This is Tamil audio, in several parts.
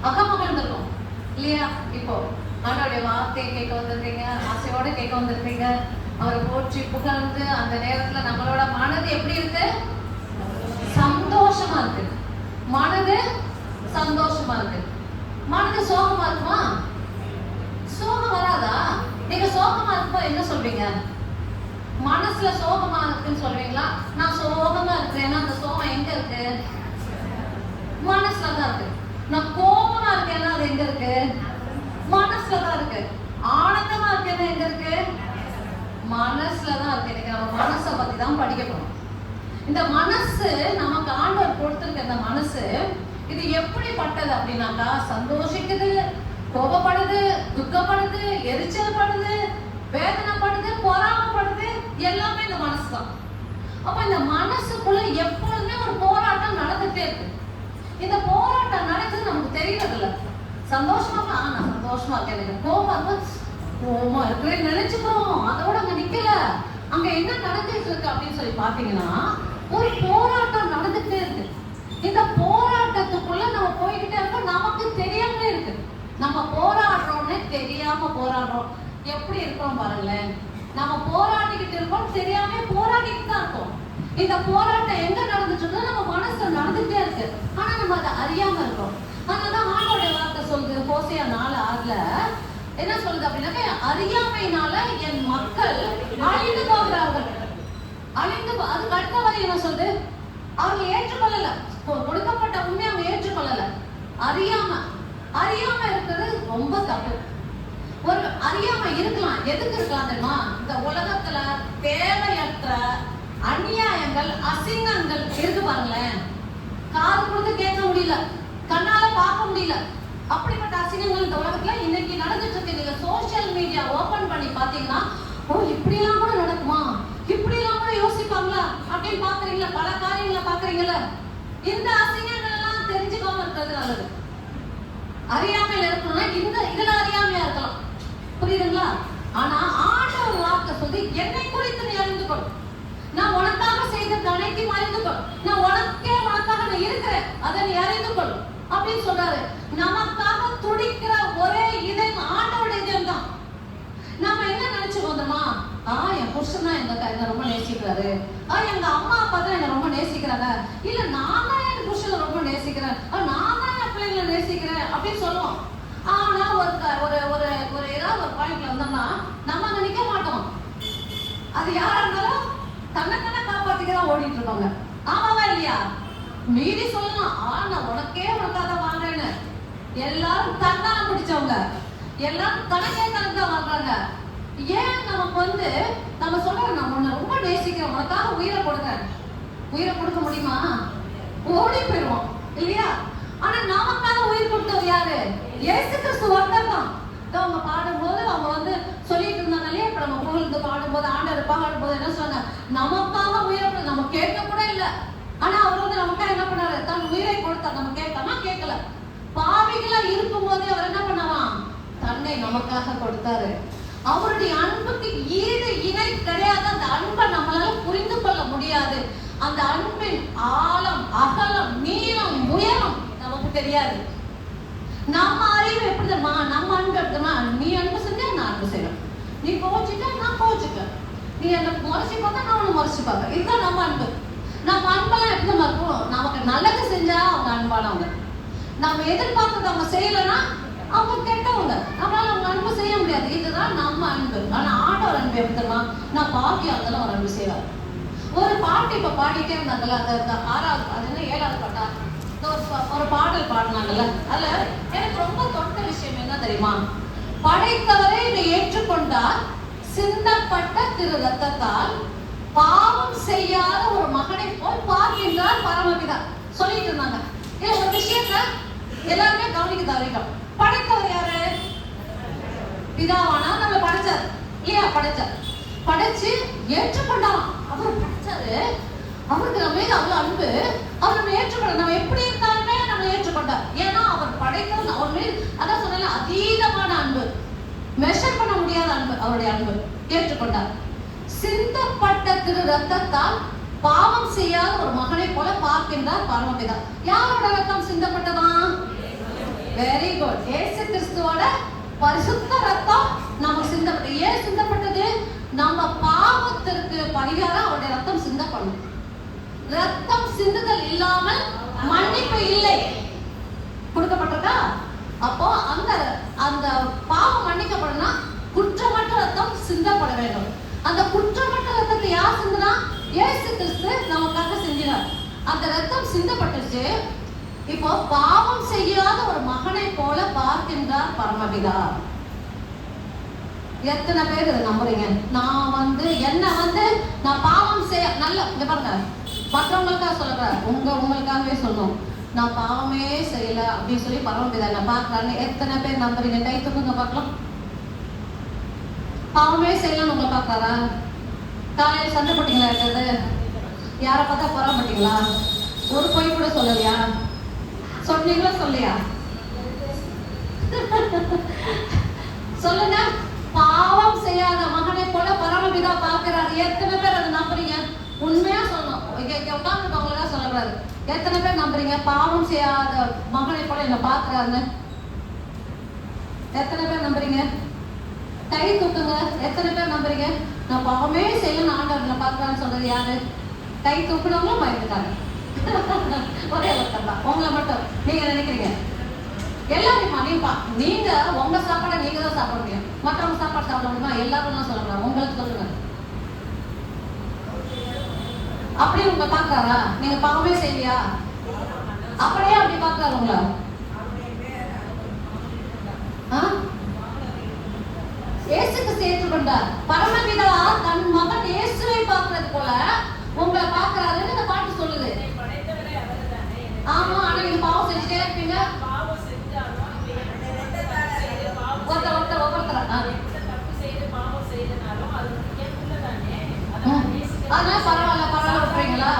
அகமகிழ்ந்திருக்கும் இல்லையா? இப்போ ஆண்டோடைய வார்த்தையை கேட்க வந்திருக்கீங்க, ஆசையோட கேட்க வந்திருக்கீங்க. அவரை போற்றி புகழ்ந்து அந்த நேரத்துல நம்மளோட மனது எப்படி இருக்கு? சந்தோஷமா இருக்கு. மனது சந்தோஷமா இருக்கு. மனது சோகமா இருக்குமா? சோகம் வராதா? நீங்க சோகமா இருக்கும்போது என்ன சொல்வீங்க? மனசுல சோகமா இருக்குன்னு சொல்வீங்களா? நான் சோகமா இருக்கிறேன்னா அந்த சோகம் எங்க இருக்கு? மனசுலதான் இருக்கு. நான் கோபமா இருக்கேன்னா அது எங்க இருக்கு? மனசுலதான் இருக்கு. ஆனந்தமா இருக்கேன்னா எங்க இருக்கு? மனசுலதான் இருக்கு. இன்னைக்கு நம்ம மனசை பத்தி தான் படிக்க போறோம். இந்த மனசு நமக்கு ஆண்டவர் கொடுத்திருக்க இந்த மனசு இது எப்படிப்பட்டது அப்படின்னாக்கா, சந்தோஷிக்குது, கோபப்படுது, துக்கப்படுது, எரிச்சல் படுது, வேதனைப்படுது, பொறாமப்படுது, எல்லாமே இந்த மனசு தான். அப்ப இந்த மனசுக்குள்ள எப்பொழுதுமே ஒரு போராட்டம் நடந்துட்டே இருக்கு. இந்த போராட்டம் நடக்குது நமக்கு தெரியறது இல்ல. சந்தோஷமா நான் சந்தோஷமா இருக்கேன், எனக்கு கோபமா இருக்கிறேன்னு நினைச்சுக்கிறோம். அதோட அங்க நிக்கல. அங்க என்ன நடந்துட்டு இருக்கு அப்படின்னு சொல்லி பாத்தீங்கன்னா, ஒரு போராட்டம் நடந்துட்டே இருக்கு. இந்த போராட்டத்துக்குள்ள நம்ம போய்கிட்டே இருக்கோம். நமக்கு தெரியாமலே இருக்கு. நம்ம போராடுறோம்னு தெரியாம போராடுறோம். எப்படி இருக்கோம் பாருங்களேன். நம்ம போராடிக்கிட்டு இருக்கோம், தெரியாம போராடிக்கிட்டு தான் இருக்கோம். இந்த போராட்டம் எங்க நடந்துட்டு இருக்கு? நம்ம மனசுல நடந்துட்டே இருக்கு. ஆனா நம்ம அதை அறியாம இருக்கோம். அதனாலதான் ஆண்டோடைய வார்த்தை சொல்லுது, ஹோசேயா 4:6 என்ன சொல்லுது அப்படின்னா, அறியாமையினால என் மக்கள் அழிந்து போகிறார்கள். அதுக்கு அடுத்த வரை என்ன சொல்லுது? அவங்க ஏற்றுக்கொள்ளல, கொடுக்கப்பட்ட உண்மையை அவங்க ஏற்றுக்கொள்ளல. அறியாம இருக்கிறது ரொம்ப தப்பு. ஒரு அறியாம இருக்கலாம். எதுக்கு இருக்கலாம் தெரியுமா? இந்த உலகத்துல தேவையற்ற அநியாயங்கள், அசிங்கங்கள் இருக்கு பாருங்களேன். காது கொடுத்து கேட்க முடியல, கண்ணால பார்க்க முடியல. அப்படிப்பட்ட அசிங்கங்கள் இந்த உலகத்துல இன்னைக்கு நடந்துட்டு இருக்கு. நீங்க சோசியல் மீடியா ஓபன் பண்ணி பாத்தீங்கன்னா, ஓ இப்படி எல்லாம் கூட நடக்குமா, இப்படி எல்லாம் கூட யோசிப்பாங்களா அப்படின்னு பாக்குறீங்களா? பல காரியங்களை பாக்குறீங்கல்ல. இந்த அசிங்கங்கள் எல்லாம் தெரிஞ்சுக்காம இருக்கிறது நல்லது. அறியாமையில இருக்கணும்னா இதுல அறியாமையா இருக்கலாம், புரியுதுங்களா? ஆனா ஆண்டவர் வார்த்தை சொல்லி, என்னை குறித்து நீ அறிந்து கொள், நான் உனக்காக செய்த அனைத்தையும் அறிந்து கொள், நான் உனக்காக நான் இருக்கிறேன், அதை நீ அறிந்து கொள் அப்படின்னு சொல்றாரு. நமக்காக துடிக்கிற ஒரே இதயம் ஆண்டவருடைய இதயம் தான். நம்ம என்ன நினைச்சுக்கோமா? என் புருஷன் தான் என்ன ரொம்ப நேசிக்கிறாரு, எங்க அம்மா அப்பா தான் என்ன ரொம்ப நேசிக்கிறாங்க, இல்ல நான் தான் என் புருஷனை ரொம்ப நேசிக்கிறேன், நான் தான் என் பிள்ளைங்களை நேசிக்கிறேன் அப்படின்னு சொல்லுவோம். ஆனா ஒரு ஒரு ஒரு ஏதாவது ஒரு பாயிண்ட்ல வந்தோம்னா நம்ம அங்க நிக்க மாட்டோம். அது யாரா இருந்தாலும் தன்னை காப்பாத்திக்கதான் ஓடிட்டு இருக்காங்க. ஆமாவா இல்லையா? மீறி சொல்லலாம், நான் உனக்காக வாங்குறேன்னு. எல்லாரும் தன்னால பிடிச்சவங்க, எல்லாரும் தனக்கே தான் வாங்குறாங்க. ஏன் நமக்கு நம்ம சொல்றோம், நான் உன்னை ரொம்ப நேசிக்கிறேன், உனக்காக உயிரை கொடுக்க முடியுமா? ஓடி போயிடுவோம் இல்லையா? ஆனா நமக்காக உயிர் கொடுத்தவர் யாரு? இயேசு கிறிஸ்து ஒருத்தர் தான். அவங்க பாடும்போது அவங்க சொல்லிட்டு இருந்தாங்க இல்லையா? இப்ப நம்ம புகழ்ந்து பாடும்போது, ஆண்டவர் பாடும்போது என்ன சொன்னாங்க? நமக்காக உயிரை நம்ம கேட்க கூட இல்லை. ஆனா அவர் நமக்காக என்ன பண்ணாரு? தன் உயிரை கொடுத்தார். நம்ம கேட்காம கேட்கல. பாவிகளா இருக்கும் போதே அவர் என்ன பண்ணலாம்? தன்னை நமக்காக கொடுத்தாரு. அவருடைய அன்புக்கு ஈடு இணை கிடையாது. அந்த அன்பை நம்மளால புரிந்து கொள்ள முடியாது. அந்த அன்பின் ஆழம், அகலம், நீளம், உயரம் நமக்கு தெரியாது. நம்ம அறிவு எப்படி தெரியுமா? நம்ம அன்பு எடுத்தோமா, நீ அன்பு செஞ்சா நான் அன்பு செய்யணும், நீ கோச்சிக்க நான் கோச்சிக்க, நீ என்ன முறைச்சு பார்த்தா நான் ஒண்ணு முறைச்சு பார்க்க. இதுதான் நம்ம அன்பு. நம்ம அன்பெல்லாம் எப்படி இருக்கும்? நமக்கு நல்லது செஞ்சா அவங்க அன்பானவங்க, நம்ம எதிர்பார்க்கறது அவங்க செய்யலைன்னா அவங்க கெட்டவங்க, நம்மளால அவங்க அன்பு செய்ய முடியாது. இதுதான் நம்ம அன்பு. ஆனா ஆண்டவர் அன்பு எப்படி தெரியுமா? நான் பாக்கியா இருந்தாலும் ஒரு அன்பு செய்வார். ஒரு பாட்டு இப்ப பாடிட்டே இருந்தாங்கல்ல, அந்த 6வது அது என்ன 7வது பாட்டா ஒரு பாடல் பாடினாங்கல்ல, அதுல எனக்கு ரொம்ப தொட்ட விஷயம் என்ன தெரியுமா? படைத்தவரை இதை ஏற்றுக்கொண்டார், சிந்தப்பட்ட திரு ரத்தத்தால் பாவம் செய்யாத ஒரு மகனை போல் பார்க்கின்றார் பரமபிதா சொல்லிட்டு இருந்தாங்க. ஒரு விஷயத்த எல்லாருமே கவனிக்க தவறிட்டோம். படைத்தவர் யாரு? பிதாவானா நம்மள படைச்சாரு இல்லையா? படைச்சு ஏற்றுக்கொண்டாராம். அவர் படைச்சாரு, அவருக்கு நம்ம மீது அவ்வளவு அன்பு, அவர் நம்ம ஏற்றுக்கொண்டார். நம்ம எப்படி இருந்தாலுமே நம்ம ஏற்றுக்கொண்டார். ஏன்னா அவர் படைத்தவர், அவர் மீது அதான் சொன்ன அதீதமான அன்பு, மெஷர் பண்ண முடியாத அன்பு, அவருடைய அன்பு ஏற்றுக்கொண்டார். சிந்தப்பட்ட திரு ரத்தத்தால் பாவம் செய்யாத ஒரு மகனை போல பார்க்கின்றார் பரமபிதா. யாரோட ரத்தம் சிந்தப்பட்டதான்? Very good. இயேசு கிறிஸ்துவோட பரிசுத்த ரத்தம் நமக்கு சிந்தப்பட்டது. ஏன் சிந்தப்பட்டது? நம்ம பாவத்திற்கு பரிகாரம் அவருடைய ரத்தம் சிந்தப்படும். ரத்தம் சிந்துதல் இல்லாமல் மன்னிப்பு இல்லை கொடுக்கப்பட்டிருக்கா. அப்போ அந்த அந்த பாவம் மன்னிக்கப்படணும்னா குற்றமற்ற ரத்தம் சிந்தப்பட வேண்டும். அந்த குற்றமற்ற ரத்தத்தை யார் சிந்தினா? இயேசு கிறிஸ்து நமக்காக சிந்தினார். அந்த ரத்தம் சிந்தப்பட்டுச்சு. இப்போ பாவம் செய்யாத ஒரு மகனை போல பார்க்கின்றார் பரமபிதா. எத்தனை பேர் இதை நம்புறீங்க? நான் என்ன நான் பாவம் செய்ய நல்ல இங்க பாருங்க, மற்றவங்களுக்காக சொல்லுறேன், உங்களுக்காகவே சொல்லணும். நான் பாவமே செய்யல அப்படின்னு சொல்லி பரமபிதா என்ன பார்க்கறான்னு எத்தனை பேர் நம்புறீங்க? கை தூக்குங்க பார்க்கலாம். பாவமே செய்யலன்னு உங்களை பார்க்கறாரா? காலையில் சண்டை போட்டீங்களா? இருக்கிறது யாரை பார்த்தா பொறாமட்டீங்களா? ஒரு பொய் கூட சொல்லலையா? சொன்னீங்களா? சொல்லியா? சொல்லுங்க. பாவம் செய்யாத மகனை போல பரமபிதா பார்க்கிறாரு. எத்தனை பேர் அதை நம்புறீங்க? உண்மையா சொல்லணும். உட்காந்துருக்கவங்களா சொல்றாரு. எத்தனை பேர் நம்புறீங்க பாவம் செய்யாத மகனை போல என்ன பார்க்கிறாருன்னு? எத்தனை பேர் நம்புறீங்க? கை தூக்குங்க. எத்தனை பேர் நம்புறீங்க நான் பாவமே செய்யணும் ஆண்டவர் என்ன பார்க்கறான்னு சொல்றது யாரு? கை தூக்குனவங்களும் பயந்துட்டாங்க. ஒரே ஒருத்தர் தான், உங்களை மட்டும். நீங்க நினைக்கிறீங்க எல்லாருமா நீங்க உங்க சாப்பாடை நீங்க தான் சாப்பிட முடியும். மற்றவங்க சாப்பாடு சாப்பிட முடியுமா? எல்லாரும் சொல்லலாம். உங்களுக்கு சொல்லுங்க. அப்படி உங்க பாக்குறாரா? நீங்க பாவமே செய்யலையா? அப்படியே அப்படி பாக்குறாரு உங்களை. இயேசுக்கு சேர்த்து கொண்டார். பரமபிதா தன் மகன் இயேசுவை பார்க்கிறது போல உங்களை பார்க்கிறாருன்னு இந்த பாட்டு சொல்லுது. ஆமா, ஆனா நீங்க பாவம் செஞ்சுட்டே இருப்பீங்க. அதனால பரவாயில்ல விட்டுறீங்களா?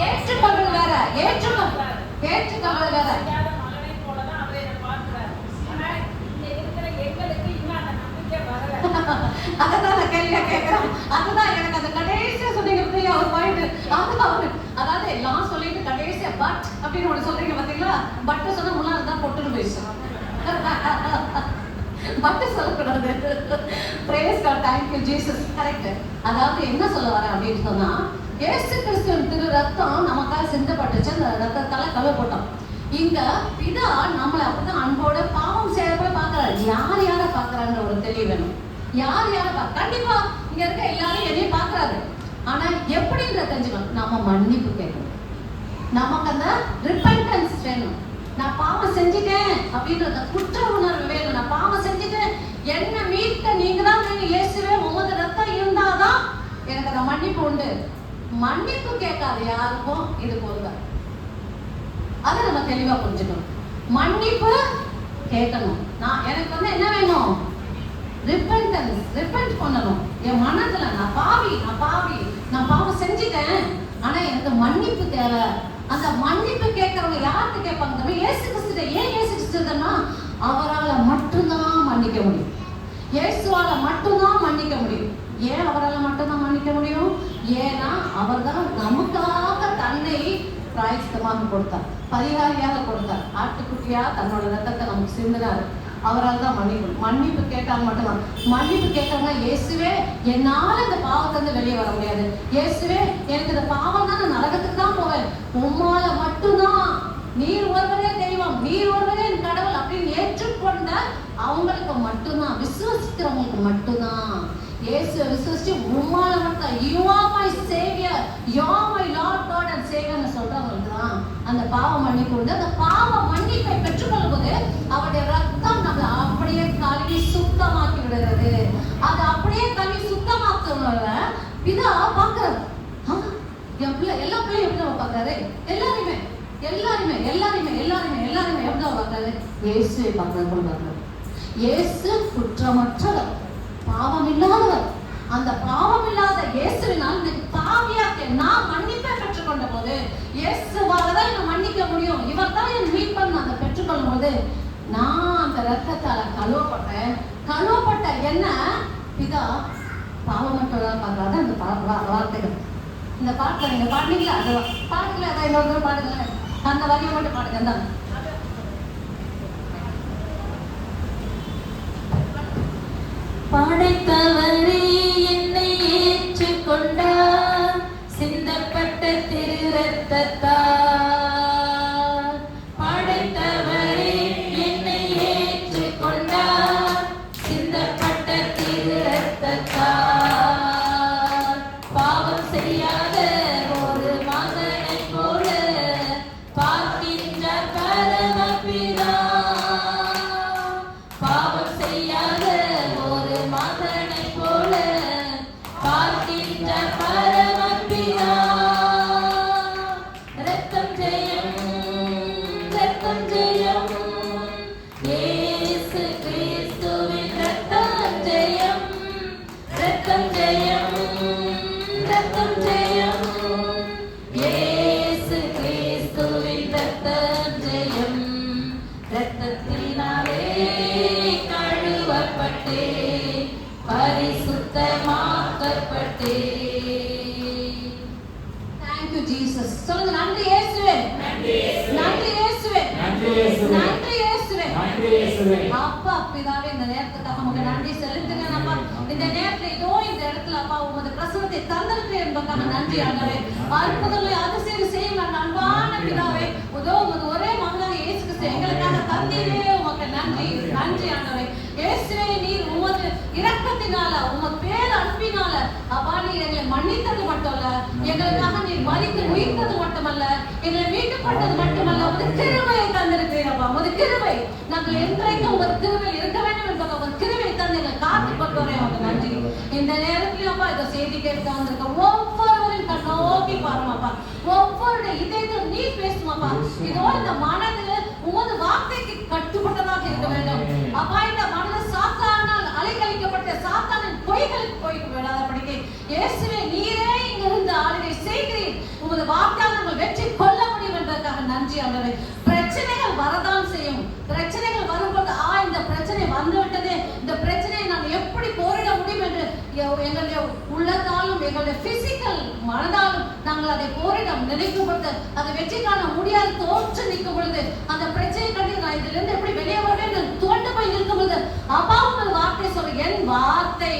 ஏற்றுக்கொள்வது வேற, ஏற்றுக்கொள்வது வேற. அதான் கேள்வியா கேட்கிறோம். அதுதான் எனக்கு அந்த கடைசியா சொன்னீங்க ஒரு பாயிண்ட். அதாவது எல்லாம் சொல்லிட்டு கடைசியா பட் அப்படின்னு ஒண்ணு சொல்றீங்க பாத்தீங்களா? பட்டு சொன்னா முன்னாடி தான் பொட்டுன்னு பேசும். பட்டு சொல்லக்கூடாது. Praise God, thank you Jesus. Correct. அதாவது என்ன சொல்ல வரேன் அப்படின்னு சொன்னா, இயேசு கிறிஸ்துவின் திரு ரத்தம் நமக்காக சிந்தப்பட்டுச்சு. அந்த ரத்தத்தால கழுவ போட்டோம். இங்க பிதா நம்மளை அப்படிதான் அன்போட பாவம் செய்ய போல பாக்குறாரு. யார பாக்குறாங்கிற ஒரு தெளிவு வேணும். யார கண்டிப்பா இங்க இருக்க எல்லாரும் என்னையும் பாக்குறாரு. ஆனா எப்படின்ற தெரிஞ்சுக்கணும். நம்ம மன்னிப்பு கேட்கணும். நமக்கு அந்த ரிப்பெண்டன்ஸ் வேணும். நான் பாவம் செஞ்சுட்டேன் அப்படின்றத குற்ற உணர்வு வேணும். நான் பாவம் செஞ்சுட்டேன், என்ன மீட்க நீங்க தான் வேணும். இயேசுவே உமது ரத்தம் இருந்தாதான் எனக்கு அந்த மன்னிப்பு உண்டு. மன்னிப்பு கேட்காத யாருக்கும் இது போதுதான். அதை நம்ம தெளிவா புரிஞ்சுக்கணும். மன்னிப்பு கேட்கணும். எனக்கு என்ன வேணும்? ரிப்பெண்டன்ஸ். ரிப்பெண்ட் பண்ணணும். என் மனதுல நான் பாவம் செஞ்சுட்டேன், ஆனா எனக்கு மன்னிப்பு தேவை. அந்த மன்னிப்பு கேட்கறவங்க யாருக்கு கேட்பாங்க? இயேசு கிறிஸ்து. ஏன் இயேசு கிறிஸ்துன்னா அவரால் மட்டும்தான் மன்னிக்க முடியும். இயேசுவால மட்டும்தான் மன்னிக்க முடியும். ஏன் அவரால் மட்டும்தான் மன்னிக்க முடியும்? ஏன்னா அவர் தான் நமக்காக தன்னை பிராயச்சித்தமாக கொடுத்தார், பரிகாரியாக கொடுத்தார். ஆட்டுக்குட்டியா தன்னோட ரத்தத்தை நமக்கு சிந்தினார். அவரால் தான் மன்னிப்பு கேட்டால் மட்டும்தான். மன்னிப்பு கேட்கறவங்க இயேசுவே என்னால இந்த பாவத்திலிருந்து வெளியே வர முடியாது, இயேசுவே எனக்கு இந்த பாவம் தான், நான் நரகத்துக்கு தான் போவேன், உம்மால மட்டும்தான், நீர் ஒருவரே தெய்வம், நீர் ஒருவரே என் கடவுள் அப்படின்னு ஏற்றுக்கொண்ட அவங்களுக்கு மட்டும்தான், விசுவசிக்கிறவங்களுக்கு மட்டும்தான். இயேசுவை விசுவசிச்சு உம்மால மட்டும் you are my savior, you are my lord god and savior ன்னு சொல்றவங்களுக்கு தான் அந்த பாவ மன்னிப்பு உண்டு. அந்த பாவ மன்னிப்பை பெற்றுக்கொள்ளும் போது அவருடைய ரத்தம் நம்மளை அப்படியே கழுவி சுத்தமாக்கி விடுகிறது. அது அப்படியே கழுவி சுத்தமாக்குறவங்கள பிதா பாக்குறாரு. என் பிள்ளை எல்லா பிள்ளையும் எப்படி நம்ம பாக்குறாரு? எல்லாருமே எப்படி பாக்குறாரு? இயேசுவை பாக்குறாரு. இயேசு குற்றமற்றவர், பாவம் இல்லாதவர். அந்த பாவம் இல்லாத இயேசுவினால் இன்னைக்கு பாவியாக்க நான் மன்னிப்பை பெற்றுக்கொண்ட போது இயேசுவால தான் என்ன மன்னிக்க முடியும். இவர் தான் என் மீட்பன் அதை பெற்றுக்கொள்ளும் போது நான் அந்த ரத்தத்தால கழுவப்பட்ட என்ன பிதா பாவமற்றவர்களாக பார்க்கறது அந்த வார்த்தைகள். இந்த பாட்டில் நீங்க பாடுனீங்களா? அது பாட்டுல அதான் இன்னொரு பாடுங்களேன். அந்த வரியை மட்டும் பாடுங்க. தான் படைத்தவரே என்னை ஏற்றுக்கொண்டார், சிந்தப்பட்ட திரு ரத்தத்தால். படைத்தவரே என்னை ஏற்றுக்கொண்டார், சிந்தப்பட்ட திரு ரத்தத்தால். பாவம் செய்யாத ஒரு மகனை போல பார்க்கின்ற பரமபிதா. பாவம் செய்யாத ஒரு மகனை போல பார்க்கின்ற பரமபிதா. ரத்தம் ஜெயம், ரத்தம் ஜெயம், இயேசு கிறிஸ்துவின் ரத்தம் ஜெயம். ரத்தம் ஜெயம், ரத்தம் ஜெயம், இயேசு கிறிஸ்துவின் ரத்தம் ஜெயம். ரத்தத்தினாலே கழுவப்பட்டே, பரிசுத்தமாக்கப்பட்டே. Thank you Jesus. சொல்லுங்க, நன்றி இயேசுவே, நன்றி இயேசுவே, நன்றி இயேசுவே, நன்றி இயேசுவே, நன்றி இயேசுவே, நன்றி இயேசுவே. அப்பா பிதாவே, இந்த நேரத்துக்காக உமக்கு நன்றி செலுத்துகிறேன் அப்பா. இந்த நேரத்துல இதோ இந்த இடத்துல அப்பா உமது பிரசனத்தை தந்திருக்கிறேன் என்பதற்காக நன்றி ஆண்டவரே. அற்புதங்களை அதிசயம் செய்யுங்க அன்பான பிதாவே. இதோ உமது ஒரே மகனாக இயேசு கிறிஸ்து எங்களுக்காக தந்தீரே, உமக்கு நன்றி, நன்றி ஆண்டவரே. இயேசுவே, நீர் உமது இரக்கத்தினால உமது பேர் அன்பினால அப்பா நீர் எங்களை மன்னித்தது மட்டுமல்ல, எங்களுக்காக நீர் மரித்து உயிர்த்தது மட்டுமல்ல, எங்களை மீட்டுக் கொண்டது மட்டுமல்ல, உமது கிருபையை தந்திருக்கிறீர் அப்பா. உமது கிருபை நாங்கள் என்றைக்கும் உமது கிருபை இருக்க வேண்டும் என்பது உமது கிருபை தந்து எங்களை காத்துக் கொண்டோரே, உமக்கு நன்றி. இந்த நேரத்தில் அப்பா இதை செய்தி கேட்க வந்திருக்க ஒவ்வொருவரையும் கண்ணோக்கி பாருமாப்பா. ஒவ்வொருடைய இதயத்தில் நீ பேசுமாப்பா. இதோ இந்த மனது உமது வார்த்தைக்கு கட்டுப்பட்டதாக இருக்க வேண்டும் அப்பா. இந்த மனது சாத்தானால் அலைக்கழிக்கப்பட்ட சாத்தானின் பொய்களுக்கு போய் விடாதபடிக்கு இயேசுவே நீரே இங்கிருந்து ஆளுகை செய்கிறீர். உமது வார்த்தையால் நாங்கள் வெற்றி கொள்ள முடியும் என்பதற்காக நன்றி ஆண்டவரே. பிரச்சனைகள் வரதான் செய்யும். பிரச்சனைகள் வரும்போது இந்த பிரச்சனை வந்துவிட்டதே, இந்த பிரச்சனையை நான் எப்படி போரிட முடியும் என்று எங்களுடைய உள்ளத்தாலும் எங்களுடைய பிசிக்கல் மனதாலும் நாங்கள் அதை போரிட நினைக்கும் பொழுது, அதை வெற்றி காண முடியாது தோற்று நிற்கும் பொழுது, அந்த பிரச்சனை கண்டு நான் இதுல இருந்து எப்படி வெளியே வருவேன் தோண்டு போய் நிற்கும் பொழுது அப்பா உங்கள் வார்த்தை சொல்லு, என் வார்த்தை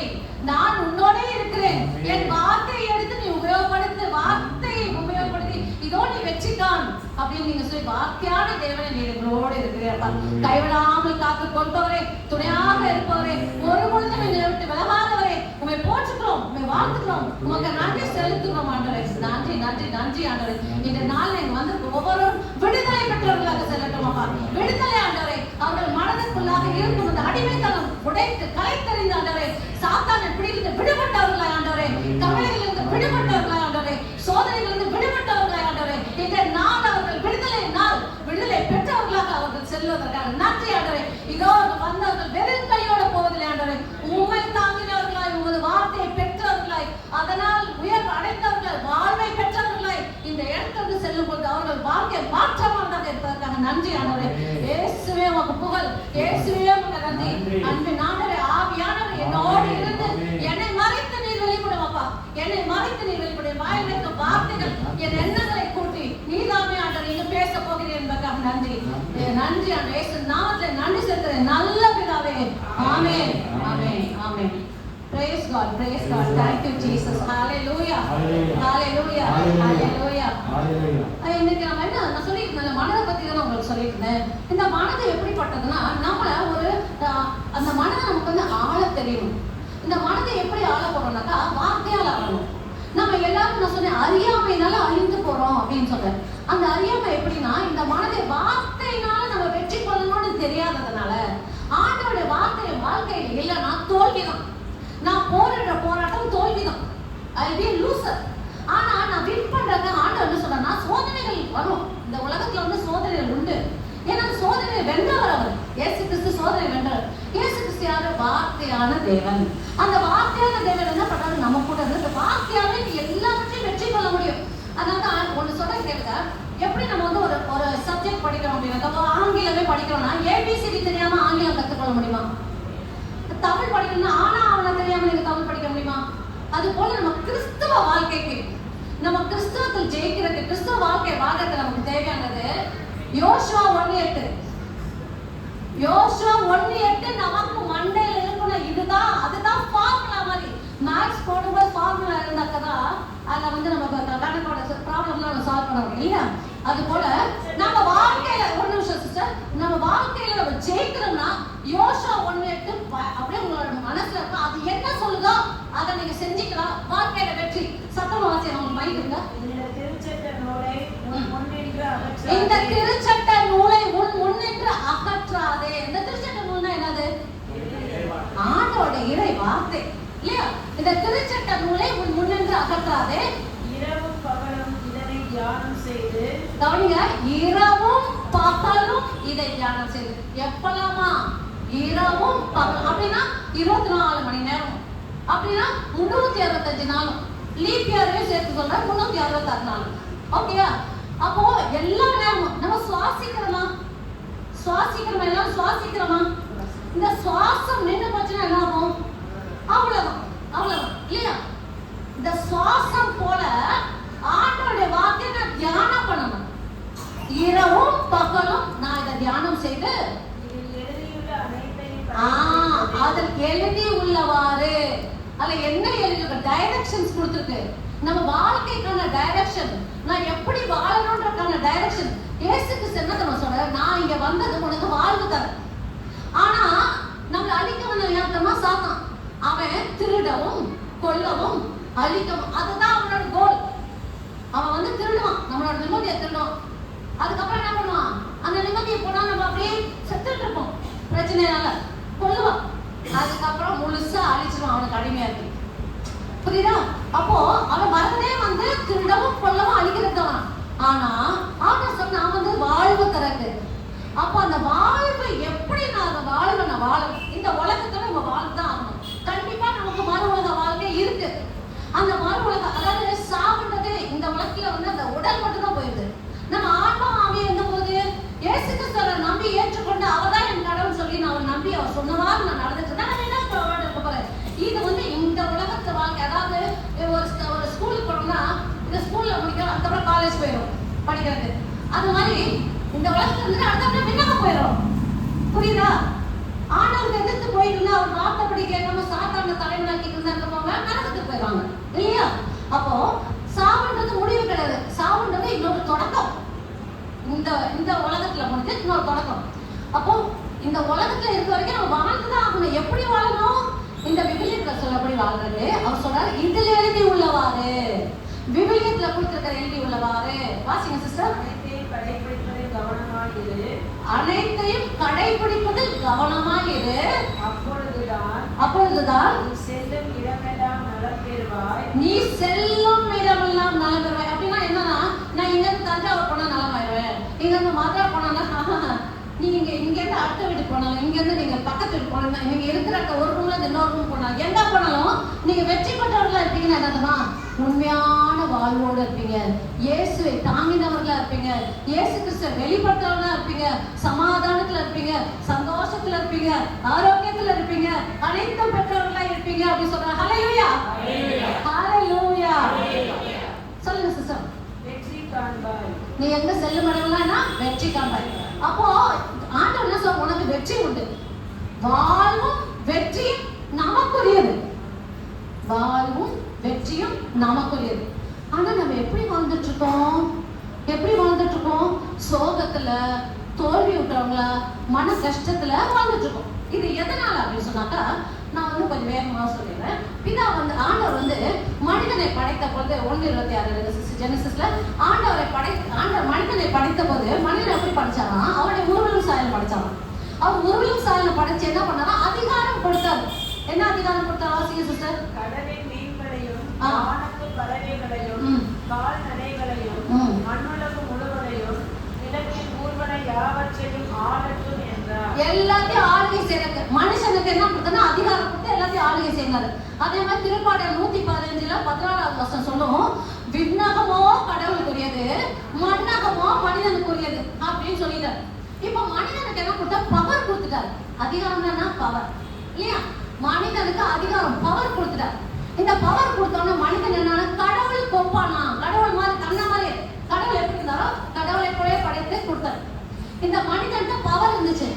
நான் உன்னோடே இருக்கிறேன், என் வார்த்தையை எடுத்து நீ உபயோகப்படுத்து, வார்த்தையை உபயோகப்படுத்தி இதோ நீ வெற்றிக்கான் அப்படின்னு நீங்க சொல்லி வார்த்தையான தேவனை நீ எங்களோடு இருக்கிறீரப்பா. கைவிடாமல் காத்து கொள்பவரே, துணையாக இருப்பவரே, ஒரு பொழுதும் எங்களை விட்டு விலகாதவரே, உண்மை போற்றுகிறோம், உண்மை வாழ்த்துக்கிறோம், உமக்கு நன்றி செலுத்துகிறோம் ஆண்டவரே. நன்றி நன்றி நன்றி ஆண்டவரே. இந்த நாள் எங்க வந்து ஒவ்வொருவரும் விடுதலை பெற்றவர்களாக செல்லட்டும் அப்பா. விடுதலை ஆண்டவரே, அவர்கள் மனதிற்குள்ளாக இருக்கும் அந்த அடிமைத்தனம் உடைத்து கலைத்தறிந்த ஆண்டவரே, சாத்தானை பிடித்து விடுபட்டவர்களாய் ஆண்டவரே, கவலைகளிலிருந்து விடுபட்டவர்களாய் ஆண்டவரே, சோதனைகளிலிருந்து விடுபட்டவர்களாய் ஆண்டவரே, இந்த நாள் அவர்கள் விடுதலை நாள், விடுதலை பெற்றவர்களாக அவர்கள் செல்வதற்காக நன்றி ஆண்டவரே. இதோ வந்தவர்கள் வெறும் கையோட போவதில்லை ஆண்டவரே, உண்மை தாங்கினவர்களாய், உமது வார்த்தையை பெற்றவர்களாய், அதனால் உயர்வு அடைந்தவர்கள், வாழ்வை பெற்றவர்களாய் இந்த இடத்திற்கு செல்லும் போது அவர்கள் வாழ்க்கை மாற்றமானதாக இருப்பதற்காக நன்றி ஆண்டவரே. இயேசுவே உமக்கு புகழ், இயேசுவே உமக்கு நன்றி. அன்பின் ஆண்டவரே, ஆவியானவர் என்னோடு இருந்து என்னை மறைத்து நீர் வெளிப்படும் அப்பா. என்னை மறைத்து நீர் வெளிப்படும். வாயில் வைத்த வார்த்தைகள் என் எண்ணங்களை கூட்டி நீதாமே ஆண்டவர் நீங்க பேச போகிறேன் என்பதற்காக நன்றி. நன்றி ஆண்டவரே. இயேசு நாமத்தில் நன்றி செலுத்துகிறேன் நல்ல பிதாவே. ஆமென் ஆமென் ஆமென். Praise God, praise God. Thank you Jesus. Hallelujah. Hallelujah. Hallelujah. இன்னைக்கு நம்ம நான் சொல்லியிருந்தேன், மனதை பத்தி தான் உங்களுக்கு சொல்லியிருந்தேன். இந்த மனது எப்படிப்பட்டதுன்னா, நம்மள ஒரு அந்த மனதை நமக்கு வந்து ஆள தெரியணும். இந்த மனதை எப்படி ஆள போறோம்னாக்கா வார்த்தையால் ஆளணும். நம்ம எல்லாரும் நான் சொன்னேன் அறியாமையினால அழிந்து போறோம் அப்படின்னு சொன்னேன். அந்த அறியாமை எப்படின்னா, இந்த மனதை வார்த்தையினால நம்ம வெற்றி கொள்ளணும்னு தெரியாததுனால ஆண்டவருடைய வார்த்தை வாழ்க்கையில் இல்லைன்னா தோல்விதான். நான் போராடுற போராட்டம் தோல்விதான். I'll be a loser. ஆனா நான் வின் பண்றத ஆண்டவர் என்ன சொல்றாருன்னா, சோதனைகள் வரும். இந்த உலகத்துல வந்து சோதனைகள் உண்டு. ஏன்னா சோதனை வென்றவர் அவர். இயேசு கிறிஸ்து சோதனை வென்றவர். இயேசு கிறிஸ்து யாரு? வார்த்தையான தேவன். அந்த வார்த்தையான தேவன் என்ன பண்றாரு? நம்ம கூட இருந்து இந்த வார்த்தையால நீ எல்லாவற்றையும் வெற்றி கொள்ள முடியும். அதனால ஒண்ணு சொல்ல கேளுங்க, எப்படி நம்ம வந்து ஒரு சப்ஜெக்ட் படிக்கிறோம் அப்படின்னா, ஆங்கிலமே படிக்கிறோம்னா ஏபிசிடி தெரியாம ஆங்கிலம் கத்துக்கொள்ள முடியுமா? தமிழ் படிக்கணும்னா ஆனா அவனை தெரியாம நீங்க தமிழ் படிக்க முடியுமா? அது போல நம்ம கிறிஸ்தவ வாழ்க்கைக்கு, நம்ம கிறிஸ்தவத்தில் ஜெயிக்கிறதுக்கு, கிறிஸ்தவ வாழ்க்கை வாழ்றதுக்கு நமக்கு தேவையானது யோசுவா 1:8. யோசுவா 1:8 நமக்கு மண்டையில இருக்கணும். இதுதான், அதுதான் ஃபார்முலா மாதிரி. மேத்ஸ் போடும்போது ஃபார்முலா இருந்தாக்கதான் அதுல வந்து நம்ம கணக்கோட ப்ராப்ளம்லாம் நம்ம சால்வ் பண்ண முடியும் இல்லையா? அது போல நம்ம வாழ்க்கையில, ஒரு நிமிஷம் சிஸ்டர், நம்ம வாழ்க்கையில நம்ம ஜெயிக்கணும்னா யோசுவா 1:8 அப்படியே உங்களோட மனசுல இருக்கும். அது என்ன சொல்லுதோ அதை நீங்க செஞ்சுக்கலாம். வாழ்க்கையில வெற்றி. சத்தமா வாசி, அவங்க மைண்ட் இருங்க. இந்த திருச்சட்ட நூலை உன் முன்னின்று அகற்றாதே. இந்த திருச்சட்ட நூலை உன் முன்னின்று அகற்றாதே. இந்த திருச்சட்ட நூல்னா என்னது? ஆண்டோட இறை வார்த்தை இல்லையா? இந்த திருச்சட்ட நூலை உன் முன்னின்று அகற்றாதே. இரவும் பகலும் இதனை தியானம் செய்து, கவனிங்க, இரவும் பகலும் இதை தியானம் செய்து. எப்பலாமா? இரவும் பகலும். அப்படின்னா 24 மணி நேரம். அப்படின்னா 365 நாளும். லீப் இயரையும் சேர்த்து சொல்றேன், 366 நாள். ஓகேயா? அப்போ எல்லா நேரமும் நம்ம சுவாசிக்கிறோமா? சுவாசிக்கிறோமா? எல்லாம் சுவாசிக்கிறோமா? இந்த சுவாசம் நின்று போச்சுன்னா என்ன ஆகும்? அவ்வளவுதான், அவ்வளவுதான் இல்லையா? இந்த சுவாசம் போல ஆண்டோடைய வார்த்தையை நான் தியானம் பண்ணணும். இரவும் பகலும் நான் இதை தியானம் செய்து இதில் எழுதியுள்ள அனைத்தையும் அதில் எழுதி உள்ளவாறு, அதுல என்ன எழுதிருக்கு? டைரக்ஷன்ஸ் கொடுத்துருக்கு. நம்ம வாழ்க்கைக்கான டைரக்ஷன், நான் எப்படி வாழணும்ன்றதுக்கான டைரக்ஷன். இயேசுக்கு என்ன சொல்ற? நான் இங்க வந்தது உனக்கு வாழ்வு தரேன். ஆனா நம்மள அழிக்க வந்த யாருக்கமா சாத்தான். அவன் திருடவும் கொல்லவும் அழிக்கவும், அதுதான் அவனோட கோல். அவன் வந்து திருடுவான், நம்மளோட நிம்மதியை திருடுவான். அதுக்கப்புறம் என்ன பண்ணுவான்? அந்த நிம்மதியை போனா நம்ம அப்படியே செத்துட்டு இருப்போம் பிரச்சனைனால. கொல்லுவான், அதுக்கப்புறம் முழுசா அழிச்சிருவான் அவனுக்கு அடிமையா இருக்கு. புரியுதா? அப்போ அவன் வரதே வந்து திருடவும் கொல்லவும் அழிக்கிறதுதான். ஆனா அவன் சொன்னா வந்து வாழ்வு தரக்கு. அப்ப அந்த வாழ்வு எப்படி நான் அந்த வாழ்வை நான் வாழணும்? இந்த உலகத்துல நம்ம வாழ்தான் ஆகணும். கண்டிப்பா நமக்கு மறு உலக வாழ்க்கை இருக்கு. அந்த மறு உலக, அதாவது சாவுன்றது இந்த உலகத்துல வந்து அந்த உடல் மட்டும் தான் போயிடுது. நம்ம ஆன்மா ஆவியா இருந்த போது இயேசு கிறிஸ்துவை நம்பி ஏற்றுக்கொண்டு அவதான் என் கடவுள் சொல்லி நான் நம்பி அவர் சொன்னவாறு நான் நடந்துட்டு நான் என்ன இருக்க போறேன். இது வந்து இந்த உலகத்து வாழ்க்கை. அதாவது ஒரு ஸ்கூலுக்கு போனோம்னா இந்த ஸ்கூல்ல முடிக்கிறோம், அதுக்கப்புறம் காலேஜ் போயிடும் படிக்கிறது. அது மாதிரி இந்த உலகத்துல இருந்து அடுத்த விண்ணக போயிடும். புரியுதா? ஆண்டவருக்கு எதிர்த்து போயிட்டு இருந்தா அவர் வார்த்தைப்படி கேட்காம சாத்தான தலைவனாக்கிட்டு இருந்தாங்க, நரகத்துக்கு போயிடுவாங்க இல்லையா? அப்போ சாவுன்றது முடிவு கிடையாது. சாவுன்றது இன்னொரு தொடக்கம். இந்த உலகத்துல முடிஞ்சு இன்னொரு தொடக்கம். அப்போ இந்த உலகத்துல இருக்க வரைக்கும் நம்ம வாழ்ந்துதான் ஆகணும். எப்படி வாழணும்? இந்த விவிலியத்துல சொல்லப்படி வாழ்றது. அவர் சொல்றாரு, இதுல எழுதி உள்ளவாறு, விவிலியத்துல கொடுத்திருக்கிற எழுதி உள்ளவாறு. வாசிங்க சிஸ்டர். கடைபிடிப்பதில் கவனமாயிரு. அனைத்தையும் கடைபிடிப்பதில் கவனமாயிரு. அப்பொழுதுதான் நீ செல்லும் இடமெல்லாம் நலம் பெறுவாய். நீ செல்லும் இடமெல்லாம் நலம் பெறுவாய். அப்படின்னா என்னன்னா, நான் இங்க இருந்து தஞ்சாவூர் போனா நலமாயிருவேன், இங்க இருந்து மதுரை போனா, நீங்க இங்க இருந்து அடுத்த வீட்டுக்கு போனாலும், இங்க இருந்து நீங்க பக்கத்து வீட்டுக்கு போனா, நீங்க இருக்கிற ஒரு ரூம்ல இருந்து இன்னொரு ரூம் போனாலும், எங்க போனாலும் நீங்க வெற்றி பெற்றவர்களா இருப்பீங்கன்னா என்னதுமா? உண்மையான வாழ்வோடு இருப்பீங்க, இயேசுவை தாங்கினவர்களா இருப்பீங்க, இயேசு கிறிஸ்துவை வெளிப்பட்டவர்களா இருப்பீங்க, சமாதானத்துல இருப்பீங்க, சந்தோஷத்துல இருப்பீங்க, ஆரோக்கியத்துல இருப்பீங்க, அனைத்தும் பெற்றவர்களா இருப்பீங்க அப்படின்னு சொல்றாங்க. ஹல்லேலூயா, ஹல்லேலூயா. சொல்லுங்க சிஸ்டர். வெற்றி காண்பாய். நீ எங்க செல்லும் இடம்னா வெற்றி காண்பாய். அப்போ ஆண்டவர் என்ன சொல்ற? உனக்கு வெற்றி உண்டு. வாழ்வும் வெற்றியும் நமக்குரியது. வாழ்வும் வெற்றியும் நமக்குரியது. ஆனா நம்ம எப்படி வாழ்ந்துட்டு இருக்கோம்? எப்படி வாழ்ந்துட்டு இருக்கோம்? சோகத்துல, தோல்வி விட்டுறவங்கள, மன கஷ்டத்துல வாழ்ந்துட்டு இருக்கோம். இது எதனால அப்படின்னு சொன்னாக்கா, நான் வந்து கொஞ்சம் வேகமாக சொல்லிடுறேன். பிதா வந்து ஆண்டவர் வந்து மனிதனை படைத்த போது 1:26 ஜெனசிஸ்ல ஆண்டவர் மனிதனை படைத்த போது மனிதனை எப்படி படைச்சாராம்? அவருடைய உருவலும் சாயல் படைச்சாராம். அவர் உருவலும் சாயல் படைச்சு என்ன பண்ணாரா? அதிகாரம் கொடுத்தாரு. என்ன அதிகாரம் கொடுத்தாரா? வாசிங்க சிஸ்டர். கடலின் மீன்களையும் வானத்து பறவைகளையும் கால்நடைகளையும் மண்ணுலகு முழுவதையும் நிலத்தின் ஊர்வன யாவற்றையும் ஆளட்டும் என்றார். எல்லாத்தையும் ஆளுகை செய்யறது. மனுஷனுக்கு என்ன கொடுத்தா அதிகாரம் கொடுத்து எல்லாத்தையும் ஆளுகை செய்யறாரு. அதே மாதிரி திருப்பாடல் 115 14வது வசனம் சொல்லும், விண்ணகமோ கடவுளுக்குரியது, மண்ணகமோ மனிதனுக்குரியது அப்படின்னு சொல்லிட்டாரு. இப்ப மனிதனுக்கு என்ன கொடுத்தா? பவர் கொடுத்துட்டாரு. அதிகாரம் என்ன? பவர் இல்லையா? மனிதனுக்கு அதிகாரம், பவர் கொடுத்துட்டாரு. இந்த பவர் கொடுத்தோன்னு மனிதன் என்னன்னா கடவுள் கொப்பானா, கடவுள் மாதிரி தன்ன மாதிரி கடவுள் எப்படி இருந்தாரோ கடவுளை போலே படைத்து கொடுத்தாரு. இந்த மனிதன்ட்ட பவர் இருந்துச்சு.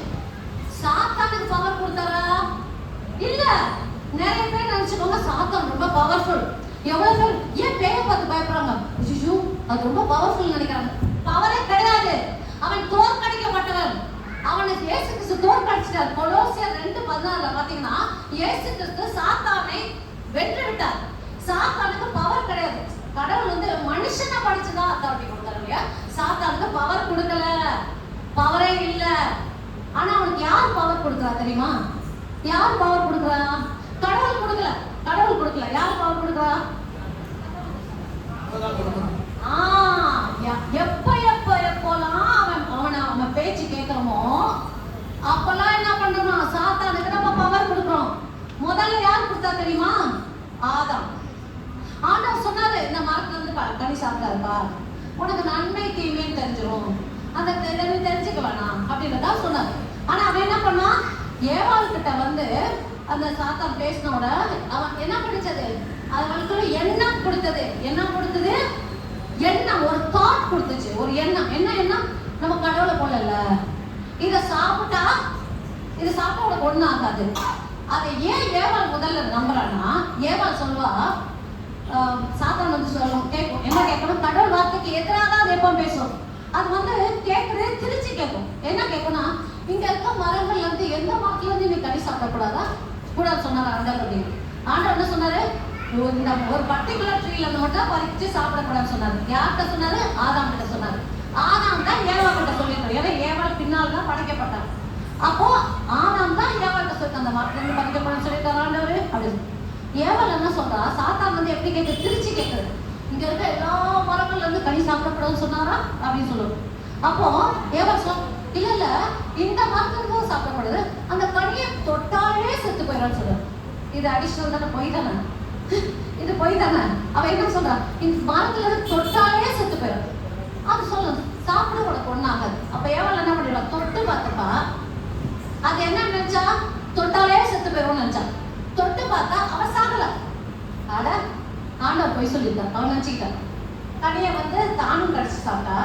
சாத்தானுக்கு பவர் கொடுத்தாரா? இல்ல. நிறைய பேர் நினைச்சுக்கோங்க சாத்தான் ரொம்ப பவர்ஃபுல். எவ்வளவு பேர் ஏன் பேயை பார்த்து பயப்படுறாங்க? ஐயோ அது ரொம்ப பவர்ஃபுல் நினைக்கிறாங்க. பவரே கிடையாது. அவன் தோற்கடிக்கப்பட்டவன். அவனை இயேசு கிறிஸ்து தோற்கடிச்சிட்டார். கொலோசியர் 2:16 பாத்தீங்கன்னா இயேசு கிறிஸ்து சாத்தானை வென்று விட்டார். சாத்தானுக்கு பவர் கிடையாது. கடவுள் வந்து மனுஷனை படிச்சுதான் அத்தாரிட்டி கொடுத்தாரு இல்லையா? சாத்தானுக்கு பவர் கொடுக்கல, பவரே இல்ல. ஆனா அவனுக்கு யார் பவர் கொடுக்குறா தெரியுமா? யார் பவர் கொடுக்குறா? கடவுள் கொடுக்கல, கடவுள் கொடுக்கல. யார் பவர் கொடுக்குறா? எப்பெல்லாம் அவன் பேச்சு கேட்கிறோமோ அப்பெல்லாம் என்ன பண்றோம்? சாத்தானுக்கு நம்ம பவர் கொடுக்குறோம். முதல்ல யார் கொடுத்தா தெரியுமா? ஆதாம். ஆண்டவர் சொன்னாரு, இந்த மரத்துல இருந்து கனி சாப்பிட்டாருப்பா, உனக்கு நன்மை தீமைன்னு தெரிஞ்சிடும், அந்த தெரிஞ்சுக்க வேணாம் அப்படின்றதா சொன்னாரு. ஆனா அவன் என்ன பண்ணா? ஏவாள் கிட்ட வந்து அந்த சாத்தான் பேசினோட அவன் என்ன பண்ணிச்சது? அவனுக்கு எண்ணம் கொடுத்தது. என்ன கொடுத்தது? எண்ணம், ஒரு தாட் கொடுத்துச்சு, ஒரு எண்ணம். என்ன எண்ணம்? நம்ம கடவுளை போல இல்ல, இதை சாப்பிட்டா உனக்கு ஒண்ணு ஆகாது. அதை ஏன் ஏவாள் முதல்ல நம்புறான்னா, ஏவாள் சொல்வா, சாத்தான் வந்து சொல்லும், கேட்கும். என்ன கேட்கணும்? கடவுள் வார்த்தைக்கு எதிராக தான் அது எப்போ பேசும். அது வந்து கேட்கறதே திருச்சி கேட்கும். என்ன கேட்கும்னா, இங்க இருக்க மரங்கள்ல இருந்து எந்த மரத்துல இருந்து நீ கனி சாப்பிடக்கூடாதா? கூட சொன்னாரு ஆண்டவர். அப்படின்னு ஆண்டவர் என்ன சொன்னாரு? இந்த ஒரு பர்டிகுலர் ட்ரீல இருந்து மட்டும் பறிச்சு சாப்பிடக்கூடாதுன்னு சொன்னாரு. யார்கிட்ட சொன்னாரு? ஆதாம் கிட்ட சொன்னாரு. ஆதாம் தான் ஏவாள் கிட்ட சொல்லிருக்காரு. ஏன்னா ஏவாள் பின்னால் தான் படைக்கப்பட்டார். அப்போ ஆதாம் தான் ஏவாள் கிட்ட சொல்லிட்டு அந்த மரத்துல இருந்து பறிக்கப்படாதுன்னு சொல்லிட்டாரு ஆண்டவர் அப்படின்னு. ஏவாள் என்ன சொல்றா? சாத்தான் வந்து எப்படி கேட்குது? திருச்சி கேட்குது. இங்க இருக்க எல்லா மரங்கள்ல இருந்து கனி சாப்பிடக்கூடாதுன்னு சொன்னாரா அப்படின்னு சொல்லுவோம். அப்போ ஏவாள் சொல், இல்ல இல்ல, இந்த மரத்துல இருந்து சாப்பிடக்கூடாது, அந்த கனியை தொட்டாலே செத்து போயிடான்னு சொல்றாரு. இது அடிஷனல் தானே? பொய் தானே? இது பொய் தானே? அவ என்ன சொல்றா? இந்த மரத்துல இருந்து தொட்டாலே செத்து போயிடும். அது சொல்லு, சாப்பிட உனக்கு ஒண்ணாகாது. அப்ப ஏவாள் என்ன பண்ணிடுவா? தொட்டு பார்த்தப்பா அது என்ன நினைச்சா? தொட்டாலே செத்து போயிடும் நினைச்சா. தொட்டு பார்த்தா அவ சாகல. அட ஆண்டவர் போய் சொல்லியிருக்கார். அவன் நினைச்சுக்கிட்டான் கனியை வந்து தானும் கடிச்சு சாப்பிட்டா,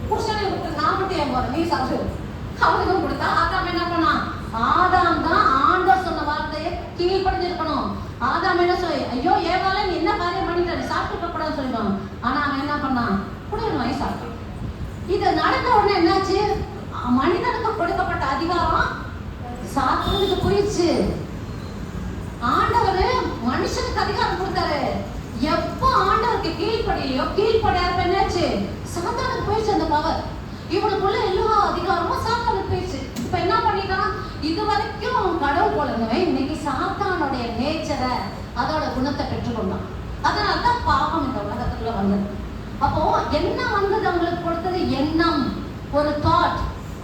புருஷனை கொடுத்து நான் மட்டும் ஏன் போறேன், நீ சாப்பிடு அவனுக்கும் கொடுத்தா. ஆதாம் என்ன பண்ணான்? ஆதாம் தான் ஆண்டவர் சொன்ன வார்த்தையை கீழ்படிஞ்சிருக்கணும். ஆதாம் என்ன சொல்லி, ஐயோ ஏவாளே நீ என்ன காரியம் பண்ணிட்டு சாப்பிட்டு கூடாதுன்னு சொல்லிடுவான். ஆனா அவன் என்ன பண்ணான்? குடியன் வாங்கி சாப்பிட்டான். இது நடந்த உடனே என்னாச்சு? மனிதனுக்கு கொடுக்கப்பட்ட அதிகாரம் சாத்தானுக்கு போயிடுச்சு. ஆண்டவர் மனுஷனுக்கு அதிகாரம் கொடுத்தாரு. எப்போ ஆண்டவருக்கு கீழ்படியலையோ, கீழ்படியாத என்னாச்சு? சாத்தானுக்கு போயிடுச்சு அந்த பவர். இவனுக்குள்ள எல்லா அதிகாரமும் சாத்தானுக்கு போயிடுச்சு. இப்ப என்ன பண்ணிட்டான்? இது வரைக்கும் கடவுள் போல இருந்தவன் இன்னைக்கு சாத்தானுடைய நேச்சரை, அதோட குணத்தை பெற்றுக்கொண்டான். அதனாலதான் பாவம் இந்த உலகத்துக்குள்ள வந்தது. அப்போ என்ன வந்தது? அவங்களுக்கு கொடுத்தது எண்ணம், ஒரு தாட்.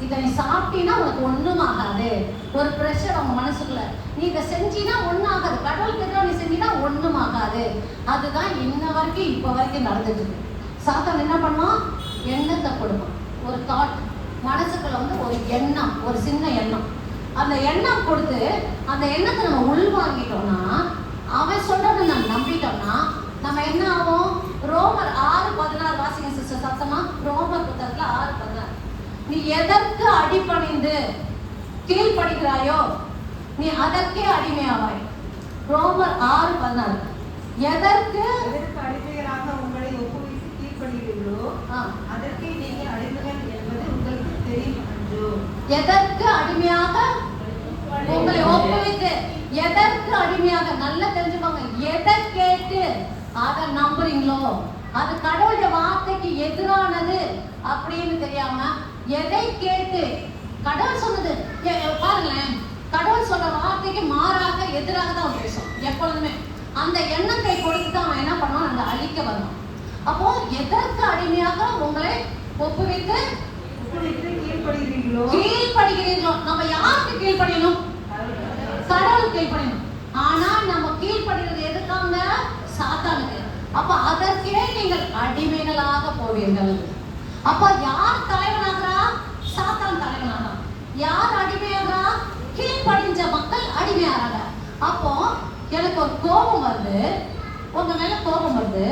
இதை நீ சாப்பிட்டீன்னா உனக்கு ஒண்ணும் ஆகாது. ஒரு பிரஷர் அவங்க மனசுக்குள்ள, நீ இதை செஞ்சீனா ஒண்ணும் ஆகாது, கடவுளுக்கு எதிராக நீ செஞ்சீனா ஒண்ணும் ஆகாது. அதுதான் இன்ன வரைக்கும் இப்ப வரைக்கும் நடந்துட்டு இருக்கு. சாத்தான் என்ன பண்ணுவான்? எண்ணத்தை கொடுப்பான். ஒரு தாட் மனசுக்குள்ள வந்து ஒரு எண்ணம், ஒரு சின்ன எண்ணம். அந்த எண்ணம் கொடுத்து அந்த எண்ணத்தை நம்ம உள்வாங்கிட்டோம்னா, அவன் சொல்றதை நம்ம நம்பிட்டோம்னா நம்ம என்ன ஆகும்? ரோமர் 6:16 வாசிங்க சிஸ்டர் சத்தமா. ரோமர் புத்தகத்துல 6:16. நீ எதற்கு அடிபணிந்து கீழ்படுகிறாயோ நீ அதற்கே அடிமையாவாய். ரோமர் 6:16. எதற்கு அடிமைகளாக உங்களை ஒப்புவித்து கீழ்ப்படுகிறீர்களோ அதற்கே நீங்கள் அடிமைகள் என்பது உங்களுக்கு தெரியும் அன்றோ? எதற்கு அடிமையாக உங்களை ஒப்புவித்து, எதற்கு அடிமையாக நல்லா தெரிஞ்சுக்கோங்க. எதை கேட்டு அதை நம்புறீங்களோ அது கடவுளுடைய வார்த்தைக்கு எதிரானது அப்படின்னு தெரியாம எதை கேட்டு கடவுள் சொன்னது பாருங்களேன், கடவுள் சொல்ற வார்த்தைக்கு மாறாக எதிராக தான் அவன் பேசும் எப்பொழுதுமே. அந்த எண்ணத்தை கொடுத்து அவன் என்ன பண்ணுவான்? அந்த அழிக்க வருவான். அப்போ எதற்கு அடிமையாக உங்களை ஒப்புவித்து கீழ்படுகிறீர்களோ? நம்ம யாருக்கு கீழ்படியணும்? கடவுளுக்கு கீழ்படியணும். ஆனா நம்ம கீழ்படுகிறது எதுக்காங்க? சாத்தானுக்கு. அப்ப அதற்கே நீங்கள் அடிமைகளாக போவீர்கள். அப்ப யார் தலைவனாகிறா? சாத்தான் தலைவனாகிறா. யார் அடிமையாகிறா? கீழ்படிஞ்ச மக்கள் அடிமையாகிறாங்க. அப்போ எனக்கு ஒரு கோபம் வருது, உங்க மேல கோபம் வருது.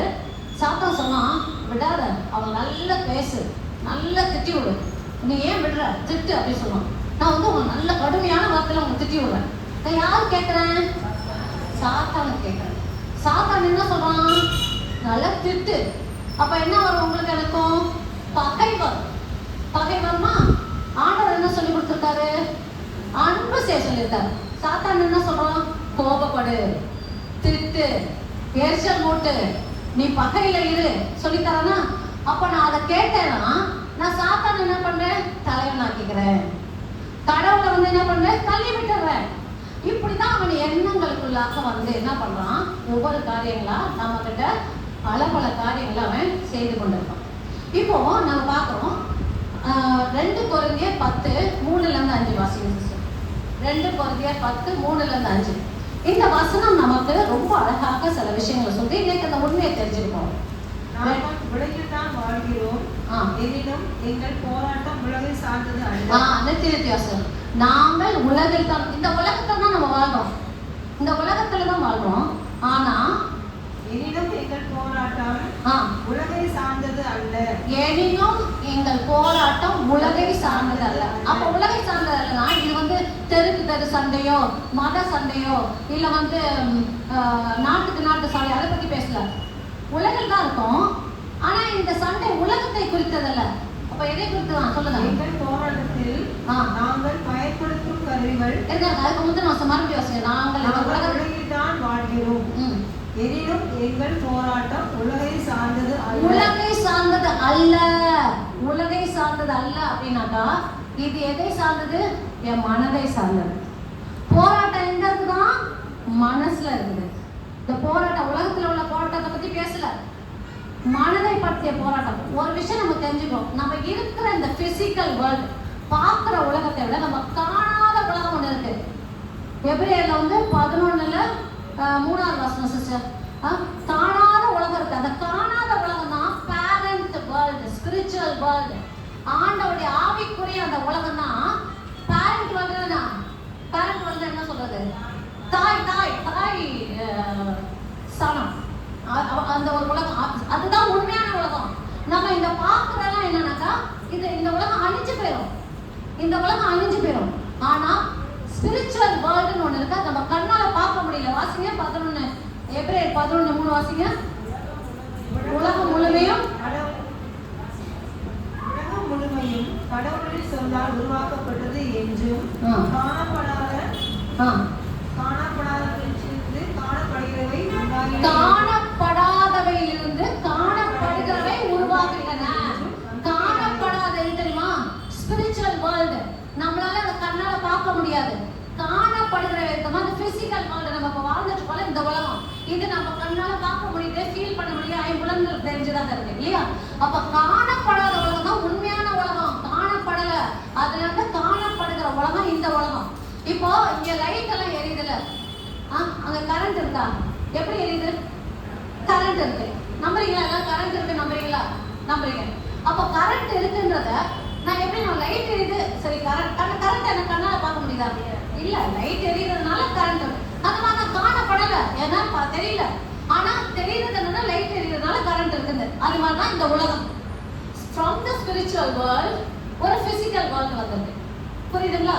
சாத்தான் சொன்னா, விடாத, அவங்க நல்லா பேசு, நல்லா திட்டி விடு. நீ ஏன் விடுற, திட்டு அப்படின்னு சொல்லுவான். நான் வந்து உங்க நல்ல கடுமையான வார்த்தையில உங்க திட்டி விடுறேன். நான் யாரு கேட்கிறேன்? சாத்தான கேட்கிறேன். சாத்தான் என்ன சொல்றான்? நல்லா திட்டு. அப்ப என்ன வரும் உங்களுக்கு? எனக்கும் பகை வரும். பகை வருமா? ஆண்டவர் என்ன சொல்லி கொடுத்துருக்காரு? அன்பு செய்ய சொல்லியிருக்காரு. சாத்தான் என்ன சொல்றான்? கோபப்படு, திட்டு, எரிச்சல் மூட்டு, நீ பகையில இரு சொல்லித்தரானா? அப்ப நான் அதை கேட்டேன்னா நான் சாத்தான் என்ன பண்றேன்? தலைவன் ஆக்கிக்கிறேன். கடவுளை வந்து என்ன பண்றேன்? தள்ளி விட்டுறேன். இப்படிதான் அவன் எண்ணங்களுக்குள்ளாக வந்து என்ன பண்றான்? ஒவ்வொரு காரியங்களா நம்ம கிட்ட பல காரியங்களை அவன் செய்து கொண்டிருக்கான். இப்போ நம்ம பார்க்கிறோம் 2 கொரிந்தியர் 10:3-5 வாசிங்க சிஸ்டர். 2 கொரிந்தியர் 10:3-5. இந்த வசனம் நமக்கு ரொம்ப அழகாக சில விஷயங்களை சொல்லி இன்னைக்கு அந்த உண்மையை தெரிஞ்சுக்கணும். நாங்கள் உலகில் தான் வாழ்கிறோம், எனினும் எங்கள் போராட்டம் உலகை சார்ந்தது அல்ல. நித்தியத்தியாசம். நாங்கள் உலகில் தான், இந்த உலகத்துல தான் நம்ம வாழ்றோம், இந்த உலகத்துல தான் வாழ்றோம். ஆனா எனினும் எங்கள் போராட்டம் உலகை சார்ந்தது அல்ல. எனினும் எங்கள் போராட்டம் உலகை சார்ந்தது அல்ல. அப்ப உலகை சார்ந்தது அல்லனா இது வந்து தெருக்கு தெரு சண்டையோ, மத சண்டையோ, இல்ல வந்து நாட்டுக்கு நாட்டு சண்டை, அதை பத்தி பேசல. உலகில் தான் இருக்கும். ஆனா இந்த சண்டை உலகத்தை குறித்ததல்ல. அப்ப எதை குறித்துதான் சொல்லுங்க? எங்கள் போராட்டத்தில் நாங்கள் பயன்படுத்தும் கருவிகள். அதுக்கு முந்தைய நான் மறுபடியும் வாசிக்கிறேன். நாங்கள் உலகில் தான் வாழ்கிறோம், எனினும் எங்கள் போராட்டம் உலகை சார்ந்தது அல்ல. உலகை சார்ந்தது அல்ல. உலகை சார்ந்தது அல்ல அப்படின்னாக்கா இது எதை சார்ந்தது? என் மனதை சார்ந்தது. போராட்டம் எங்க இருக்குதான்? மனசுல இருக்குது. இந்த போராட்டம் உலகத்துல உள்ள போராட்டத்தை பத்தி பேசல, மனதை பற்றிய போராட்டம். ஒரு விஷயம் நம்ம தெரிஞ்சுக்கணும், நம்ம இருக்கிற இந்த பிசிக்கல் வேர்ல்ட், பார்க்கிற உலகத்தை விட நம்ம காணாத உலகம் ஒண்ணு இருக்கு. எபிரேயர்ல வந்து 11:3 வசனம் சிஸ்டர். காணாத உலகம் இருக்கு. அந்த காணாத உலகம் தான் பேரண்ட் வேர்ல்டு, ஸ்பிரிச்சுவல் வேர்ல்டு. ஆண்டவருடைய ஆவிக்குரிய அந்த உலகம் தான் பேரண்ட் வேர்ல்டு. பேரண்ட் வேர்ல்டு என்ன சொல்றது? தாய் தாய் தாய் சனம், அந்த ஒரு உலகம். அதுதான் உண்மையான உலகம். நம்ம இந்த பார்க்கறதெல்லாம் என்னன்னாக்கா இது இந்த உலகம் அழிஞ்சு போயிடும், இந்த உலகம் அழிஞ்சு போயிடும். ஆனா ஸ்பிரிச்சுவல் வேர்ல்டுன்னு ஒண்ணு இருக்கு, நம்ம கண்ணால பார்க்க முடியல. வாசிங்க 11 எபிரேயர் 11:3 வாசிங்க. உலகம் முழுமையும் கடவுளின் சொல்லால் உருவாக்கப்பட்டது என்றும் காணப்படாதவையிலிருந்து காணப்படுகிறவை உருவாகின்றன. காணப்படாத தெரியுமா? ஸ்பிரிச்சுவல் வேர்ல்டு நம்மளால அதை கண்ணால பார்க்க முடியாது. காணப்படுகிற விதமா அந்த பிசிக்கல் வேர்ல்டு நம்ம இப்ப வாழ்ந்துட்டு போல இந்த உலகம் இது நம்ம கண்ணால பார்க்க முடியுது, ஃபீல் பண்ண முடியுது, ஐம்புலன்கள் தெரிஞ்சுதான் இருக்கு இல்லையா? அப்ப காணப்படாத உலகம் தான் உண்மையான உலகம். காணப்படல, அதுல இருந்து காணப்படுகிற உலகம் இந்த உலகம். இப்போ இங்க லைட் எல்லாம் எரியுதுல, அங்க கரண்ட் இருக்கா? எப்படி எரியுது? கரண்ட் இருக்கு. நம்புறீங்களா? எல்லாம் கரண்ட் இருக்கு நம்புறீங்களா? நம்புறீங்க. அப்ப கரண்ட் இருக்குன்றத நான் எப்படி, நான் லைட் எரியுது சரி, கரண்ட் எனக்கு கண்ணால பார்க்க முடியுதா? இல்ல, லைட் எரியுறதுனால கரண்ட். அந்த மாதிரி காணப்படல, ஏன்னா தெரியல. ஆனா தெரியுறது என்னன்னா லைட் எரியுறதுனால கரண்ட் இருக்குது. அது மாதிரிதான் இந்த உலகம். From the spiritual world ஒரு physical world வந்திருக்கு. புரியுதுங்களா?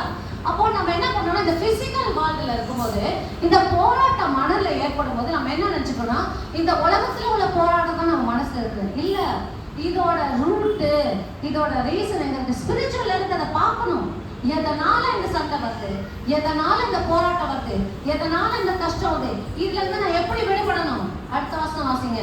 அப்போ நம்ம என்ன பண்ணணும், இந்த பிசிக்கல் வேர்ல்டுல இருக்கும்போது இந்த போராட்டம் மனதில ஏற்படும் போது நம்ம என்ன நினைச்சுக்கணும்னா இந்த உலகத்துல உள்ள போராட்டம் தான் நம்ம மனசுல இருக்கு. இல்ல, இதோட ரூட், இதோட ரீசன் எங்க இருக்கு? ஸ்பிரிச்சுவல் இருக்கு. அதை பார்க்கணும். எதனால இந்த சண்டை வருது, எதனால இந்த போராட்டம் வருது, எதனால இந்த கஷ்டம் வருது, இதுல இருந்து நான் எப்படி விடுபடணும்? அடுத்த வசனம் வாசிங்க.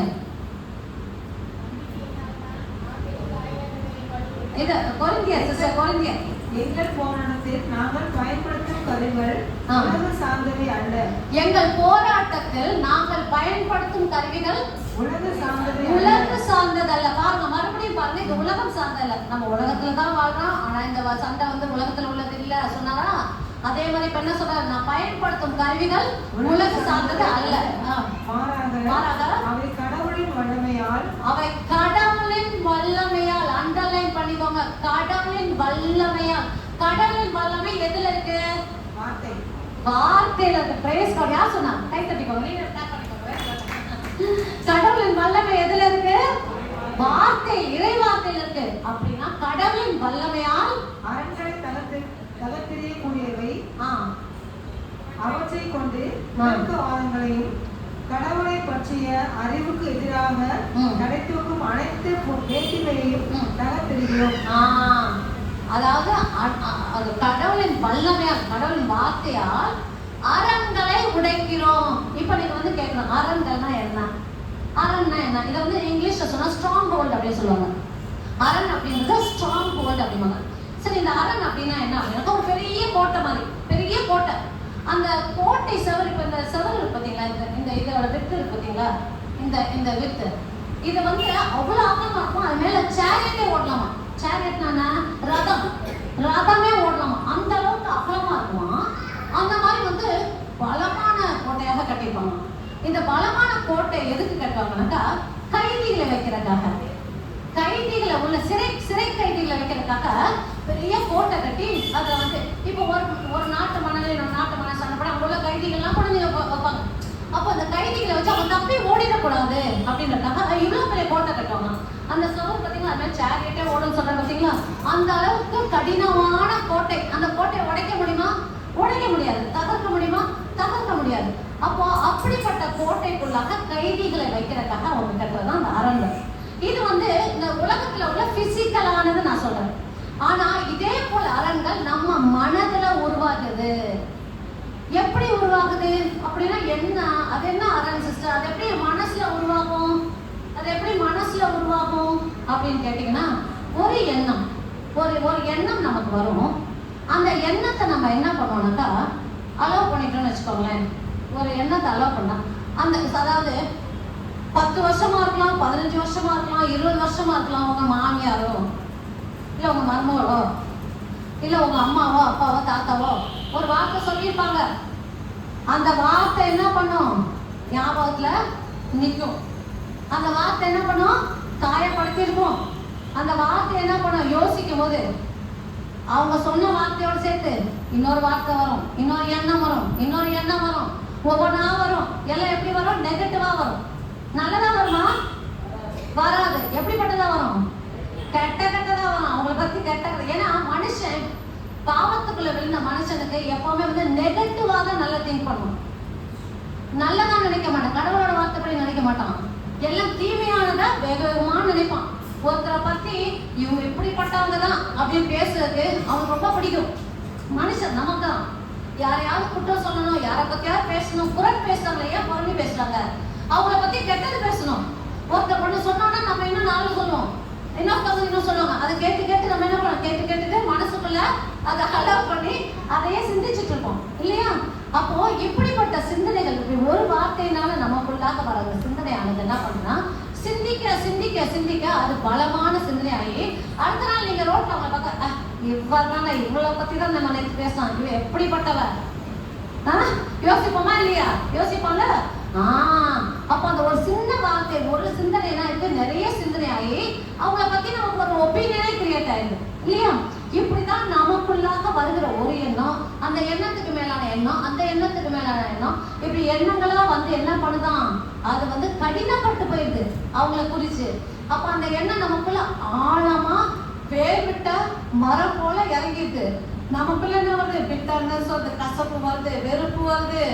இது கொரிந்தியர் சிஸ்டர், கொரிந்தியர். எங்கள் போராட்டத்தில் நாங்கள் பயன்படுத்தும் கருவிகள் உலக சார்ந்தவை அல்ல. எங்கள் போராட்டத்தில் நாங்கள் பயன்படுத்தும் கருவிகள் உலக சார்ந்தவை, உலக சார்ந்ததல்ல. பாருங்க, மறுபடியும் பாருங்க, இது உலகம் சார்ந்ததல்ல. நம்ம உலகத்துல தான் வாழ்றோம், ஆனா இந்த சண்டை வந்து உலகத்துல உள்ளது இல்ல சொன்னாரா? அதே மாதிரி இப்ப என்ன சொல்றாரு? நான் பயன்படுத்தும் கருவிகள் உலக சார்ந்தது அல்ல, மாறாக அவை கடவுளின் வல்லமையால், அவை கடவுளின் வல்லமையால். அண்டர்லைன் பண்ணிக்கோங்க, கடவுளின் வல்லமையால். கடவுளின் வல்லமை எதுல இருக்கு? வார்த்தை. வார்த்தையில இருக்க. Praise God. யார் சொன்னா? கை தட்டிக்கோங்க. நீங்க ஸ்டார்ட் பண்ணிக்கோங்க. கடவுளின் வல்லமை எதுல இருக்கு? வார்த்தை, இறை வார்த்தையில இருக்கு. அப்படின்னா கடவுளின் வல்லமையால் அரண்களை தகர்த்தெறியக்கூடியவை அவற்றை கொண்டு தர்க்கவாதங்களையும் கடவுளை பற்றிய அறிவுக்கு எதிராக நடைத்தூக்கும் அனைத்து வேட்கைகளையும் தகர்த்தெறிகிறோம். அதாவது கடவுளின் வல்லமையால், கடவுளின் வார்த்தையால் அரண்களை உடைக்கிறோம். இப்ப நீங்க வந்து கேட்கணும், அரண்கள்னா என்ன? அரண்னா என்ன? இதை வந்து இங்கிலீஷ்ல சொன்னா ஸ்ட்ராங் ஹோல்ட் அப்படின்னு சொல்லுவாங்க. அரண் அப்படின்றது ஸ்ட்ராங் ஹோல்ட் அப்படிம்பாங்க. சரி, இந்த அரண் அப்படின்னா என்ன அப்படின்னா ஒரு பெரிய கோட்டை மாதிரி, பெரிய கோட்டை. அந்த கோட்டை செவர், இப்ப இந்த செவர் இருக்கு பார்த்தீங்களா, இந்த இதோட வித்து இருக்கு பார்த்தீங்களா, இந்த வித்து இது வந்து அவ்வளவு அகலமா இருக்கும். அது மேல சேரியட்டே ஓடலாமா. சேரியட்னா ரதமே ஓடலாமா. அந்த அளவுக்கு அகலமா இருக்குமா. அந்த மாதிரி வந்து பலமான கோட்டையாக கட்டியிருப்பாங்க. இந்த பலமான கோட்டை எதுக்கு கட்டுவாங்கன்னாக்கா கைதிகளை வைக்கிறதுக்காக, கைதிகளை உள்ள சிறை கைதிகளை வைக்கிறதுக்காக பெரிய கோட்டை கட்டி அதை வந்து இப்போ ஒரு நாட்டு மணல் இன்னொரு நாட்டு மணல் சண்டை போட அங்க உள்ள கைதிகள்லாம் கொண்டு வைப்பாங்க. அப்போ அந்த கைதிகளை வச்சு அவங்க தப்பி ஓடிடக்கூடாது அப்படின்றதுக்காக இவ்வளவு பெரிய கோட்டை கட்டுவாங்க. அந்த சவர் பார்த்தீங்கன்னா அது மாதிரி சேரியட்டே ஓடுன்னு சொல்றாங்க பார்த்தீங்களா, அந்த அளவுக்கு கடினமான கோட்டை. அந்த கோட்டையை உடைக்க முடியுமா? உடைக்க முடியாது. தகர்க்க முடியுமா? தகர்க்க முடியாது. அப்போ அப்படிப்பட்ட கோட்டைக்குள்ளாக கைதிகளை வைக்கிறதுக்காக அவங்க கட்டுறதுதான் அந்த அரண்கள். இது வந்து இந்த உலகத்துல உள்ள பிசிக்கலானது நான் சொல்றேன். ஆனா இதே போல அரண்கள் நம்ம மனதுல உருவாகுது. எப்படி உருவாகுது அப்படின்னா என்ன? அது என்ன அரண் சிஸ்டர்? அது எப்படி மனசுல உருவாகும்? அது எப்படி மனசுல உருவாகும் அப்படின்னு கேட்டீங்கன்னா, ஒரு எண்ணம், ஒரு எண்ணம் நமக்கு வரும். அந்த எண்ணத்தை நம்ம என்ன பண்ணுவோம்னாக்கா அலோவ் பண்ணிட்டோம்னு வச்சுக்கோங்களேன். ஒரு எண்ணத்தை அலோவ் பண்ணா அந்த, அதாவது 10 வருஷமா இருக்கலாம், 15 வருஷமா இருக்கலாம், 20 வருஷமா இருக்கலாம். உங்க மாமியாரோ இல்லை உங்க மருமகளோ இல்லை உங்க அம்மாவோ அப்பாவோ தாத்தாவோ ஒரு வார்த்தை சொல்லியிருப்பாங்க. அந்த வார்த்தை என்ன பண்ணும்? ஞாபகத்துல நிற்கும். அந்த வார்த்தை என்ன பண்ணும்? காயப்படுத்தி இருக்கும். அந்த வார்த்தை என்ன பண்ணும்? யோசிக்கும் போது அவங்க சொன்ன வார்த்தையோட சேர்த்து இன்னொரு வார்த்தை வரும், இன்னொரு எண்ணம் வரும், இன்னொரு எண்ணம் வரும், ஒவ்வொன்றா வரும். எல்லாம் எப்படி வரும்? நெகட்டிவா வரும். நல்லதா வருமா? வராது. எப்படிப்பட்டதா வரும்? கெட்டதா வரும். அவங்களை பத்தி கெட்ட. ஏன்னா மனுஷன் பாவத்துக்குள்ள விழுந்த மனுஷனுக்கு எப்பவுமே வந்து நெகட்டிவா தான் நல்லா திங்க் பண்ணும். நல்லதா நினைக்க மாட்டான். கடவுளோட வார்த்தைப்படி நினைக்க மாட்டான். எல்லாம் தீமையானதா வேக வேகமா நினைப்பான். ஒருத்தரை பத்தி இவங்க இப்படிப்பட்டவங்க தான் அப்படின்னு பேசுறதுக்கு அவனுக்கு ரொம்ப பிடிக்கும். மனுஷன் நமக்கு தான் யாரையாவது குற்றம் சொல்லணும், யாரை பத்தியாவது பேசணும். புறம் பேசுறாங்க, ஏன் புறணி பேசுறாங்க? அவங்கள பத்தி கெட்டது பேசணும். ஒருத்தர் பண்ண சொன்னோம்னா நம்ம இன்னும் 4 சொல்லுவோம், இன்னொருத்தவங்க இன்னும் சொல்லுவாங்க. அதை கேட்டு நம்ம என்ன பண்ணோம்? கேட்டுட்டு மனசுக்குள்ள அதை அலோவ் பண்ணி அதையே சிந்திச்சுட்டு இருப்போம் இல்லையா? அப்போ இப்படிப்பட்ட சிந்தனைகள் ஒரு வார்த்தையினால நமக்குள்ளாக வர சிந்தனையானது என்ன பண்ணுன்னா சிந்திக்க அது பலமான சிந்தனை ஆகி அடுத்த நாள் நீங்க ரோட்ல அவங்களை பார்த்தா இவ்வளவு இவ்வளவு பத்தி தான் நம்ம நேற்று பேசலாம், இவ எப்படிப்பட்டவ யோசிப்போமா இல்லையா? யோசிப்பாங்க. அப்ப அந்த ஒரு சின்ன வார்த்தை, ஒரு சிந்தனை என்ன இருக்கு, நிறைய சிந்தனை ஆகி அவங்கள பத்தி நமக்கு ஒரு ஒப்பீனியனே கிரியேட் ஆயிடுது இல்லையா? இப்படிதான் நமக்குள்ளாக வருகிற ஒரு எண்ணம், அந்த எண்ணத்துக்கு மேலான எண்ணம், அந்த எண்ணத்துக்கு மேலான எண்ணம், இப்படி எண்ணங்களா வந்து என்ன பண்ணுதான், அது வந்து கடினப்பட்டு போயிடுது அவங்கள குறிச்சு. அப்ப அந்த எண்ணம் நமக்குள்ள ஆழமா வேர் விட்ட மரம் போல இறங்கிடுது. நமக்குள்ள என்ன வருது? பிட்டர்னஸ் வருது, கசப்பு வருது, வெறுப்பு வருது,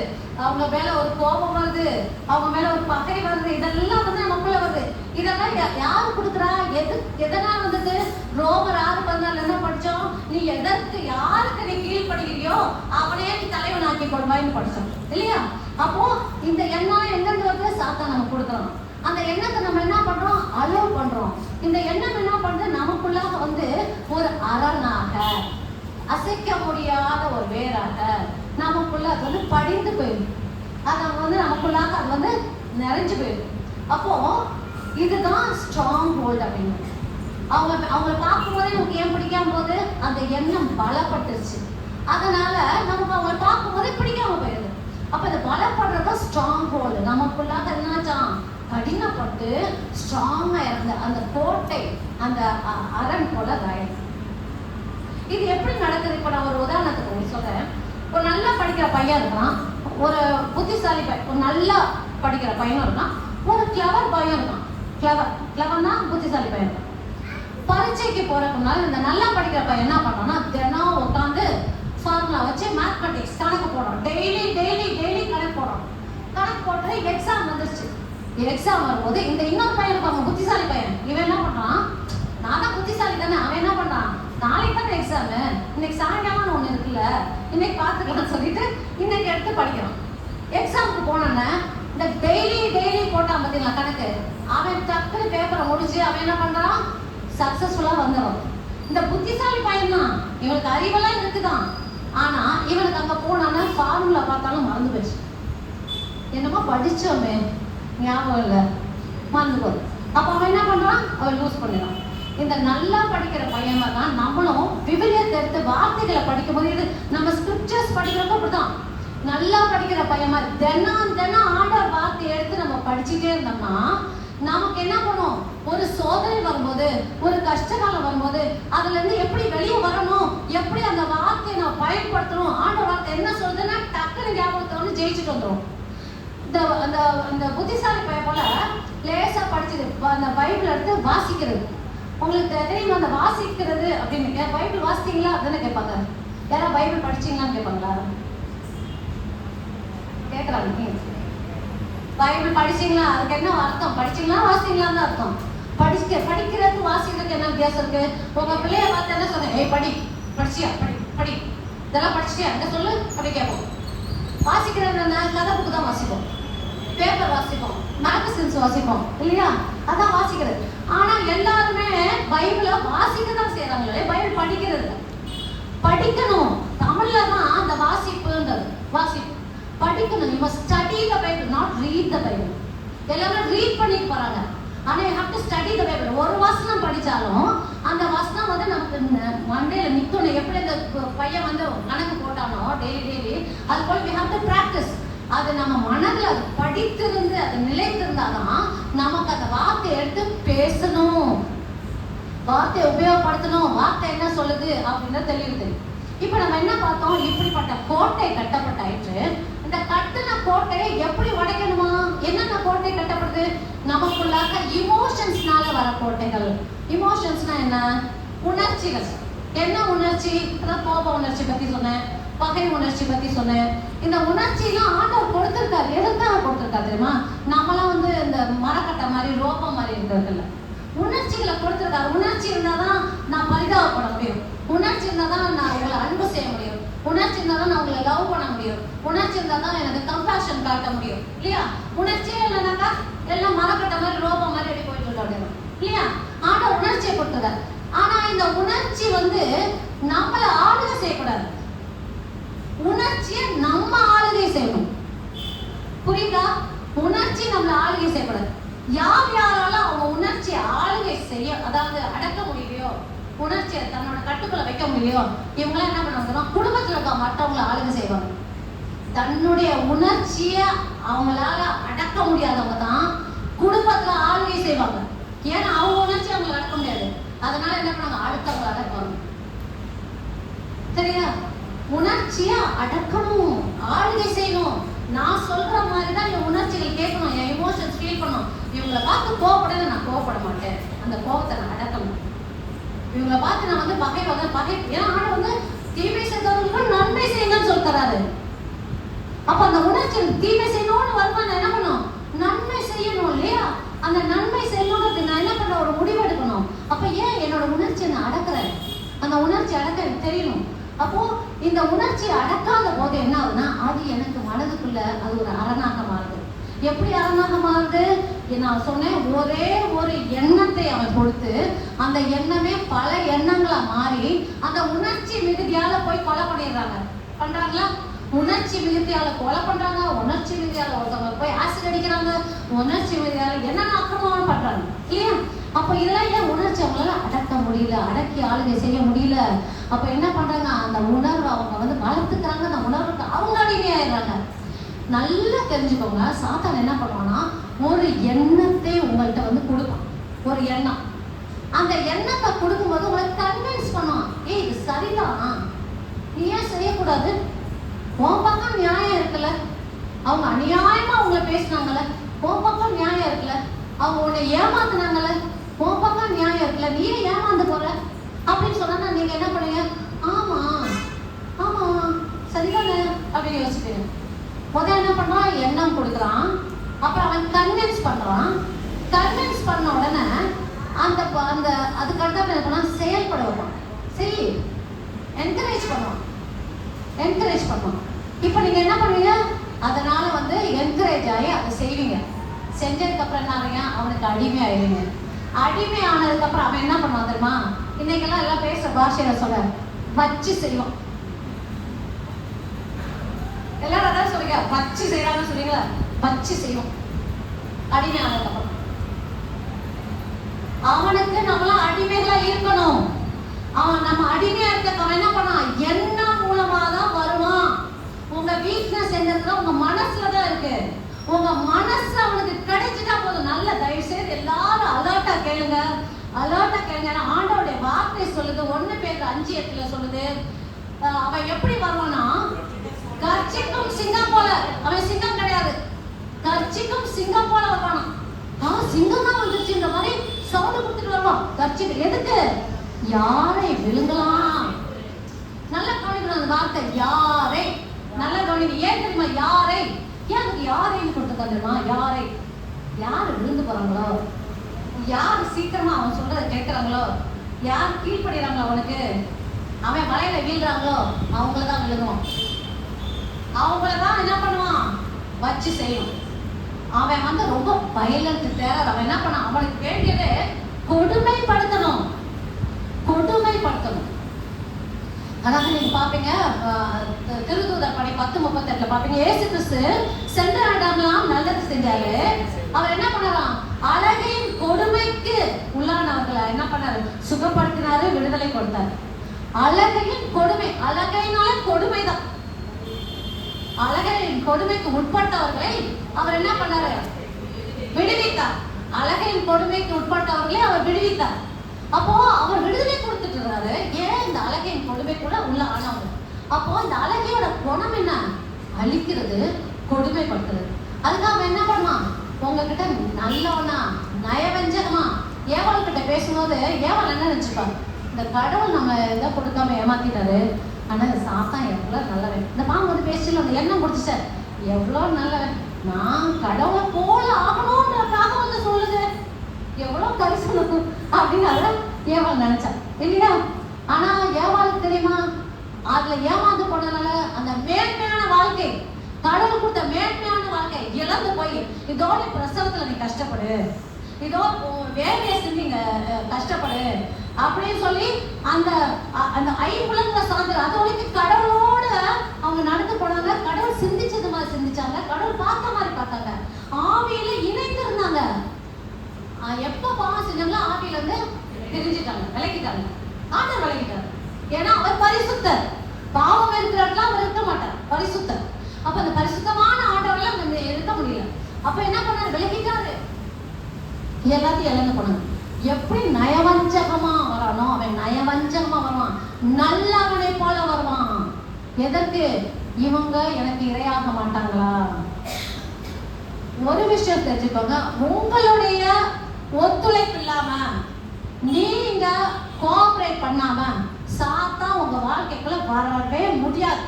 அவங்க மேல ஒரு கோபம் வருது, அவங்க மேல ஒரு பகை வருது. இதெல்லாம் வந்து நமக்குள்ள வருது. இதெல்லாம் யாரு கொடுக்குறா? எதனால் வந்தது? ரோமர் 6:14 என்ன படிச்சோம்? நீ எதற்கு யாருக்கு நீ கீழ்படுகிறியோ அவனையே நீ தலைவனாக்கி கொள்வாய்ன்னு படிச்சோம் இல்லையா? அப்போ இந்த எண்ணம் எங்கிருந்து வருது? சாத்தான் நமக்கு கொடுக்குறோம். அந்த எண்ணத்தை நம்ம என்ன பண்றோம்? அலோவ் பண்றோம். இந்த எண்ணம் என்ன பண்ணுது? நமக்குள்ளாக வந்து ஒரு அரணாக, அசைக்க முடியாத ஒரு வேராக நமக்குள்ள அது வந்து படிந்து போயிடும். அது வந்து நமக்குள்ளாக அது வந்து நிறைஞ்சு போயிடும். அப்போ இதுதான் ஸ்ட்ராங் ஹோல்ட் அப்படின்னு. அவங்கள பார்க்கும்போதே நமக்கு ஏன் பிடிக்காம போது? அந்த எண்ணம் பலப்பட்டுருச்சு. அதனால நமக்கு அவங்கள பார்க்கும்போதே பிடிக்காம போயிடுது. அப்ப இந்த பலப்படுறத ஸ்ட்ராங் ஹோல்டு நமக்குள்ளாக என்னாச்சான்? கடினப்பட்டு ஸ்ட்ராங்கா இருந்த அந்த கோட்டை, அந்த அரண் போல ஆயிடுது. இது எப்படி நடக்குது? இப்ப நான் ஒரு உதாரணத்துக்கு சொல்றேன். ஒரு நல்லா படிக்கிற பையன் பையன் இருக்கான், ஒரு புத்திசாலி பையன், ஒரு நல்லா படிக்கிற பையனும் இருக்கான், ஒரு கிளவர் பையன் இருக்கான். கிளவர்னா புத்திசாலி பையன். பரீட்சைக்கு போறதுக்கு முன்னாடி இந்த நல்லா படிக்கிற பையன் என்ன பண்ணான்னா தினம் உட்காந்து ஃபார்முலா வச்சு மேத்மெட்டிக்ஸ் கணக்கு போடுறான். டெய்லி கணக்கு போடுறான். கணக்கு போட்டு எக்ஸாம் வந்துருச்சு. எக்ஸாம் வரும்போது இந்த இன்னொரு பையன் இருப்பாங்க, புத்திசாலி பையன். இவன் என்ன பண்றான், நான் தான் புத்திசாலி தானே, அவன் என்ன பண்றான், நாளைக்கு தானே எக்ஸாமு, இன்னைக்கு சாயங்காலம் ஒன்று இருக்குல்ல, இன்னைக்கு பார்த்துக்கலாம்னு சொல்லிட்டு இன்னைக்கு எடுத்து படிக்கிறான். எக்ஸாமுக்கு போனோன்னே இந்த டெய்லி போட்டான் பார்த்தீங்களா கணக்கு, அவன் டக்குனு பேப்பரை முடிச்சு அவன் என்ன பண்றான், சக்சஸ்ஃபுல்லா வந்துடும். இந்த புத்திசாலி பையன் தான், இவனுக்கு அறிவெல்லாம் இருக்குதான், ஆனா இவனுக்கு அங்க போனான்னா ஃபார்முலா பார்த்தாலும் மறந்து போச்சு. என்னமோ படிச்சோமே ஞாபகம் இல்லை, மறந்து போகுது. அப்ப அவன் என்ன பண்றான், அவன் லூஸ் பண்ணிடான். இந்த நல்லா படிக்கிற பையன் தான் நம்மளும் விவிலியத்தை எடுத்து வார்த்தைகளை படிக்கும் போது, இது நம்ம ஸ்கிரிப்சர்ஸ் படிக்கிறப்ப அப்படிதான், நல்லா படிக்கிற பையன் மாதிரி தினம் ஆண்டவர் வார்த்தையை எடுத்து நம்ம படிச்சுட்டே இருந்தோம்னா நமக்கு என்ன பண்ணும், ஒரு சோதனை வரும்போது, ஒரு கஷ்டகாலம் வரும்போது அதுல இருந்து எப்படி வெளியே வரணும், எப்படி அந்த வார்த்தையை நான் பயன்படுத்தணும், ஆண்டவர் வார்த்தை என்ன சொல்றதுன்னா டக்குனு ஞாபகத்தை வந்து ஜெயிச்சுட்டு வந்துடும். இந்த புத்திசாலி பையன் போல லேசா படிச்சது அந்த பைபிள் எடுத்து வாசிக்கிறது. உங்களுக்கு தெரியுமா அந்த வாசிக்கிறது அப்படின்னு, பைபிள் வாசித்தீங்களா அப்படின்னு கேட்பாங்க. யாராவது பைபிள் படிச்சீங்களான்னு கேட்பாங்களா? கேட்கறாங்க. பைபிள் படிச்சீங்களா, அதுக்கு என்ன அர்த்தம், படிச்சீங்களா வாசிங்களா அர்த்தம். படிக்கிறது வாசிக்கிறதுக்கு என்ன வித்தியாசம் இருக்கு? உங்க பிள்ளைய பார்த்து என்ன சொன்னேன், ஏய் படிச்சியா, படி இதெல்லாம் படிச்சியா என்ன சொல்லு அப்படி கேட்போம். வாசிக்கிறது என்ன, கதை புக்கு தான் வாசிப்போம், பேப்பர் வாசிப்போம், மேகசின்ஸ் வாசிப்போம் இல்லையா, அதான் வாசிக்கிறது. ஆனா எல்லாருமே பைபிளை வாசிக்க தான் செய்யறாங்களே, பைபிள் படிக்கிறது. படிக்கணும், தமிழ்ல தான் அந்த வாசிப்புன்றது. வாசிப்பு படிக்கணும். You must study the Bible, not read the Bible. எல்லாரும் ரீட் பண்ணிட்டு போறாங்க, ஆனா you have to study the Bible. ஒரு வசனம் படிச்சாலும் அந்த வசனம் வந்து நமக்கு மண்டையில நிக்கணும். எப்படி அந்த பையன் வந்து கணக்கு போட்டானோ டெய்லி, அது போல we have to practice. அது நம்ம மனதில் அது படித்திருந்து அது நிலைத்திருந்தாதான் நமக்கு அந்த வார்த்தை எடுத்து பேசணும், வார்த்தையை உபயோகப்படுத்தணும், வார்த்தை என்ன சொல்லுது அப்படின்னு தெரியுது. இப்ப நம்ம என்ன பார்த்தோம், இப்படிப்பட்ட கோட்டை கட்டப்பட்டாயிற்று. இந்த கட்டின கோட்டையை எப்படி உடைக்கணுமா, என்னென்ன கோட்டை கட்டப்படுது, நமக்குள்ளாக இமோஷன்ஸ்னால வர கோட்டைகள். இமோஷன்ஸ்னா என்ன, உணர்ச்சிகள். என்ன உணர்ச்சி, கோப உணர்ச்சி பத்தி சொன்னேன், பகை உணர்ச்சி பத்தி சொன்னேன். இந்த உணர்ச்சியெல்லாம் ஆண்டவர் கொடுத்திருக்காரு. எதுக்காக கொடுத்திருக்காரு தெரியுமா, நம்மளாம் வந்து இந்த மரக்கட்டை மாதிரி ரோபம் மாதிரி இருக்கிறது இல்லை, உணர்ச்சிகளை கொடுத்திருக்காரு. உணர்ச்சி இருந்தாதான் நான் பரிதாபப்பட முடியும், உணர்ச்சி இருந்தாதான் நான் உங்களை அன்பு செய்ய முடியும், உணர்ச்சி இருந்தாதான் நான் உங்களை லவ் பண்ண முடியும், உணர்ச்சி இருந்தாதான் எனக்கு கம்பேஷன் காட்ட முடியும் இல்லையா. உணர்ச்சியே இல்லைனாக்கா எல்லாம் மரக்கட்டை மாதிரி ரோபம் மாதிரி எப்படி போயிட்டு இருக்கோம் இல்லையா. ஆனா உணர்ச்சியை கொடுத்துருக்காரு. ஆனா இந்த உணர்ச்சி வந்து நம்மள ஆளுகை செய்யக்கூடாது, உணர்ச்சியை நம்ம ஆளுகை செய்யணும். புரியுதா, உணர்ச்சி நம்மள ஆளுகை செய்யக்கூடாது. யாரால அவங்க உணர்ச்சியை ஆளுகை செய்ய, அதாவது அடக்க முடியலையோ, உணர்ச்சியை தன்னோட கட்டுக்குள்ள வைக்க முடியலையோ, இவங்களாம் என்ன பண்ணுவாங்கன்னா குடும்பத்துல இருக்க மற்றவங்களை ஆளுகை செய்வாங்க. தன்னுடைய உணர்ச்சியை அவங்களால அடக்க முடியாதவங்க தான் குடும்பத்துல ஆளுகை செய்வாங்க. ஏன்னா அவங்க உணர்ச்சி அவங்களை அடக்க முடியாது, அதனால என்ன பண்ணுவாங்க, அடுத்தவங்களை அடக்குவாங்க. சரியா, உணர்ச்சியை அடக்கணும், ஆளுகை செய்யணும். நான் சொல்ற மாதிரி தான் என் உணர்ச்சிகள் கேட்கணும், என் எமோஷன்ஸ் ஃபீல் பண்ணணும். இவங்களை பார்த்து கோவப்படல, நான் கோவப்பட மாட்டேன், அந்த கோபத்தை நான் அடக்கணும். இவங்களை பார்த்து நான் வந்து பகை, ஏன்னா ஆனா வந்து தீமை செய்தவர்களுக்கு நன்மை செய்யணும்னு சொல்றாரு. அப்ப அந்த உணர்ச்சி தீமை செய்யணும்னு வருமா, நான் என்ன பண்ணும், நன்மை செய்யணும் இல்லையா. அந்த நன்மை செய்யணும்னு நான் என்ன பண்ண, ஒரு முடிவு எடுக்கணும். அப்ப ஏன் என்னோட உணர்ச்சியை நான் அடக்குறேன், அந்த உணர்ச்சி அடக்க எனக்கு தெரியணும். அப்போ இந்த உணர்ச்சியை அடக்காத போது என்ன ஆகுதுன்னா, அது எனக்கு மனதுக்குள்ள அது ஒரு அரணாக மாறுது. எப்படி அரணாக மாறுது, நான் சொன்னேன், ஒரே ஒரு எண்ணத்தை அவன் கொடுத்து அந்த எண்ணமே பல எண்ணங்களா மாறி அந்த உணர்ச்சி மிகுதியால போய் கொலை பண்றாங்களா, உணர்ச்சி மிகுதியால கொலை பண்றாங்க, உணர்ச்சி மிகுதியால ஒருத்தவங்க போய் ஆசிட் அடிக்கிறாங்க, உணர்ச்சி மிகுதியால என்னென்ன அக்கிரமம் பண்றாங்க இல்லையா. அப்ப இதெல்லாம் ஏன் உணர்ச்சி அவங்களால அடக்க முடியல, அடக்கி ஆளுகை செய்ய முடியல. அப்ப என்ன பண்றாங்க, அந்த உணர்வு அவங்க வந்து வளர்த்துக்கிறாங்க, அந்த உணர்வுக்கு அவங்க அடிமையாயிடுறாங்க. நல்லா தெரிஞ்சுக்கோங்க, சாத்தான் என்ன பண்ணுவான்னா ஒரு எண்ணத்தை உங்கள்கிட்ட வந்து கொடுப்பான், ஒரு எண்ணம். அந்த எண்ணத்தை கொடுக்கும்போது உங்களை கன்வின்ஸ் பண்ணுவான், ஏய் இது சரிதான், நீ ஏன் செய்யக்கூடாது, உன் பக்கம் நியாயம் இருக்குல்ல, அவங்க அநியாயமா அவங்கள பேசினாங்கல்ல, உன் பக்கம் நியாயம் இருக்குல்ல, அவங்க உன்னை ஏமாத்துனாங்கல்ல, உன் பக்கம் நியாயம் இருக்குல்ல, நீ ஏமாந்து போற அப்படின்னு சொன்னா நீங்க என்ன பண்ணுவீங்க? ஆமா ஆமா சரிதானே அப்படின்னு யோசிப்பீங்க. முதல்ல என்ன பண்றான்? எண்ணம் கொடுக்குறான். அப்புறம் அவன் கன்வின்ஸ் பண்றான். கன்வின்ஸ் பண்ண உடனே அந்த அந்த அதுக்கு அடுத்த என்ன பண்ணா? செயல்பட வைப்பான். சரி, என்கரேஜ் பண்ணுவான். என்கரேஜ் பண்ணுவான். இப்போ நீங்க என்ன பண்ணுவீங்க? அதனால என்கரேஜ் ஆகி அதை செய்வீங்க. செஞ்சதுக்கு அப்புறம் என்ன ஆகுங்க? அவனுக்கு அடிமை ஆயிடுவீங்க. அடிமை ஆனதுக்கு அப்புறம் அவன் என்ன பண்ணுவான் தெரியுமா? இன்னைக்கெல்லாம் எல்லாம் பேசுற பாஷையில சொல்ல வச்சு செய்வான். எல்லாரும் அதான் சொல்லுங்க, வச்சு செய்யறாங்கன்னு சொல்றீங்களா? வச்சு செய்வோம். அடிமை ஆனதுக்கு அப்புறம் அவனுக்கு நம்மளாம் அடிமைகளா இருக்கணும். அவன் நம்ம அடிமையா இருக்க அவன் என்ன பண்ணான்? எண்ணம் மூலமா தான் வருவான். உங்க வீக்னஸ் என்னதுன்னா உங்க மனசுல தான் இருக்கு. உங்க மனசு அவனுக்கு கிடைச்சிட்டா போதும். நல்ல தயவு செய்து எல்லாரும் அலர்ட்டா கேளுங்க, அலர்ட்டா கேளுங்க. ஆண்டவருடைய வார்த்தை சொல்லுது, 1 பேதுரு 5:8 சொல்லுது, அவன் எப்படி வருவானா? கர்ச்சிக்கும் சிங்கம் போல. அவன் சிங்கம் கிடையாது, கர்ச்சிக்கும் சிங்கம் போல வருவானா? சிங்கம் தான் வந்துருச்சுன்ற மாதிரி சவுண்ட் கொடுத்துட்டு வருவான். கர்ச்சிக்கு எதுக்கு? யாரை விழுங்கலாம். நல்லா கவனிக்கணும் அந்த வார்த்தை, யாரை. நல்லா கவனிக்க. ஏன் தெரியுமா? யாரை. ஏன் அதுக்கு யாரைன்னு கொடுத்துருக்கா தெரியுமா? யாரை. யார் விழுந்து போறாங்களோ, யார் சீக்கிரமா அவன் சொல்றதை கேட்கிறாங்களோ, யார் கீழ்படுறாங்களோ, அவனுக்கு அவன் மலையில வீழ்றாங்களோ அவங்களதான் விழுங்குவான். அவங்களதான் என்ன பண்ணுவான்? வச்சு செய்யும். அவன் ரொம்ப வயலண்ட் டெரர். அவன் என்ன பண்ணான்? அவனுக்கு வேண்டியதை கொடுமைப்படுத்தணும், கொடுமைப்படுத்தணும். அதாவது நீங்க பாப்பீங்க, திருத்தூதர் பணி 10:38 பாப்பீங்க, இயேசு கிறிஸ்து சென்ற இடம்லாம் நல்லது செஞ்சாரு. அவர் என்ன பண்ணாராம்? அழகையின் கொடுமைக்கு உள்ளானவர்களை என்ன பண்ணாரு? சுகப்படுத்தினாரு, விடுதலை கொடுத்தாரு. அழகையின் கொடுமை, அழகையினால கொடுமைதான். அழகையின் கொடுமைக்கு உட்பட்டவர்களை அவர் என்ன பண்ணாரு? விடுவித்தார். அழகையின் கொடுமைக்கு உட்பட்டவர்களை அவர் விடுவித்தார். அப்போ அவர் விடுதலை கொடுத்துட்டு இருக்காரு. ஏன்? இந்த அழகையின் கொடுமைக்குள்ள உள்ள ஆனவங்க. அப்போ இந்த அழகையோட குணம் என்ன? அழிக்கிறது, கொடுமைப்படுத்துறது. அதுக்கு அவன் என்ன பண்ணுவான்? உங்ககிட்ட நல்லவனா நயவஞ்சகமா ஏவாள் கிட்ட பேசும்போது ஏவாள் என்ன நினைச்சுப்பாங்க? இந்த கடவுள் நம்ம இதை கொடுக்காம ஏமாத்திட்டாரு, ஆனா இந்த சாத்தான் எவ்வளவு நல்லவன். இந்த பாம்பு பேசல அந்த எண்ணம் கொடுத்துச்ச எவ்வளவு நல்லவன், நான் கடவுளை போல ஆகணும்ன்றதுக்காக சொல்லுது, எவ்வளவு கரிசனம் அப்படின்னு ஏவாள் நினைச்சா இல்லையா? ஆனா ஏவாளுக்கு தெரியுமா? அதுல ஏமாந்து போனதுனால அந்த மேன்மையான வாழ்க்கை, கடவுள் கொடுத்த மேன்மையான வாழ்க்கை இழந்து போய் இதோட பிரசவத்துல நீ கஷ்டப்படு, இதோ வேலையை செஞ்சு நீங்க கஷ்டப்படு அப்படின்னு சொல்லி அந்த அந்த ஐம்புலங்களை சார்ந்து அதோடைக்கு கடவுளோட அவங்க நடந்து போனாங்க. கடவுள் சிந்திச்சது மாதிரி சிந்திச்சாங்க, கடவுள் பார்த்த மாதிரி பார்த்தாங்க, ஆவியில இணைந்து இருந்தாங்க. எப்ப பாவம் செஞ்சாங்களோ ஆவியில தெரிஞ்சுட்டாங்க, விலகிட்டாங்க. ஆண்டவர் விலகிட்டாரு. ஏன்னா அவர் பரிசுத்தர். பாவம் இருக்கிற இடத்துல அவர் இருக்க மாட்டார், பரிசுத்தர். அப்ப அந்த பரிசுத்தமான ஆண்டவர்ல அங்க இருக்க முடியல. அப்ப என்ன பண்ணாரு? விலகிட்டாரு, எல்லாத்தையும் இழந்து போனாங்க. எப்படி நயவஞ்சகமா வரானோ அவன் நயவஞ்சகமா வருவான், நல்லவனை போல வருவான். எதற்கு? இவங்க எனக்கு இரையாக மாட்டாங்களா? ஒரு விஷயம் தெரிஞ்சுக்கோங்க, உங்களுடைய ஒத்துழைப்பு இல்லாம நீங்க கோஆபரேட் பண்ணாம சாத்தா உங்க வாழ்க்கைக்குள்ள வரவே முடியாது,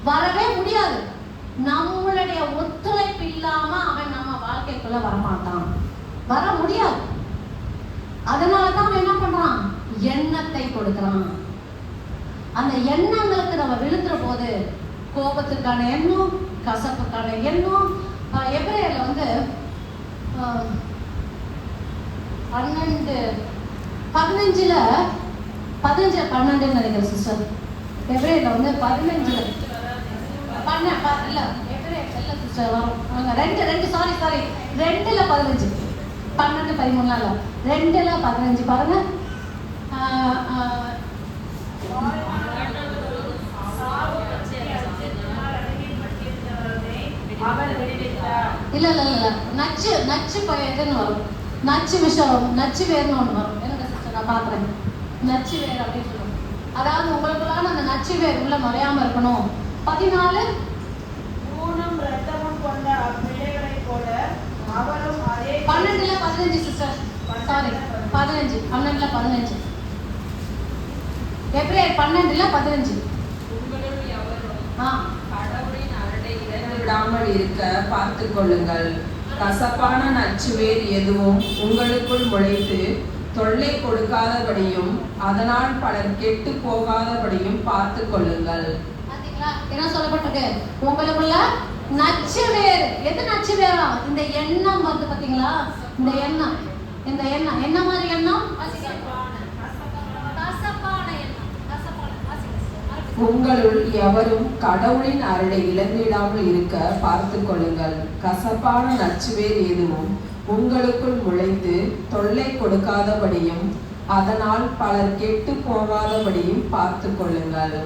வரவே முடியாது. நம்மளுடைய ஒத்துழைப்பு இல்லாம அவன் நம்ம வாழ்க்கைக்குள்ள வரமாட்டான், வர முடியாது. அதனாலதான் அவன் என்ன பண்றான்? எண்ணத்தை கொடுக்கிறான். அந்த எண்ணங்களுக்கு நம்ம விழுந்துற போது கோபத்துக்கான எண்ணம், கசப்புக்கான எண்ணம். எபிரேயர்ல 15:12 நினைக்கிறேன் சிஸ்டர். எபிரேயர்ல 15 இல்ல எபிரேயர் இல்ல சிஸ்டர் வரும் 2 சாரி 2:15 12:13 2:15 பாருங்க. இல்ல இல்ல இல்ல நச்சு பயிர்னு வரும், நச்சு விஷம், நச்சு வேர்னு ஒண்ணு வரும். என்னோட சிஸ்டர் நான் பாக்குறேன், நச்சு வேர் அப்படின்னு சொல்லுவோம். அதாவது உங்களுக்குள்ளான அந்த நச்சு வேர் உள்ள நுழையாம இருக்கணும். 14 ஊனும் இரத்தமும் கொண்ட அப்பிள்ளைகளைப் போல அவரும் அதே 12-15 சிஸ்டர், சாரி 15, 12-15, எபிரேயர் 12-15. உங்களுள் எவரும் ஆ கடவுளின் அருளை இழந்து விடாமல் இருக்க பார்த்துக் கொள்ளுங்கள். கசப்பான நச்சுவேர் எதுவும் உங்களுக்குள் முளைத்து தொல்லை கொடுக்காதபடியும் அதனால் பலர் கெட்டு போகாதபடியும் பார்த்துக் கொள்ளுங்கள். பாத்தீங்களா என்ன சொல்லப்பட்டிருக்கு? உங்களுக்குள்ள நச்சு வேர். எது நச்சு வேரா? இந்த எண்ணம் வந்து பாத்தீங்களா? இந்த எண்ணம் என்ன மாதிரி எண்ணம்? கசப்பான எண்ணம். உங்களுள் எவரும் கடவுளின் அருளை இழந்திடாமல் இருக்க பார்த்துக் கொள்ளுங்கள். கசப்பான நச்சுவேர் எதுவும் உங்களுக்குள் முளைத்து தொல்லை கொடுக்காதபடியும் அதனால் பலர் கெட்டு போகாதபடியும் பார்த்துக் கொள்ளுங்கள்.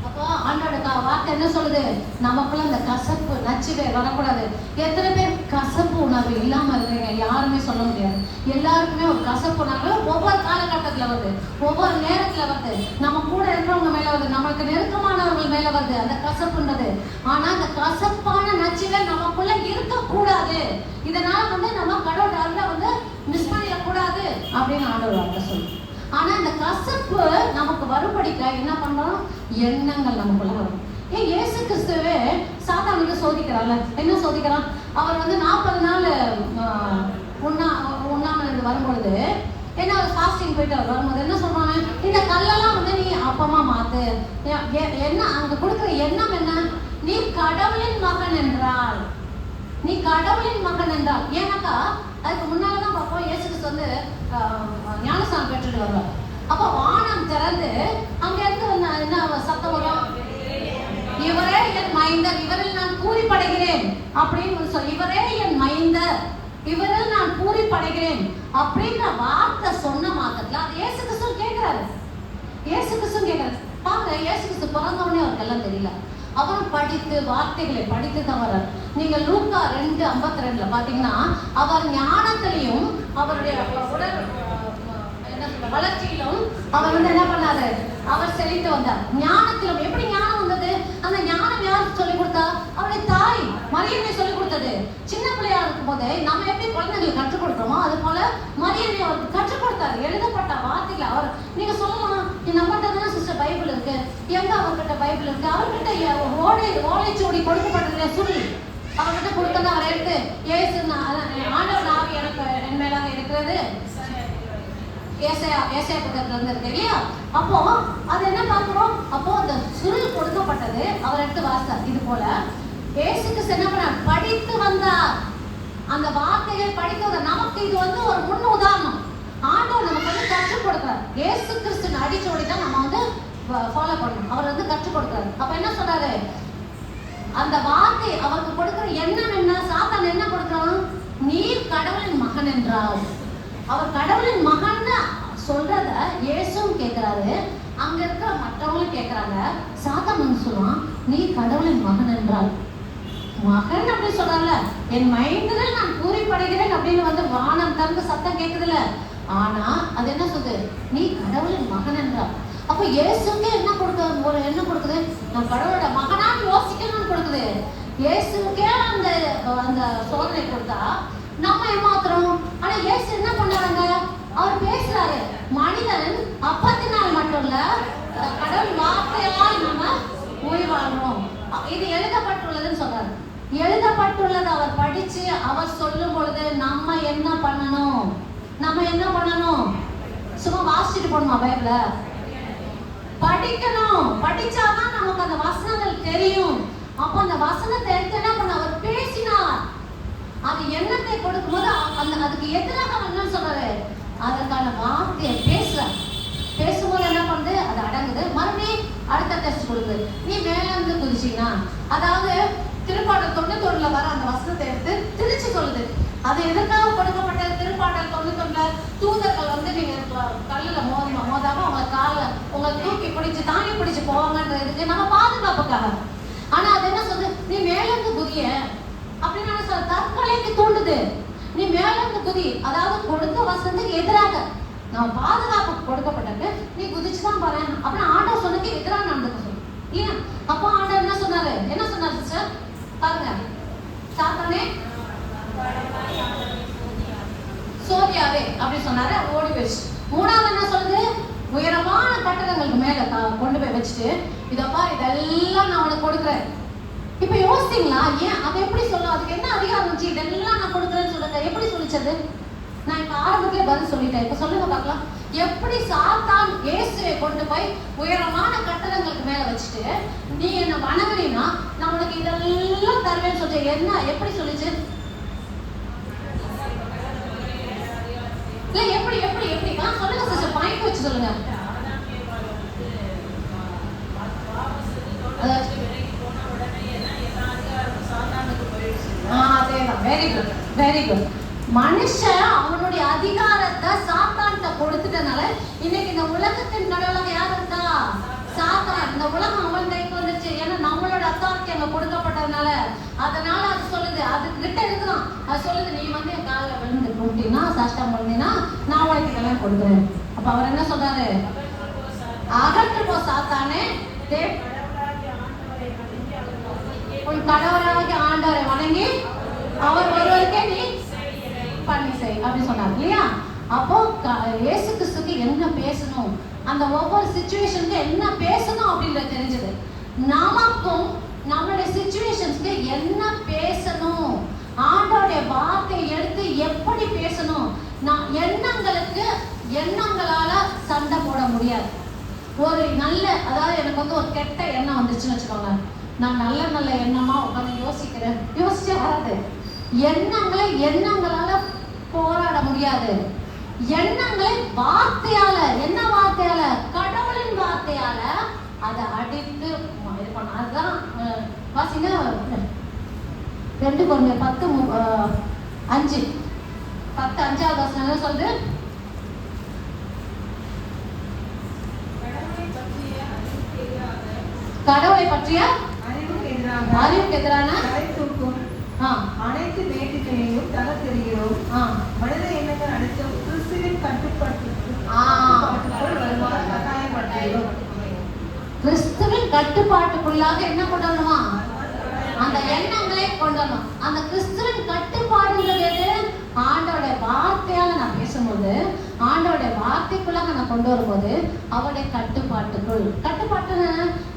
அப்போ ஆண்டோட வார்த்தை என்ன சொல்லுது? நமக்குள்ள இந்த கசப்பு நச்சுவே வரக்கூடாது. எத்தனை பேர் கசப்பு உணர்வு இல்லாம இருக்கிறீங்க? யாருமே சொல்ல முடியாது. எல்லாருக்குமே ஒரு கசப்பு உணர்வு ஒவ்வொரு காலகட்டத்துல வருது, ஒவ்வொரு நேரத்துல வருது. நம்ம கூட இருக்கிறவங்க மேல வருது, நம்மளுக்கு நெருக்கமானவர்கள் மேல வருது அந்த கசப்புன்றது. ஆனா அந்த கசப்பான நச்சுவே நமக்குள்ள இருக்கக்கூடாது. இதனால வந்து நம்ம கடவுள் அருளை வந்து மிஸ் பண்ணிடக்கூடாது அப்படின்னு ஆண்டவர் வார்த்தை சொல்லுது. ஆனா இந்த கசப்பு நமக்கு வரும்படிக்க என்ன பண்றோம்? எண்ணங்கள் நமக்குள்ள வரும். இயேசு கிறிஸ்துவே சாத்தான் வந்து சோதிக்கிறான்ல. என்ன சோதிக்கிறான்? அவர் வந்து 40 நாள் உண்ணாமல் வரும்பொழுது என்ன, ஃபாஸ்டிங் போயிட்டு அவர் வரும்போது என்ன சொல்றாங்க? இந்த கல்லெல்லாம் வந்து நீ அப்பமா மாத்து. என்ன அங்க கொடுக்குற எண்ணம் என்ன? நீ கடவுளின் மகன் என்றால், நீ கடவுளின் மகன் என்றால். ஏன்னாக்கா அதுக்கு முன்னாலதான் பார்ப்போம் இயேசு கிறிஸ்து வந்து ஞானஸ்நானம் பெற்றுட்டு வருவார். அப்ப வானம் திறந்து அங்க இருந்து என்ன சத்தம் வரும்? இவரே என் மைந்தர், இவரில் நான் பூரிப்படைகிறேன் அப்படின்னு சொல்லி, இவரே என் மைந்தர், இவரில் நான் பூரிப்படைகிறேன் அப்படின்ற வார்த்தை சொன்ன மாத்திரத்துல அது இயேசு கிறிஸ்து கேட்கிறாரு. இயேசு கிறிஸ்து கேட்கிறாரு. பாருங்க, இயேசு கிறிஸ்து பிறந்தவனே அவருக்கு எல்லாம் தெரியல. அவர் படித்து வார்த்தைகளை படித்து தான் வர்றார். நீங்க லூக்கா 2:52 பாத்தீங்கன்னா அவர் ஞானத்திலையும் அவருடைய உடல் வளர்ச்சியிலும் அவர் வந்து என்ன பண்ணாரு? அவர் செழித்து வந்தார். ஞானத்திலும் எப்படி ஞானம் வந்தது? அந்த ஞானம் யாருக்கு சொல்லிக் கொடுத்தா? அவருடைய தாய் மரியம்மை சொல்லிக் கொடுத்தது. சின்ன பிள்ளையா இருக்கும் போதே நம்ம எப்படி குழந்தைகளுக்கு கற்றுக் கொடுக்கிறோமோ அது போல மரியம்மை அவருக்கு கற்றுக் கொடுத்தாரு. எழுதப்பட்ட வார்த்தையில அவர், நீங்க சொல்லலாம் நம்மகிட்ட தானே சிஸ்டர் பைபிள் இருக்கு, எங்க அவர்கிட்ட பைபிள் இருக்கு? அவர்கிட்ட ஓலைச்சுவடி கொடுக்கப்பட்டதுல சொல்லி அவர்கிட்ட கொடுத்தா அவர் எடுத்து ஏசு ஆண்டவர் ஆவி எனக்கு என் மேலாக இருக்கிறது ஏசாயா புத்தகத்துல இருந்து இருக்கு இல்லையா? அப்போ அது என்ன பார்க்கிறோம்? அப்போ அந்த சுருள் கொடுக்கப்பட்டது அவர் எடுத்து வாசித்தார். இது போல இயேசுக்கு என்ன பண்ணார்? படித்து வந்தார். அந்த வார்த்தைகள் படித்தது நமக்கு இது வந்து ஒரு முன் உதாரணம். ஆண்டவர் நமக்கு வந்து கற்றுக் கொடுக்கிறார். இயேசு கிறிஸ்துவின் அடிச்சோடி தான் நம்ம வந்து ஃபாலோ பண்ணணும். அவர் வந்து கற்றுக் கொடுக்கிறார். அப்ப என்ன சொல்றாரு? அந்த வார்த்தை அவருக்கு கொடுக்கிற எண்ணம் என்ன? சாத்தான் என்ன கொடுக்கிறான்? நீர் கடவுளின் மகன் என்றால், அவர் கடவுளின் மகன் சொல்றத இயேசுவும் கேட்கிறாரு, அங்க இருக்கிற மற்றவங்களும் கேட்கிறாங்க. சாத்தான் வந்து சொல்லுவான், நீ கடவுளின் மகன் என்றால், மகன் அப்படி சொல்றாங்கல்ல, என் மைண்டில் நான் பூரிப்படைகிறேன் அப்படின்னு வந்து வானம் தந்து சத்தம் கேட்குதுல்ல. ஆனா அது என்ன சொல்லுது? நீ கடவுளின் மகன் என்றால். அப்ப இயேசுக்கே என்ன கொடுக்க என்ன கொடுக்குது? நான் கடவுளோட மகனான்னு யோசிக்கணும்னு கொடுக்குது. இயேசுக்கே அந்த அந்த சோதனை கொடுத்தா நம்ம ஏமாத்துறோம். ஆனா இயேசு என்ன பண்றாங்க? அவர் பேசுறாரு, மனிதன் அப்பத்தினால் மட்டும் இல்ல கடவுள் வார்த்தையால் நம்ம உயிர் வாழ்றோம். இது எழுதப்பட்டுள்ளதுன்னு சொல்றாரு. எழுதப்பட்டுள்ளது அவர் படிச்சு அவர் சொல்லும் பொழுது நம்ம என்ன பண்ணணும்? சும்மா வாசிச்சுட்டு போகணுமா? பைபிள படிக்கணும். படிச்சாதான் நமக்கு அந்த வசனங்கள் தெரியும். அப்ப அந்த வசனத்தை எடுத்து என்ன பண்ண? அவர் பேசினார். அது எண்ணத்தை கொடுக்கும் போது அதுக்கு எதிராக என்னன்னு சொல்றாரு? அதற்கான வார்த்தையை பேசும்போது என்ன பண்ணுது? அது அடங்குது. மறுபடியும் அடுத்த டெஸ்ட் கொடுக்குது. நீ மேல இருந்து குதிச்சீங்கன்னா, அதாவது திருப்பாடல் 91 வர அந்த வசனத்தை எடுத்து திருச்சி சொல்லுது. அது எதற்காக கொடுக்கப்பட்ட? திருப்பாடல் 91 தூதர்கள் வந்து நீங்க கல்லுல மோதாம உங்க கால உங்களை தூக்கி பிடிச்சு தாங்கி பிடிச்சு போவாங்கன்றதுக்கு நம்ம பாதுகாப்புக்காக. ஆனா அது என்ன சொல்லுது? நீ மேல இருந்து குதிய அப்படின்னு சொல்ல தற்கொலைக்கு தூண்டுது. நீ மேல இருந்து குதி, அதாவது கொடுத்த வசனத்துக்கு எதிராக நம்ம பாதுகாப்பு கொடுக்கப்பட்டது. நீ குதிச்சுதான் பாரு அப்படின்னு ஆண்டவர் சொன்னதுக்கு எதிராக நடந்துக்க சொல்லு இல்லையா? அப்ப பாருங்க, சாத்தானே சோதியாவே அப்படி சொன்னாரு, ஓடி போயிடுச்சு. மூணாவது என்ன சொல்லுது? உயரமான கட்டடங்களுக்கு மேல கொண்டு போய் வச்சுட்டு, இதப்பா இதெல்லாம் நான் உனக்கு கொடுக்குறேன். இப்ப யோசித்தீங்களா? ஏன் அதை எப்படி சொல்லும்? அதுக்கு என்ன அதிகாரம் இருந்துச்சு? இதெல்லாம் நான் கொடுக்குறேன்னு சொல்லுங்க. எப்படி சொல்லிச்சது? நான் இப்ப ஆரம்பத்திலே பதில் சொல்லிட்டேன். இப்ப சொல்லுங்க பார்க்கலாம். எப்படி சாத்தான் இயேசுவை கொண்டு போய் உயரமான கட்டடங்களுக்கு மேல வச்சுட்டு, நீ என்ன வணங்குறீன்னா நான் உனக்கு இதெல்லாம் தருவேன்னு சொல்லிட்டு என்ன எப்படி சொல்லிச்சு? இல்ல எப்படி எப்படி எப்படி சொல்லுங்க சிஸ்டர், பாயிண்ட் வச்சு சொல்லுங்க. அதேதான். Very good, very good. மனுஷன் அவனுடைய அதிகாரத்தை சாத்தான்கிட்ட கொடுத்துட்டனால இன்னைக்கு இந்த உலகத்தின் கடவுளாக யார் இருந்தா? சாத்தான். இந்த உலகம் அவன் கைக்கு வந்துருச்சு. ஏன்னா நம்மளோட அத்தாரிட்டி அங்க கொடுக்கப்பட்டதுனால. அதனால அது சொல்லுது, அது கிட்ட இருக்குதான். அது சொல்லுது, நீ வந்து என் காலில் விழுந்து கும்பிட்டீங்கன்னா, சாஷ்டம் பண்ணீங்கன்னா நான் உனக்கு இதெல்லாம் கொடுக்குறேன். அப்ப அவர் என்ன சொல்றாரு? அகற்று போ சாத்தானே, உன் கடவுளாக ஆண்டவரை வணங்கி அவர் ஒருவருக்கே நீ பண்ணி செய் அப்படி சொன்னார் இல்லையா? அப்போ இயேசு கிறிஸ்துக்கு என்ன பேசணும், அந்த ஒவ்வொரு சிச்சுவேஷனுக்கு என்ன பேசணும் அப்படின்றது தெரிஞ்சது. நமக்கும் நம்மளுடைய சிச்சுவேஷன்ஸ்க்கு என்ன பேசணும், ஆண்டோடைய வார்த்தை எடுத்து எப்படி பேசணும். எண்ணங்களுக்கு எண்ணங்களால சண்டை போட முடியாது. ஒரு நல்ல, அதாவது எனக்கு வந்து ஒரு கெட்ட எண்ணம் வந்துச்சுன்னு வச்சுக்கோங்க, நான் நல்ல நல்ல எண்ணமா உட்காந்து யோசிக்கிறேன், யோசிச்சே வராது. எண்ணங்களை எண்ணங்களால போராட முடியாது. எண்ணங்களை வார்த்தையால, என்ன வார்த்தையால? கடவுளின் வார்த்தையால அதை அடித்து இது பண்ண. அதுதான் வாசிங்க 2 Corinthians 10:5 10:5 என்ன சொல்லுது? கடவுளை பற்றிய அறிவுக்கு எதிரான அனைத்து மேட்டுகளையும் தர தெரிகிறோம். மனித எண்ணங்கள் அனைத்தும் கிறிஸ்துவின் கிறிஸ்துவின் கட்டுப்பாட்டுக்குள்ளாக என்ன கொண்டு வரணுமா? அந்த எண்ணங்களே கொண்டு வரணும். அந்த கிறிஸ்துவின் கட்டுப்பாடுங்கிறது எது? ஆண்டோட வார்த்தையால நான் பேசும்போது, ஆண்டோட வார்த்தைக்குள்ளாக நான் கொண்டு வரும்போது அவருடைய கட்டுப்பாட்டுக்குள். கட்டுப்பாட்டுன்னு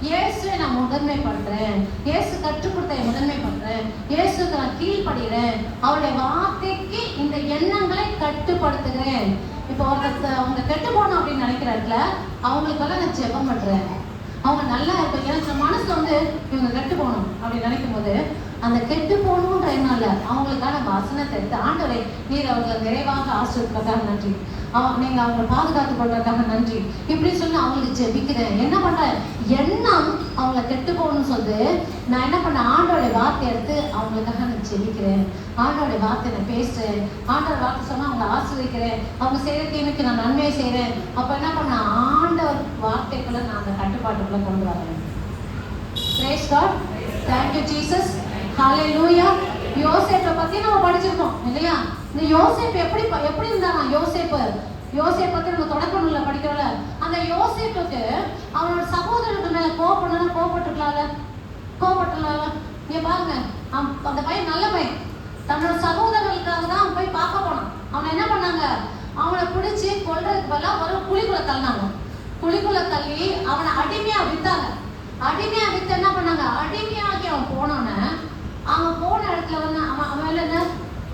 இயேசுவை நான் முதன்மைப்படுத்துறேன், இயேசு கற்றுக் கொடுத்த முதன்மைப்படுத்துறேன், இயேசுக்கு நான் கீழ்படுகிறேன், அவருடைய வார்த்தைக்கு இந்த எண்ணங்களை கட்டுப்படுத்துகிறேன். இப்போ அவங்க கெட்டு போகணும் அப்படின்னு நினைக்கிறாருல, அவங்களுக்கெல்லாம் நான் ஜெபம் பண்றேன். அவங்க நல்லா இருப்பேன். எனக்கு மனசுல வந்து இவங்க கெட்டு போகணும் அப்படின்னு நினைக்கும் போது, அந்த கெட்டு போகணுன்ற எண்ணம் அவங்களுக்கான வசனத்தை எடுத்து, ஆண்டவரே நீர் அவர்களை நிறைவாக ஆசீர்வதிப்பதற்காக நன்றி, நீங்க அவங்களை பாதுகாத்து கொண்டதுக்காக நன்றி இப்படி சொல்லி அவங்களுக்கு ஜெபிக்கிறேன். என்ன பண்றேன்? எண்ணம் அவங்களை கெட்டு போகணும்னு சொல்லுது. நான் என்ன பண்ணேன்? ஆண்டோட வார்த்தை எடுத்து அவங்களுக்காக நான் ஜெபிக்கிறேன், ஆண்டோட வார்த்தை நான் பேசுறேன், ஆண்டோட வார்த்தை சொன்னா அவங்களை ஆசீர்வதிக்கிறேன், அவங்க செய்யற தீமைக்கு நான் நன்மையை செய்யறேன். அப்ப என்ன பண்ண? ஆண்டவர் வார்த்தைக்குள்ள நான் அந்த கட்டுப்பாட்டுக்குள்ள கொண்டு வரேன். Praise God. Thank you Jesus. Hallelujah. யோசேப்பை பத்தி நம்ம படிச்சிருக்கோம் இல்லையா? இந்த யோசேப்பு எப்படி இருந்தானா? யோசேப்பு பத்தி நம்ம தொடக்க நூல்ல படிக்கிறோம்ல. அந்த யோசேப்புக்கு அவனோட சகோதரர்கள் மேல கோபப்பட்டுக்கலாம்ல. நீங்க பாருங்க, அந்த பையன் நல்ல பையன், தன்னோட சகோதரர்களுக்காக தான் அவன் போய் பார்க்க போனான். அவனை என்ன பண்ணாங்க? அவனை பிடிச்சி கொல்றதுக்கு பதிலா ஒரு குழிக்குள்ள தள்ளினாங்க. குழிக்குள்ள தள்ளி அவனை அடிமையா வித்தாங்க. அடிமையா வித்து என்ன பண்ணாங்க? அடிமையாகி அவன் போனோன்னு, அவன் போன இடத்துல வந்து அவன் மேல என்ன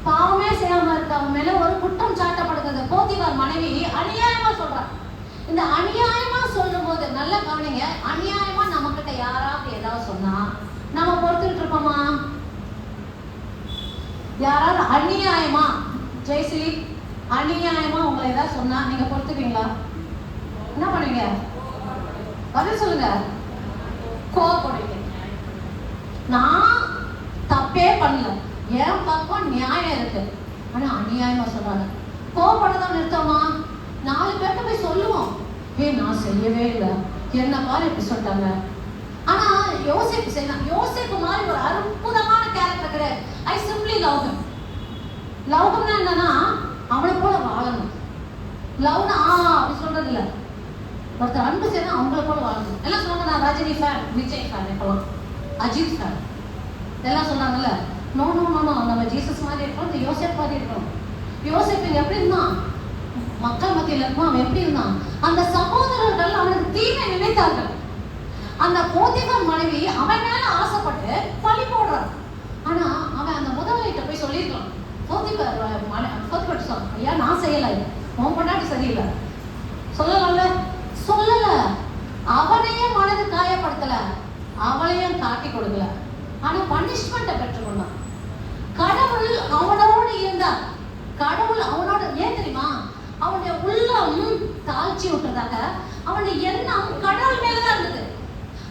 பாவமே செய்யாம இருக்க அவன் மேல ஒரு குற்றம் சாட்டப்படுகிறது. போத்திபார் மனைவி அநியாயமா சொல்றான். இந்த அநியாயமா சொல்லும் போது நல்ல கவனிங்க, அநியாயமா நம்ம கிட்ட யாராவது ஏதாவது சொன்னா நம்ம பொறுத்துட்டு இருப்போமா? யாராவது அநியாயமா, ஜெயஸ்ரீ அநியாயமா உங்களை ஏதாவது சொன்னா நீங்க பொறுத்துப்பீங்களா? என்ன பண்ணுவீங்க? பதில் சொல்லுங்க. கோவப்படுவீங்க. நான் தப்பே பண்ணல, என் பக்கம் நியாயம் இருக்கு, ஆனா அநியாயமா சொல்றாங்க. கோவப்படதான் நிறுத்தமா? 4 பேர்ட்ட போய் சொல்லுவோம், நான் செய்யவே இல்லை, என்ன பாரு இப்படி சொல்லிட்டாங்க. ஆனா யோசேப்பு செய்யலாம். யோசேப்பு மாதிரி ஒரு அற்புதமான கேரக்டர் கிடையாது. I simply love him. லவ்னா என்னன்னா அவனை போல வாழணும். லவ்னா அப்படி சொல்றது இல்லை. ஒருத்தர் அன்பு செய்யணும், அவங்கள போல வாழணும். எல்லாம் சொல்லுவாங்க, நான் ரஜினி ஃபேன், விஜய் ஃபேன், இப்பெல்லாம் அஜித் ஃபேன். எல்லாம் சொன்னாங்கல்ல, நோ நோ நோ நோ, நம்ம ஜீசஸ் மாதிரி இருக்கணும், இந்த யோசேப் மாதிரி இருக்கணும். யோசேப் எப்படி இருந்தான்? மக்கள் மத்தியில் இருக்கும். அவன் எப்படி இருந்தான்? அந்த சகோதரர்கள் அவனுக்கு தீமை நினைத்தார்கள். அந்த போத்திபார் மனைவி அவன் மேல ஆசைப்பட்டு பழி போடுறான். ஆனா அவன் அந்த முதலாளிகிட்ட போய் சொல்லியிருக்கலாம். போத்திபார் சொல், ஐயா நான் செய்யல, உன் பொண்டாட்டி சரியில்லை சொல்லல. சொல்லல. அவனையும் மனது காயப்படுத்தல, அவளையும் காட்டி கொடுக்கல. ஆனா பனிஷ்மெண்ட்டை பெற்றுக்கொண்டான். கடவுள் அவனோடு இருந்தார். கடவுள் அவனோட, ஏன் தெரியுமா? அவனுடைய உள்ளம் தாழ்ச்சி விட்டதாக அவனுடைய எண்ணம் கடவுள் மேலதான் இருந்தது.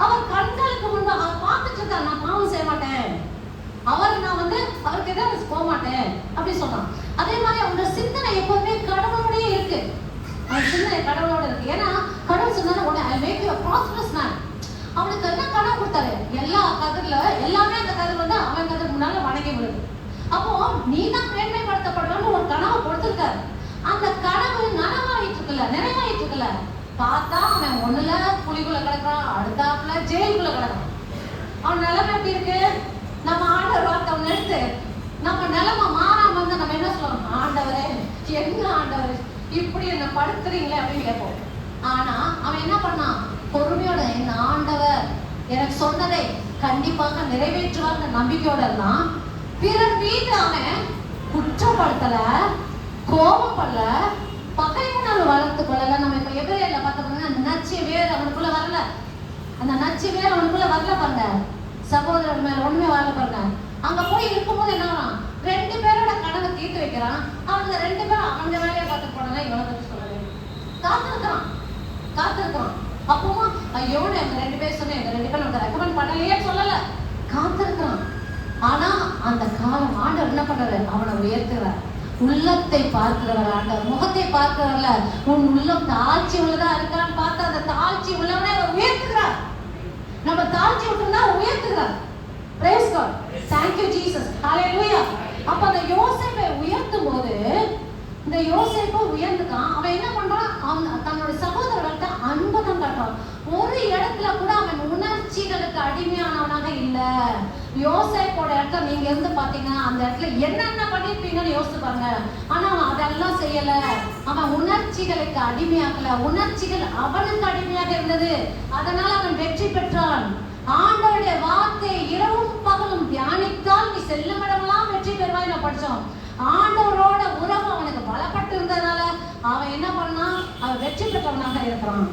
அவன் கண்களுக்கு முன்பு அவன் பார்த்துட்டு இருக்கான், நான் பாவம் செய்ய மாட்டேன், நான் அவருக்கு எதாவது போக மாட்டேன் அப்படி சொல்றான். அதே மாதிரி அவனோட சிந்தனை எப்போதுமே கடவுளோடய இருக்கு. அவன் சிந்தனை கடவுளோட இருக்கு. ஏன்னா கடவுள் சொன்னா I make you a prosperous man. அவனுக்கு என்ன கனவு கொடுத்தாரு? எல்லா கதிரில எல்லாமே அந்த கதிர் அவன் கதிர் முன்னால வணங்கி விடுது. அப்போ நீ தான் மேன்மைப்படுத்தப்படுறன்னு ஒரு கனவு கொடுத்திருக்காரு. அந்த கனவு நிறைவாயிட்டு இருக்குல்ல. பார்த்தா அவன் ஒண்ணுல புலிக்குள்ள கிடக்குறான், அடுத்தாப்புல ஜெயிலுக்குள்ள கிடக்குறான். அவன் நிலைமை எப்படி இருக்கு? நம்ம ஆண்டவர் வார்த்தை அவன் எடுத்து நம்ம நிலைமை மாறாம வந்து நம்ம என்ன சொல்றோம்? ஆண்டவரே, என்ன ஆண்டவரே இப்படி என்ன படுத்துறீங்களே அப்படின்னு கேட்போம். ஆனா அவன் என்ன பண்ணான்? பொறுமையோட, என் ஆண்டவர் எனக்கு சொன்னதை கண்டிப்பாக நிறைவேற்றுவாங்க நம்பிக்கையோட இருந்தான். பிறர் மீது அவன் குற்றப்படுத்தல, கோபப்படல, பகை உணர்வு வளர்த்து கொள்ளல. நம்ம இப்ப எபிரேயர்ல பார்த்தோம்னா நச்சு வேறு அவனுக்குள்ள வரல. அந்த நச்சு வேறு அவனுக்குள்ள வரல பாருங்க. சகோதரர் மேல ஒண்ணுமே வரல பாருங்க. அங்க போய் இருக்கும்போது என்ன ஆகும்? 2 பேரோட கனவை தீர்த்து வைக்கிறான். அவங்க 2 பேரும் அவங்க வேலையை பார்த்து போனாங்க. இவனை பத்தி சொல்லவே காத்திருக்கிறான். அப்பவும் ஐயோ எங்க 2 பேர் சொன்னேன், எங்க 2 பேர் நமக்கு ரெக்கமெண்ட் பண்ணலையே சொல்லல, காத்திருக்கிறான். ஆனா அந்த காலம் ஆண்டவர் என்ன பண்றாரு? அவனை உயர்த்துறார். உள்ளத்தை பார்க்கிறவர் ஆண்டவர், முகத்தை பார்க்கிறவர்ல. உன் உள்ளம் தாழ்ச்சி உள்ளதா இருக்கான்னு பார்த்து அந்த தாழ்ச்சி உள்ளவனை அவர் உயர்த்துகிறார். நம்ம தாழ்ச்சி விட்டுனா உயர்த்துகிறார். Praise God. Thank you Jesus. Hallelujah. அப்ப அந்த யோசேப்பை உயர்த்தும் போது இந்த யோசேப்பு உயர்ந்துட்டான். அவன் என்ன பண்றான்? அவன் தன்னோட சகோதரர்கள்ட்ட அன்பை தான் காட்டுறான். ஒரு இடத்துல கூட அவன் உணர்ச்சிகளுக்கு அடிமையானவனாக இல்ல. யோசேப்போட இடத்துல நீங்க இருந்து பாத்தீங்கன்னா அந்த இடத்துல என்னென்ன பண்ணிருப்பீங்கன்னு யோசிச்சு பாருங்க. ஆனா அவன் அதெல்லாம் செய்யல. அவன் உணர்ச்சிகளுக்கு அடிமையாகல. உணர்ச்சிகள் அவனுக்கு அடிமையாக இருந்தது. அதனால அவன் வெற்றி பெற்றான். ஆண்டவருடைய வார்த்தை இரவும் பகலும் தியானித்தால் நீ செல்லும் இடமெல்லாம் வெற்றி பெறுவாய் நான் படிச்சோம். ஆண்டவரோட உறவு அவனுக்கு பலப்பட்டு இருந்ததுனால அவன் என்ன பண்ணான்? அவன் வெற்றி பெற்றவனாக இருக்கிறான்.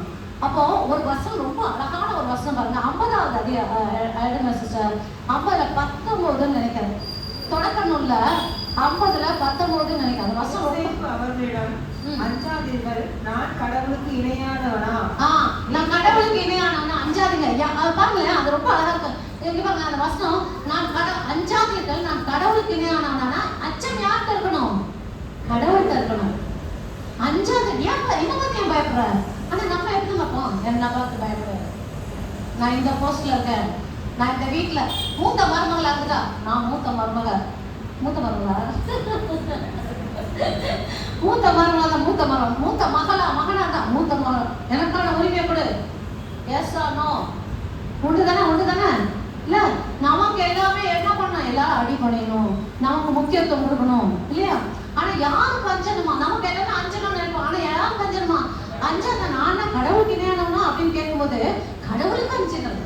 அப்போ ஒரு வசனம், ரொம்ப அழகான ஒரு வசனம் பாருங்க. 50வது சிஸ்டர், 50:19 நினைக்கிறேன். தொடக்க நூல்ல 50:19 நினைக்கிறேன். அந்த வசனம் அவர்களிடம் அஞ்சாதீர்கள், நான் கடவுளுக்கு இணையானவனா? நான் கடவுளுக்கு இணையானவனா, அஞ்சாதீங்க. பாருங்களேன், அது ரொம்ப அழகா இருக்கு. எங்க பாருங்க அந்த வசனம், அஞ்சாதீர்கள், நான் கடவுளுக்கு இணையானவனா. அச்சம் யார்கிட்ட இருக்கணும்? கடவுள்கிட்ட இருக்கணும். அஞ்சாத என்ன பார்த்து ஏன் பயப்படுற? ஆனா நம்ம எப்படி பார்ப்போம்? என்ன பார்த்து பயப்படுற? நான் இந்த போஸ்ட்ல இருக்கேன், நான் இந்த வீட்டுல மூத்த மருமகளா இருக்குதா? நான் மூத்த மருமகளா மூத்த மகனா தான் மூத்த மகன். எனக்கான உரிமை கொடு. Yes or no? உண்டு தானே? இல்ல, நமக்கு எல்லாமே என்ன பண்ணணும்? எல்லாரும் அடி பண்ணிடணும், நமக்கு முக்கியத்துவம் கொடுக்கணும் இல்லையா? ஆனா யாருக்கு அஞ்சணுமா? நமக்கு எல்லாமே அஞ்சணும்னு நினைப்போம். ஆனா யாருக்கு அஞ்சணுமா? அஞ்சாத நான் கடவுளுக்கு இணையானவனா அப்படின்னு கேட்கும்போது கடவுளுக்கு அஞ்சினது.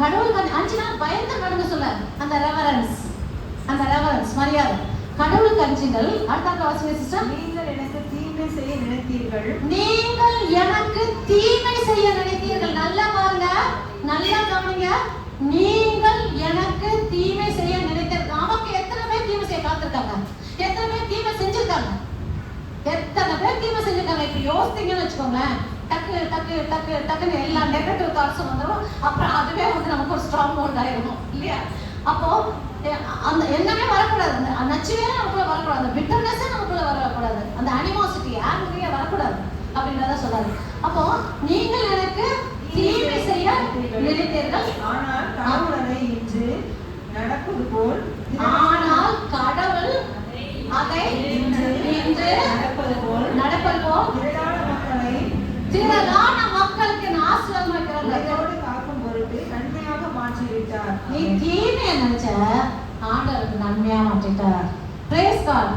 கடவுளுக்கு அஞ்சினா பயந்து நடந்து சொல்ல, அந்த ரெவரன்ஸ் மரியாதை. கடவுளுக்கு அஞ்சுங்கள். அடுத்த வாசிங்க சிஸ்டர். நீங்கள் எனக்கு தீமை செய்ய நினைத்தீர்கள். நல்லா பாருங்க, நல்லா கவனிங்க. நீங்கள் எனக்கு தீமை செய்ய நினைத்தீர்கள். நமக்கு எத்தனை பேர் தீமை செய்ய காத்திருக்காங்க? எத்தனை பேர் தீமை செஞ்சிருக்காங்க? இப்ப யோசித்தீங்கன்னு வச்சுக்கோங்களேன், டக்குன்னு எல்லா நெகட்டிவ் தாட்ஸும் வந்துடும். அப்புறம் அதுவே நமக்கு ஒரு ஸ்ட்ராங் ஹோல்ட் ஆயிடும் இல்லையா? அப்போ அந்த எண்ணமே வரக்கூடாது. அந்த நச்சுவே நமக்குள்ள வரக்கூடாது. அந்த பிட்டர்னஸே நமக்குள்ள வரக்கூடாது. அந்த அனிமாசிட்டி ஆங்கிரியா வரக்கூடாது அப்படின்றத சொல்றாரு. அப்போ நீங்கள் எனக்கு தீமை செய்ய நினைத்தீர்கள், ஆனால் கடவுள் அதை இன்று நடப்பது போல் நடப்பது போல் திரளான மக்களுக்கு ஆசீர்வாதமாக காக்கும் பொருட்டு நன்மையாக மாற்றி மாற்றிவிட்டார். நீ தீமையை நினைச்ச ஆண்டவருக்கு நன்மையா மாற்றிட்டார். Praise God.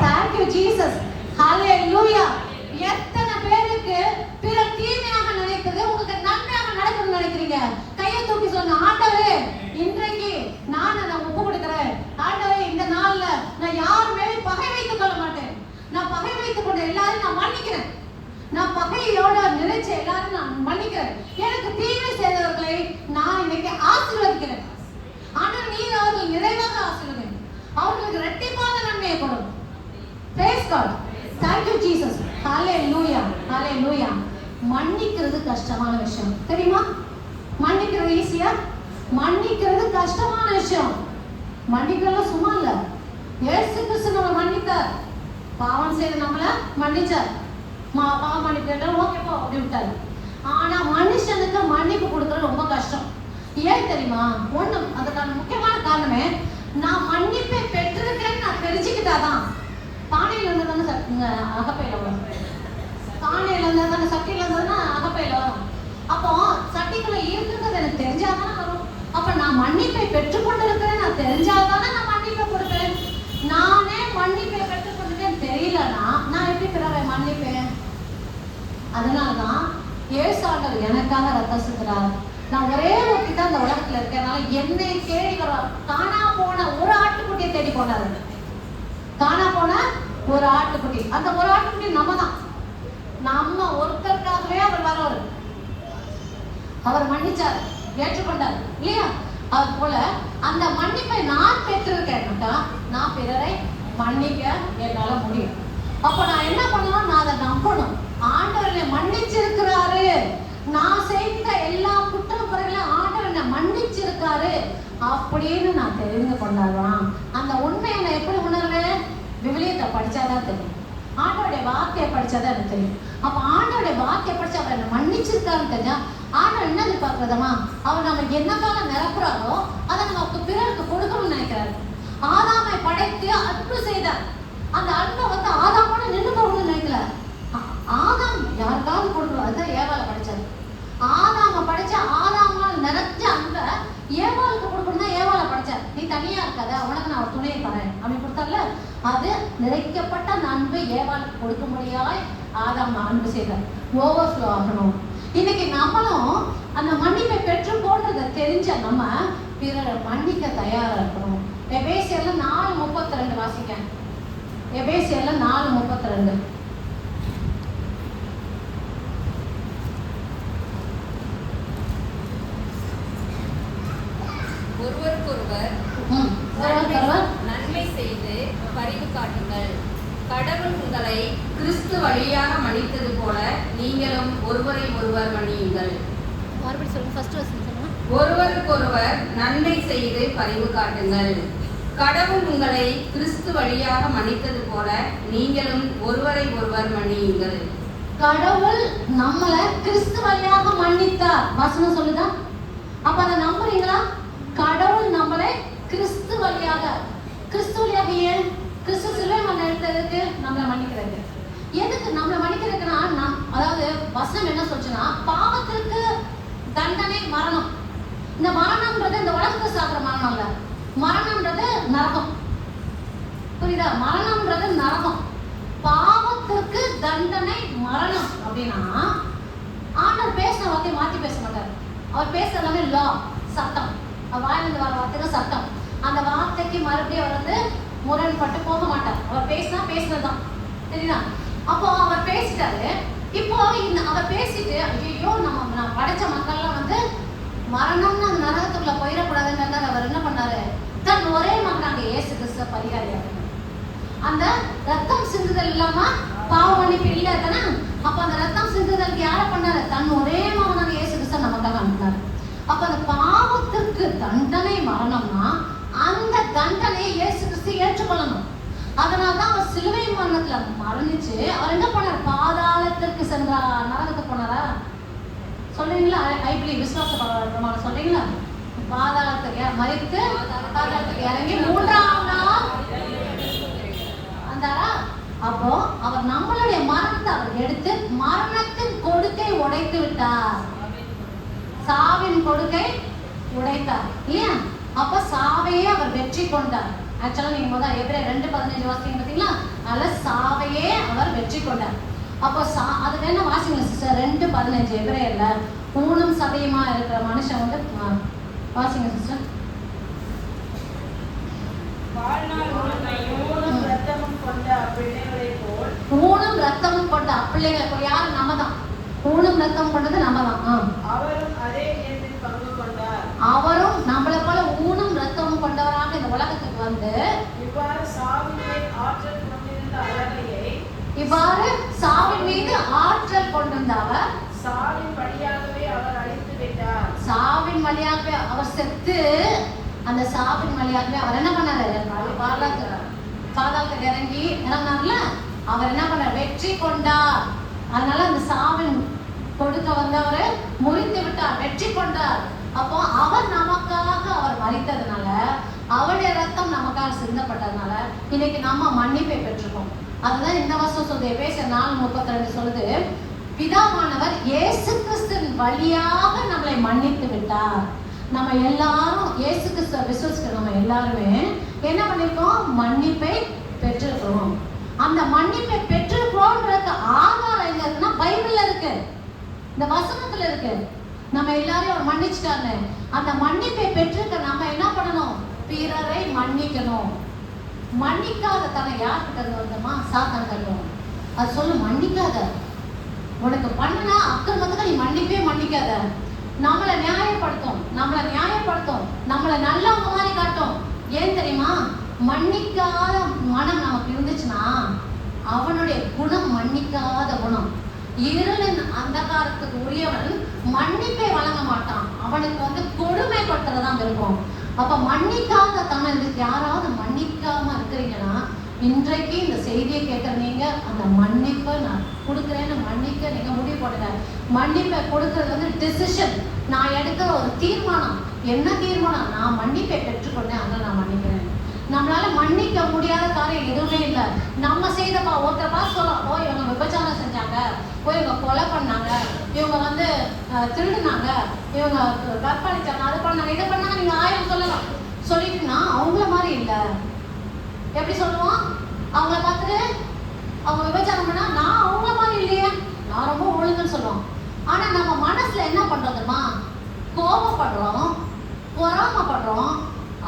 Thank you Jesus. Hallelujah. எத்தனை பேருக்கு பிற தீமையாக நினைக்கிறது உங்களுக்கு நன்மையாக நடக்கணும்னு நினைக்கிறீங்க? கையை தூக்கி சொல்லுங்க, ஆண்டவரே இன்றைக்கு நான் ஒப்பு கொடுக்கிறேன். ஆண்டவரே இந்த நாள்ல நான் யார் மேலே பகை வைத்துக் கொள்ள மாட்டேன். நான் பகை வைத்துக் கொண்ட எல்லாரையும் நான் மன்னிக்கிறேன். நான் பகையோட நினைச்ச எல்லாரும் நான் மன்னிக்கிறேன். எனக்கு தீமை செய்தவர்களை நான் இன்னைக்கு ஆசீர்வதிக்கிறேன். ஆண்டவர் நீர் அவர்கள் நிறைவாக ஆசீர்வதிங்க. அவர்களுக்கு இரட்டிப்பான நன்மையை கொடுங்க. Praise God. Thank you Jesus. Hallelujah. Hallelujah. மன்னிக்கிறது கஷ்டமான விஷயம் தெரியுமா? மன்னிக்கிறது ஈஸியா? மன்னிக்கிறது கஷ்டமான விஷயம். மன்னிக்கிறது சும்மா இல்ல. இயேசு கிறிஸ்து நம்மை மன்னித்தார். பாவம் செய்த நம்மள மன்னிச்சார். பாவம் மன்னிப்பு ஓகேப்பா அப்படி விட்டாரு. ஆனா மனுஷனுக்கு மன்னிப்பு கொடுக்கறது ரொம்ப கஷ்டம். ஏன் தெரியுமா? ஒண்ணு, அதுக்கான முக்கியமான காரணமே நான் மன்னிப்பை பெற்றிருக்கேன்னு நான் தெரிஞ்சுக்கிட்டாதான். பானையில இருந்து தானே அகப்பையில வரும். பானையில இருந்தா தானே சட்டியில இருந்ததுன்னா அகப்பையில வரும். அப்போ சட்டிக்குள்ள இருக்கிறது எனக்கு தெரிஞ்சாதானே வரும். அப்ப நான் மன்னிப்பை பெற்றுக்கொண்டிருக்கிறேன் நான் தெரிஞ்சாதானே நான் மன்னிப்பை கொடுப்பேன். நானே மன்னிப்பை பெற்றுக்கொண்டிருக்கேன் தெரியலன்னா நான் எப்படி பிறரை மன்னிப்பேன்? அதனாலதான் இயேசு ஆண்டவர் எனக்காக ரத்தம் சிந்துறார். நான் ஒரே ஒருத்தி தான் இந்த உலகத்துல இருக்கனால என்னை தேடி வருவார். காணா போன ஒரு ஆட்டுக்குட்டியை தேடி போனாரு. காணா போன ஒரு ஆட்டுக்குட்டி. அந்த ஒரு ஆட்டுக்குட்டி நம்ம தான். நம்ம ஒருத்தருக்காகவே அவர் வரவர். அவர் மன்னிச்சார், ஏற்றுக்கொண்டார் இல்லையா? அது போல அந்த மன்னிப்பை நான் பெற்றிருக்கேன்னுட்டா நான் பிறரை மன்னிக்க என்னால முடியும். அப்ப நான் என்ன பண்ணணும்? நான் அதை நம்பணும். ஆண்டவரை மன்னிச்சிருக்கிறாரு. நான் செய்த எல்லா குற்றம் குறைகளையும் ஆண்டவர் என்னை மன்னிச்சிருக்காரு அப்படின்னு நான் தெரிந்து கொண்டாதான் அந்த உண்மையை நான் எப்படி உணர்வேன்? விவிலியத்தை படிச்சாதான் தெரியும். ஆண்டவருடைய வார்த்தையை படிச்சாதான் எனக்கு தெரியும். அப்ப ஆண்டவருடைய வார்த்தையை படிச்சு அவர் என்னை மன்னிச்சிருக்காருன்னு தெரிஞ்சா ஆண்டவர் என்ன எதிர்பார்க்கிறதமா? அவர் நம்ம என்னக்காக நிரப்புறாரோ அதை நமக்கு பிறருக்கு கொடுக்கணும்னு நினைக்கிறாரு. ஆதாமை படைத்து அன்பு செய்தார். அந்த அன்பை ஆதாமோட நின்று போகணும்னு நினைக்கல. ஆதாம் யாருக்காவது கொடுக்கணும். அதுதான் ஏவாளை படிச்சாரு. ஆதாம படிச்ச ஆதாமால் நிறைஞ்ச அன்பை ஏவாளுக்கு கொடுக்கணும் தான் ஏவாளை படிச்சார். நீ தனியா இருக்காத, உனக்கு நான் ஒரு துணையை தரேன் அப்படி கொடுத்தார்ல. அது நிறைக்கப்பட்ட அந்த அன்பு ஏவாளுக்கு கொடுக்க முடியாய் ஆதாம் அன்பு செய்தார். ஓவர்ஃப்ளோ ஆகணும். இன்னைக்கு நம்மளும் அந்த மன்னிப்பை பெற்றுக்கோன்றதை தெரிஞ்ச நம்ம பிறரை மன்னிக்க தயாரா இருக்கணும். எபேசியர்ல 4:32 வாசிக்க. எபேசியர்ல 4:32. ஒருவருக்கொருவர் நன்மை செய்து பரிவு காட்டுங்கள். கடவுள் உங்களை கிறிஸ்து வழியாக மன்னித்தது போல நீங்களும் ஒருவரை ஒருவர் மன்னியுங்கள். மறுபடியும் சொல்லுங்க. ஃபர்ஸ்ட் வசனம் சொல்லுங்க. ஒருவருக்கொருவர் நன்மை செய்து பரிவு காட்டுங்கள். கடவுள் உங்களை கிறிஸ்து வழியாக மன்னித்தது போல நீங்களும் ஒருவரை ஒருவர் மன்னியுங்கள். கடவுள் நம்மளை கிறிஸ்து வழியாக மன்னித்தார். வசனம் சொல்லுதா? அப்ப அதை நம்புறீங்களா? கடவுள் நம்மளை கிறிஸ்து வழியாக. கிறிஸ்து வழியாக ஏன்? கிறிஸ்து சிலுவை மரணம் எடுத்ததுக்கு நம்மளை மன்னிக்கிறது. எதுக்கு நம்மளை மன்னிக்கிறதுக்குன்னா அதாவது வசனம் என்ன சொல்லுச்சுன்னா பாவத்திற்கு தண்டனை மரணம். இந்த மரணம்ன்றது இந்த உலகத்தை சாப்பிட்ற மரணம் இல்ல. மரணம்ன்றது நரகம். புரியுதா? மரணம்ன்றது நரகம். பாவத்திற்கு தண்டனை மரணம் அப்படின்னா ஆண்டவர் பேசின வார்த்தையை மாற்றி பேச மாட்டார். அவர் பேசுற எல்லாமே லா, சட்டம். வாயிலிருந்து வர வார்த்தைக்கு சட்டம். அந்த வார்த்தைக்கு மறுபடியும் அவர் முரண்பட்டு போக மாட்டார். அவர் பேசினா பேசினதுதான். சரிங்களா? அப்போ அவர் பேசிட்டாரு. இப்போ அவர் பேசிட்டு ஐயோ நான் படைச்ச மக்கள்லாம் மரணம்னு அந்த நரகத்துக்குள்ள போயிடக்கூடாதுன்னு அவர் என்ன பண்ணாரு? தன் ஒரே மகனாக இயேசு கிறிஸ்து பரிகாரியாக அந்த ரத்தம் சிந்துதல் இல்லாம பாவ மன்னிப்பு இல்லை தானே. அப்ப அந்த ரத்தம் சிந்துதலுக்கு யாரை பண்ணாரு? தன் ஒரே மகனாக இயேசு கிறிஸ்து நமக்காக அனுப்பினாரு. அப்ப அந்த பாவத்திற்கு தண்டனை மரணம்னா அந்த தண்டனையை இயேசு கிறிஸ்து ஏற்றுக்கொள்ளணும். அதனால்தான் அவர் சிலுவை மரணத்துல மரணிச்சு அவர் என்ன பண்ணார்? பாதாளத்திற்கு சென்றார். நரகத்துக்கு போனாரா? சொல்றீங்களா? ஐபிலி விசுவாச பிரமாணம் சொல்றீங்களா? பாதாளத்துக்கு மறித்து பாதாளத்துக்கு இறங்கி 3ஆம் நாள் வந்தாரா? அப்போ அவர் நம்மளுடைய மரணத்தை அவர் எடுத்து மரணத்தின் கொடுக்கை உடைத்து விட்டார். சாவின் கொடுக்கை உடைத்தார் இல்லையா? அப்ப சாவையே அவர் வெற்றி கொண்டார். ஆக்சுவலா நீங்க முதல் எபிரேயர் 2:15 வாசிங்க பாத்தீங்களா? அதனால சாவையே அவர் வெற்றி கொண்டார். அப்போ அது வேணா வாசிங்க சிஸ்டர். 2:15 எபிரேயர்ல ஊனும் சதையுமா இருக்கிற மனுஷன் வந்து வாசிங்க சிஸ்டர். ஊனும் ரத்தமும் கொண்ட அப்பிள்ளைகளை போல் யாரு? நம்ம தான். ஊனும் ரத்தம் கொண்டது நம்ம தான். அவரும் அதே இயேசுவில் பங்கு கொண்டார். அவரும் நம்மளை போல ஊனும் ரத்தமும் கொண்டவராக இந்த உலகத்துக்கு வந்து இவ்வாறு சாவின் மீது ஆற்றல் கொண்டிருந்த அவர் சாவின் வழியாகவே அவர் அழித்து விட்டார். சாவின் வழியாகவே அவர் செத்து, அந்த சாவின் வழியாகவே அவர் என்ன பண்ணாரு? பாதாளத்துக்கு இறங்கினார்ல, அவர் என்ன பண்ணார்? வெற்றி கொண்டார். அதனால அந்த சாவின் கொடுக்க வந்தவரை முறித்து விட்டார், வெற்றி கொண்டார். அப்போ அவர் நமக்காக அவர் மரித்ததுனால, அவருடைய ரத்தம் நமக்காக சிந்தப்பட்டதுனால இன்னைக்கு நம்ம மன்னிப்பை பெற்றுக்கோம். அதுதான் இந்த வருஷம் சொல்லுது. எபேசியர் 4:32 சொல்லுது, பிதாவானவர் இயேசு கிறிஸ்துவின் வழியாக நம்மளை மன்னித்து விட்டார். நம்ம எல்லாரும் இயேசு கிறிஸ்துவை விசுவாசிக்கிற நம்ம எல்லாருமே என்ன பண்ணிருக்கோம்? மன்னிப்பை பெற்றிருக்கிறோம். அந்த மன்னிப்பை பெற்றிருக்கிறோம்ன்றதுக்கு ஆதாரம் எங்க இருக்குன்னா பைபிள்ல இருக்கு, இந்த வசனத்துல இருக்கு. நம்ம எல்லாரையும் அவர் மன்னிச்சுட்டாங்க. அந்த மன்னிப்பை பெற்றிருக்க நம்ம என்ன பண்ணணும்? பிறரை மன்னிக்கணும். மன்னிக்காத தன்னை யார்கிட்ட இருந்து வந்தோமா? சாத்தான் தருவோம். அது சொல்லு, மன்னிக்காத. உனக்கு பண்ணா அக்கிரமத்துக்கு நீ மன்னிப்பே மன்னிக்காத. நம்மளை நியாயப்படுத்தும், நம்மளை நல்லவங்க மாதிரி காட்டும். ஏன் தெரியுமா? மன்னிக்காத மனம் நமக்கு இருந்துச்சுன்னா அவனுடைய குணம் மன்னிக்காத குணம். இருளின் அந்தகாரத்துக்கு உரியவன் மன்னிப்பை வழங்க மாட்டான். அவனுக்கு வந்து கொடுமைப்படுத்துறதான் விருப்பம். அப்ப மன்னிக்காத தனம் யாராவது மன்னிக்காம இருக்கிறீங்கன்னா, இன்றைக்கு இந்த செய்தியை கேட்கிற நீங்க அந்த மன்னிப்பை நான் கொடுக்குறேன்னு மன்னிக்க நீங்க முடிவு பண்ணுங்க. மன்னிப்பை கொடுக்கறது வந்து டிசிஷன். நான் எடுக்கிற ஒரு தீர்மானம். என்ன தீர்மானம்? நான் மன்னிப்பை பெற்றுக்கொண்டேன், அதனால நான் மன்னிக்கிறேன். நம்மளால மன்னிக்க முடியாத காரியம் எதுவுமே இல்லை. நம்ம செய்தப்பா ஒருத்தர் பார்த்து சொல்லலாம், ஓ இவங்க விபச்சாரம் செஞ்சாங்க, ஓ இவங்க கொலை பண்ணாங்க, இவங்க வந்து திருடுனாங்க, இவங்க கற்பழிச்சாங்க, அது பண்ணாங்க, இதை பண்ணாங்க, நீங்க 1000 சொல்லலாம். சொல்லிட்டுனா அவங்கள மாதிரி இல்லை. எப்படி சொல்லுவோம்? அவங்கள பார்த்துட்டு அவங்க விபச்சாரம் பண்ணா நான் அவங்கள மாதிரி இல்லையே, நான் ரொம்ப ஒழுங்குன்னு சொல்லுவோம். ஆனா நம்ம மனசுல என்ன பண்றோம்மா? கோபப்படுறோம், பொறாமப்படுறோம்,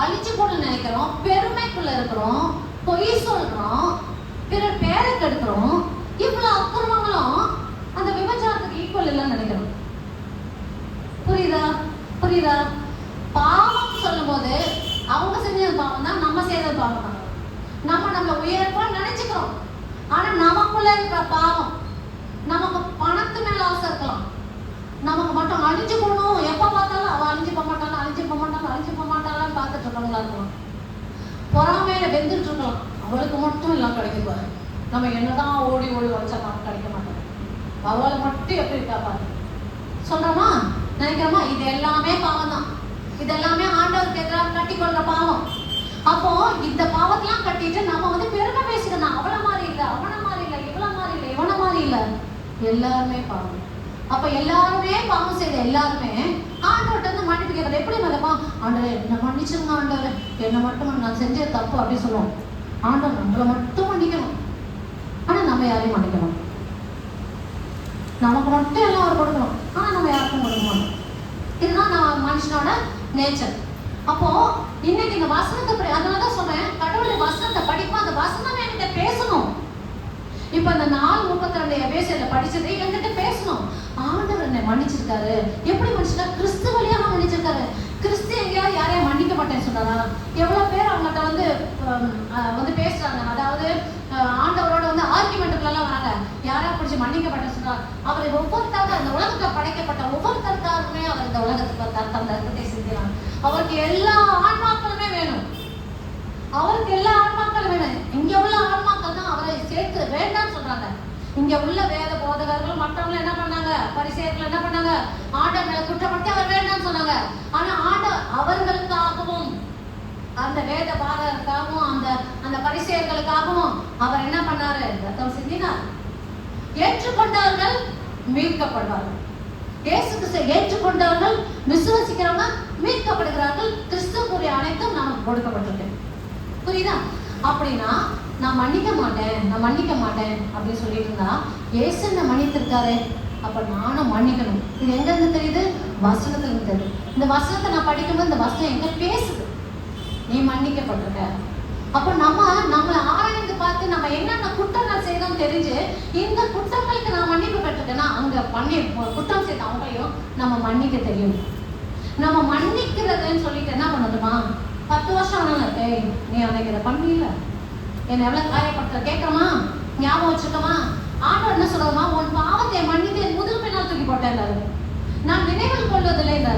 அழிச்சு போட நினைக்கிறோம், பெருமைக்குள்ள இருக்கிறோம், பொய் சொல்றோம், பிறர் பேரை கெடுக்கிறோம். இவ்வளவு அக்கிரமங்களும் அந்த விபச்சாரத்துக்கு ஈக்குவல் இல்லைன்னு நினைக்கிறோம். புரியுதா? பாவம் சொல்லும் போது அவங்க செஞ்சது பாவம் தான், நம்ம செய்தது பாவம் தான். நம்ம உயர்வா நினைச்சுக்கிறோம். ஆனா நமக்குள்ள இருக்கிற பாவம், நமக்கு பணத்து மேல ஆசை இருக்கலாம், நமக்கு மட்டும் அழிஞ்சு போகணும், எப்ப பார்த்தாலும் அவ அழிஞ்சு போக மாட்டாலும் பார்த்துட்டு இருக்கவங்களா இருக்கலாம். பொறாமையில வெந்துட்டு இருக்கலாம், அவளுக்கு மட்டும் எல்லாம் கிடைக்கும் பாரு. நம்ம என்னதான் ஓடி வச்சா நமக்கு கிடைக்க மாட்டோம், அவளை மட்டும் எப்படி இருக்கா பாரு சொல்றோமா, நினைக்கிறோமா? இது எல்லாமே பாவம் தான். இதெல்லாமே ஆண்டவருக்கு எதிராக கட்டி கொள்ற பாவம். அப்போ இந்த பாவத்தெல்லாம் கட்டிட்டு நம்ம வந்து பெருமை பேசிக்கணும். அவளை மாதிரி இல்லை, அவனை மாதிரி இல்லை, இவளை மாதிரி இல்லை, இவனை மாதிரி இல்லை, எல்லாருமே பாவம். அப்ப எல்லாருமே பாவம் செய்த எல்லாருமே ஆண்டவர்கிட்ட வந்து மன்னிப்பு கேட்கறது. எப்படி மதப்பா? ஆண்டவரே என்ன மன்னிச்சுங்க, ஆண்டவரே என்னை மட்டும் நான் செஞ்ச தப்பு அப்படின்னு சொல்லுவோம். ஆண்டவர் நம்மளை மட்டும் மன்னிக்கணும், ஆனா நம்ம யாரையும் மன்னிக்கணும். நமக்கு மட்டும் எல்லாம் அவர் கொடுக்கணும், ஆனா நம்ம யாருக்கும் கொடுக்க மாட்டோம். இதுதான் நான் மனுஷனோட நேச்சர். அப்போ இன்னைக்கு இந்த வசனத்தை அதனாலதான் சொல்றேன், கடவுள் வசனத்தை படிப்போம், அந்த வசனம் என்கிட்ட பேசணும். இப்ப இந்த 4:32 எபேசியர்ல படிச்சது என்கிட்ட பேசணும். ஆண்டவர் என்னை மன்னிச்சிருக்காரு. எப்படி மன்னிச்சிருக்காரு? கிறிஸ்து வழியாக மன்னிச்சிருக்காரு. கிறிஸ்து எங்கேயாவது யாரையும் மன்னிக்க மாட்டேன்னு சொன்னாரா? எவ்வளவு பேர் அவங்கள்ட்ட வந்து பேசுறாங்க, அதாவது ஆண்டவரோட வந்து ஆர்குமெண்ட்டுக்குள்ள எல்லாம் வராங்க. யாரையா பிடிச்சி மன்னிக்க மாட்டேன்னு சொன்னார். அவர் ஒவ்வொருத்தருக்கும் அந்த உலகத்துல படைக்கப்பட்ட ஒவ்வொருத்தருக்காருமே அவர் இந்த உலகத்துக்கு வந்தார், தம் ரத்தத்தை சிந்தினார். அவருக்கு எல்லா ஆன்மாக்களுமே வேணும், அவருக்கு எல்லா ஆன்மாக்களும் வேணும். இங்க உள்ள ஆன்மாக்கள் தான் அவரை சேர்த்து வேண்டாம்னு சொல்றாங்க. இங்க உள்ள வேத போதகர்கள் மற்றவங்க என்ன பண்ணாங்க? பரிசேயர்கள் என்ன பண்ணாங்க? ஆண்டவர் மேல குற்றப்படுத்தி அவர் வேண்டாம்னு சொன்னாங்க. ஆனா ஆண்டவர் அவர்களுக்காகவும், அந்த வேத பாதகருக்காகவும், அந்த பரிசேயர்களுக்காகவும் அவர் என்ன பண்ணாரு? ரத்தம் சிந்தினார். ஏற்றுக்கொண்டவர்கள் மீட்கப்படுவார்கள். இயேசு கிறிஸ்துவை ஏற்றுக்கொண்டவர்கள், விசுவாசிக்கிறவங்க மீட்கப்படுகிறார்கள். கிறிஸ்துவுக்குரிய அனைத்தும் நமக்கு கொடுக்கப்பட்டிருக்கு. புரியுதா? அப்படின்னா நான் மன்னிக்க மாட்டேன் அப்படின்னு சொல்லிட்டு இருந்தா, இயேசு என்ன மன்னித்திருக்காரு, அப்ப நானும் மன்னிக்கணும். இது எங்க இருந்து தெரியுது? வசனத்துல இருந்து தெரியுது. இந்த வசனத்தை நான் படிக்கும்போது இந்த வசனம் எங்க பேசுது, நீ மன்னிக்கப்பட்டிருக்க. அப்ப நம்மளை ஆராய்ந்து பார்த்து நம்ம என்னென்ன குற்றங்கள் செய்தோம் தெரிஞ்சு, இந்த குற்றங்களுக்கு நான் மன்னிப்பு பெற்றிருக்கேன்னா அங்க குற்றம் செய்த அவங்களையும் நம்ம மன்னிக்க தெரியும். நம்ம மன்னிக்கிறதுன்னு சொல்லிட்டு என்ன பண்ணணுமா, 10 வருஷம் ஆனாலும், ஏய் நீ அன்னைக்கு இதை பண்ணல, என்னை எவ்வளவு காயப்படுத்த கேட்கறமா, ஞாபகம் வச்சுக்கமா, ஆண்டவர் என்ன சொல்றதுமா, உன் பாவத்தை மன்னித்து என் முதுகு பின்னால் தூக்கி போட்டேன், நான் நினைவில் கொள்வதில்லை.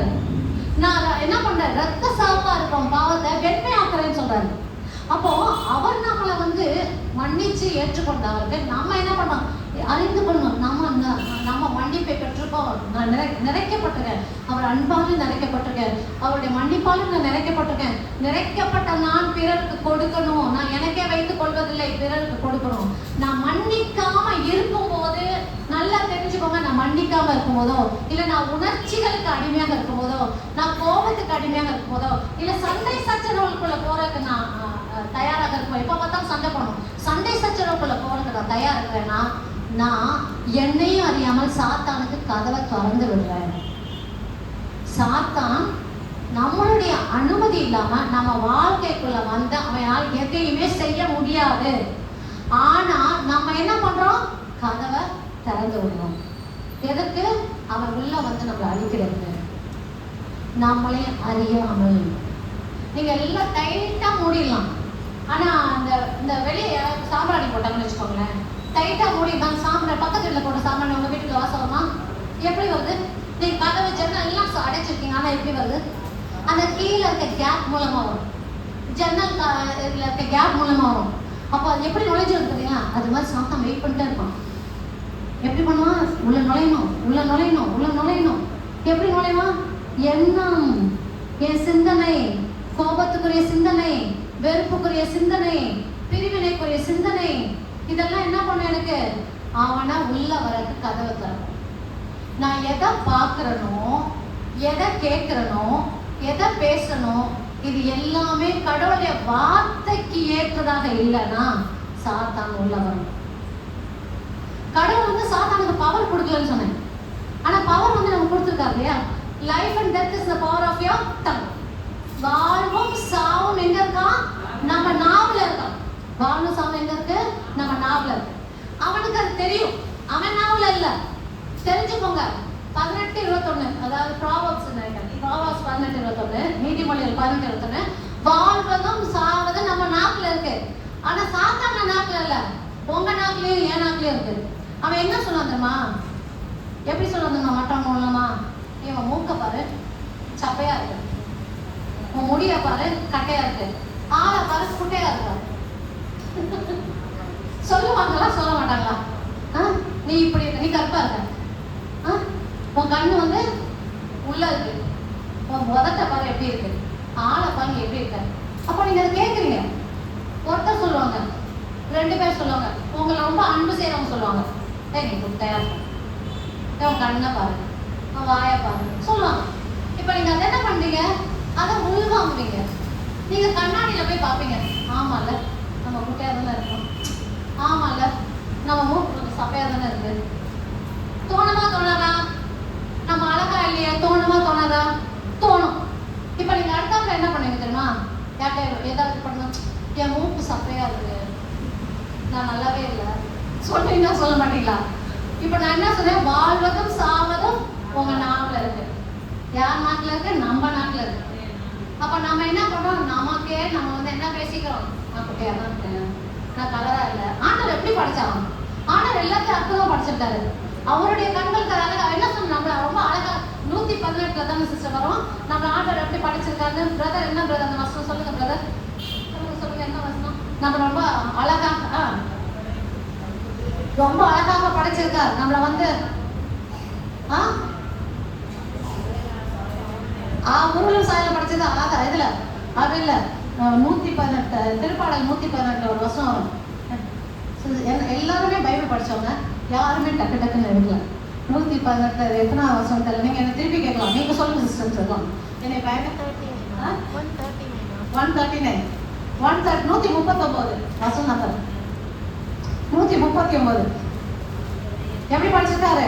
நான் என்ன பண்றேன், ரத்த சாப்பா இருக்கும் பாவத்தை வெண்மையாக்குறேன்னு சொல்றாரு. அப்போ அவர் நம்மளை மன்னிச்சு ஏற்றுக்கொண்டவருக்கு நம்ம என்ன பண்ணோம், அறிந்து கொள்ளணும். நம்ம மன்னிப்பை பெற்றிருக்கோம். நான் நிறைக்கப்பட்டிருக்கேன், அவர் அன்பாலும் நிறைக்கப்பட்டிருக்கேன், அவருடைய மன்னிப்பாலும் நான் நிறைக்கப்பட்டிருக்கேன். நிறைக்கப்பட்ட நான் பிறருக்கு கொடுக்கணும். நான் எனக்கே வைத்துக் கொள்வதில்லை, பிறருக்கு கொடுக்கணும். நான் மன்னிக்காம இருக்கும்போது நல்லா தெரிஞ்சுக்கோங்க, நான் மன்னிக்காம இருக்கும்போதோ, இல்ல நான் உணர்ச்சிகளுக்கு அடிமையாக இருக்கும்போதோ, நான் கோபத்துக்கு அடிமையாக இருக்கும்போதோ, இல்ல சண்டை சச்சரவுக்குள்ள போறதுக்கு நான் தயாராக இருக்கும். எப்ப பார்த்தாலும் சண்டை போடணும், சண்டை சச்சரவுக்குள்ள போறதுக்கு நான் தயாரா இருக்கிறேன்னா, நான் என்னையும் அறியாமல் சாத்தானுக்கு கதவை திறந்து விடுறேன். சாத்தான் நம்மளுடைய அனுமதி இல்லாம நம்ம வாழ்க்கைக்குள்ள அவனால் எதையுமே செய்ய முடியாது. ஆனா நம்ம என்ன பண்றோம், கதவை திறந்து விடுறோம். எதுக்கு? அவன் உள்ள நம்மளை அழிக்கிறது. நம்மளே அறியாமல். நீங்க எல்லாம் டைட்டா மூடிடலாம். ஆனா இந்த வெளியே சாம்பிராணி போட்டாங்கன்னு வச்சுக்கோங்களேன், டைட்டா மூடிதான். சாம்பிராணி பக்கத்து வீட்டில் போட்ட சாம்பிராணி உங்க வீட்டுக்கு வாசகமா எப்படி வருது? நீங்க கதவை ஜன்னல் எல்லாம் அடைச்சிருக்கீங்க, ஆனா எப்படி வருது? அந்த கீழே இருக்க கேப் மூலமா வரும், ஜன்னல் இருக்க கேப் மூலமா வரும். அப்போ அது எப்படி நுழைஞ்சு இருக்குதுங்க, அது மாதிரி சாத்தம் வெயிட் பண்ணிட்டே இருப்பான். எப்படி பண்ணுவான்? உள்ள நுழையணும். எப்படி நுழைவான்? எண்ணம், என் சிந்தனை, கோபத்துக்குரிய சிந்தனை, வெறுப்புக்குரிய சிந்தனை, பிரிவினைக்குரிய சிந்தனை, இதெல்லாம் என்ன பண்ண எனக்கு, அவனை உள்ள வரக்கு கதவை தரணும். நான் எதை பார்க்கிறனோ, எதை கேட்கிறனோ, எதை பேசணும், இது எல்லாமே கடவுளுடைய வார்த்தைக்கு ஏற்றதாக இல்லைன்னா சாத்தான் உள்ள வரணும். கடவுள் சாத்தானுக்கு பவர் கொடுக்கலன்னு சொன்னேன். ஆனா பவர் நம்ம கொடுத்துருக்காரு இல்லையா? Life and death is the power of your tongue. வாழ்வும் சாவும் எங்க இருக்கா? நம்ம நாவுல இருக்கான். வாழ்வும் சாவும் எங்க இருக்கு? நம்ம நாவுல இருக்கு. அவனுக்கு அது தெரியும், அவன் நாவுல இல்ல. தெரிஞ்சுக்கோங்க. 18:21, அதாவது ப்ராவர்ப்ஸ் நினைக்கிறேன், ப்ராவர்ப்ஸ் 18:21, நீதிமொழிகள் 18:21, வாழ்வதும் சாவதும் நம்ம நாக்குல இருக்கு. ஆனா சாத்தான நாக்குல இல்ல, உங்க நாக்குலயும் என் நாக்குலயும் இருக்கு. அவன் என்ன சொல்லுவான் தெரியுமா? எப்படி சொல்லுவான் தெரியுமா? மற்றவங்க மூலமா, இவன் மூக்க பாரு சப்பையா இருக்கு, உன் முடிய பாரு கட்டையா இருக்கு, ஆளை பாரு குட்டையா இருக்கா. சொல்லுவாங்களா சொல்ல மாட்டாங்களா? நீ இப்படி இருக்க, நீ கருப்பா இருக்க, உன் கண்ணு உள்ள இருக்கு, உன் உதட்ட பாரு எப்படி இருக்கு, ஆளை பாருங்க எப்படி இருக்க. அப்ப நீங்க அதை கேட்குறீங்க. ஒருத்தர் சொல்லுவாங்க, 2 பேர் சொல்லுவாங்க, உங்களை ரொம்ப அன்பு செய்யறவங்க சொல்லுவாங்க, நீ குட்டையா இருக்க, உன் கண்ணை பாரு, உன் வாயை பாரு சொல்லுவாங்க. இப்ப நீங்க அதை என்ன பண்றீங்க? அதை உள்வாங்குவீங்க. நீங்க கண்ணாடியில போய் பார்ப்பீங்க, ஆமால நம்ம குட்டையா தானே இருக்கோம், ஆமால நம்ம மூக்கு கொஞ்சம் சப்பையா தானே இருக்கு. தோணுமா தோணாதா? நம்ம அழகா இல்லையா? தோணுமா தோணாதா? தோணும். இப்ப நீங்க அடுத்தாப்புல என்ன பண்ணுவீங்க தெரியுமா? யார்கிட்ட ஏதாவது பண்ணணும், என் மூக்கு சப்பையா இருக்கு, நான் நல்லாவே இல்லை சொல்றீங்கன்னா சொல்ல மாட்டீங்களா? இப்ப நான் என்ன சொன்னேன்? வாழ்வதும் சாவதும் உங்க நாக்குல இருக்கு. யார் நாக்குல இருக்கு? நம்ம நாக்குல இருக்கு. அப்ப நம்ம என்ன பண்றோம்? நமக்கே நம்ம என்ன பேசிக்கிறோம்? நான் குட்டையா தான் இருக்கேன், நான் கலரா இல்லை. ஆண்டவர் எப்படி படிச்சாங்க? ஆண்டவர் எல்லாத்தையும் அற்புதமா படிச்சிருக்காரு. அவருடைய கண்களுக்கு அழகா என்ன சொன்ன, நம்மள ரொம்ப அழகா 118 தானே சிஸ்டர் வரும். நம்ம ஆண்டவர் எப்படி படிச்சிருக்காரு? பிரதர் என்ன பிரதர் அந்த வசனம் சொல்லுங்க பிரதர், சொல்லுங்க என்ன வசனம்? நம்ம ரொம்ப அழகா ரொம்ப அழகாக படைச்சிருக்கார் நம்மள முருகன் சாயில படைச்சது. அதான் இதுல அது இல்ல, 118 திருப்பாடல் 118 ஒரு வருஷம் வரும். எல்லாருமே பைபிள் படிச்சவங்க, யாருமே டக்கு டக்குன்னு எடுக்கல. 118 எத்தனாவது வருஷம் தெரியல. நீங்க என்ன திருப்பி கேட்கலாம், நீங்க சொல்லுங்க சிஸ்டம் சொல்லலாம். என்னை பயங்க 139 139 வசனம் நம்பர் 139 எப்படி படிச்சிருக்காரு?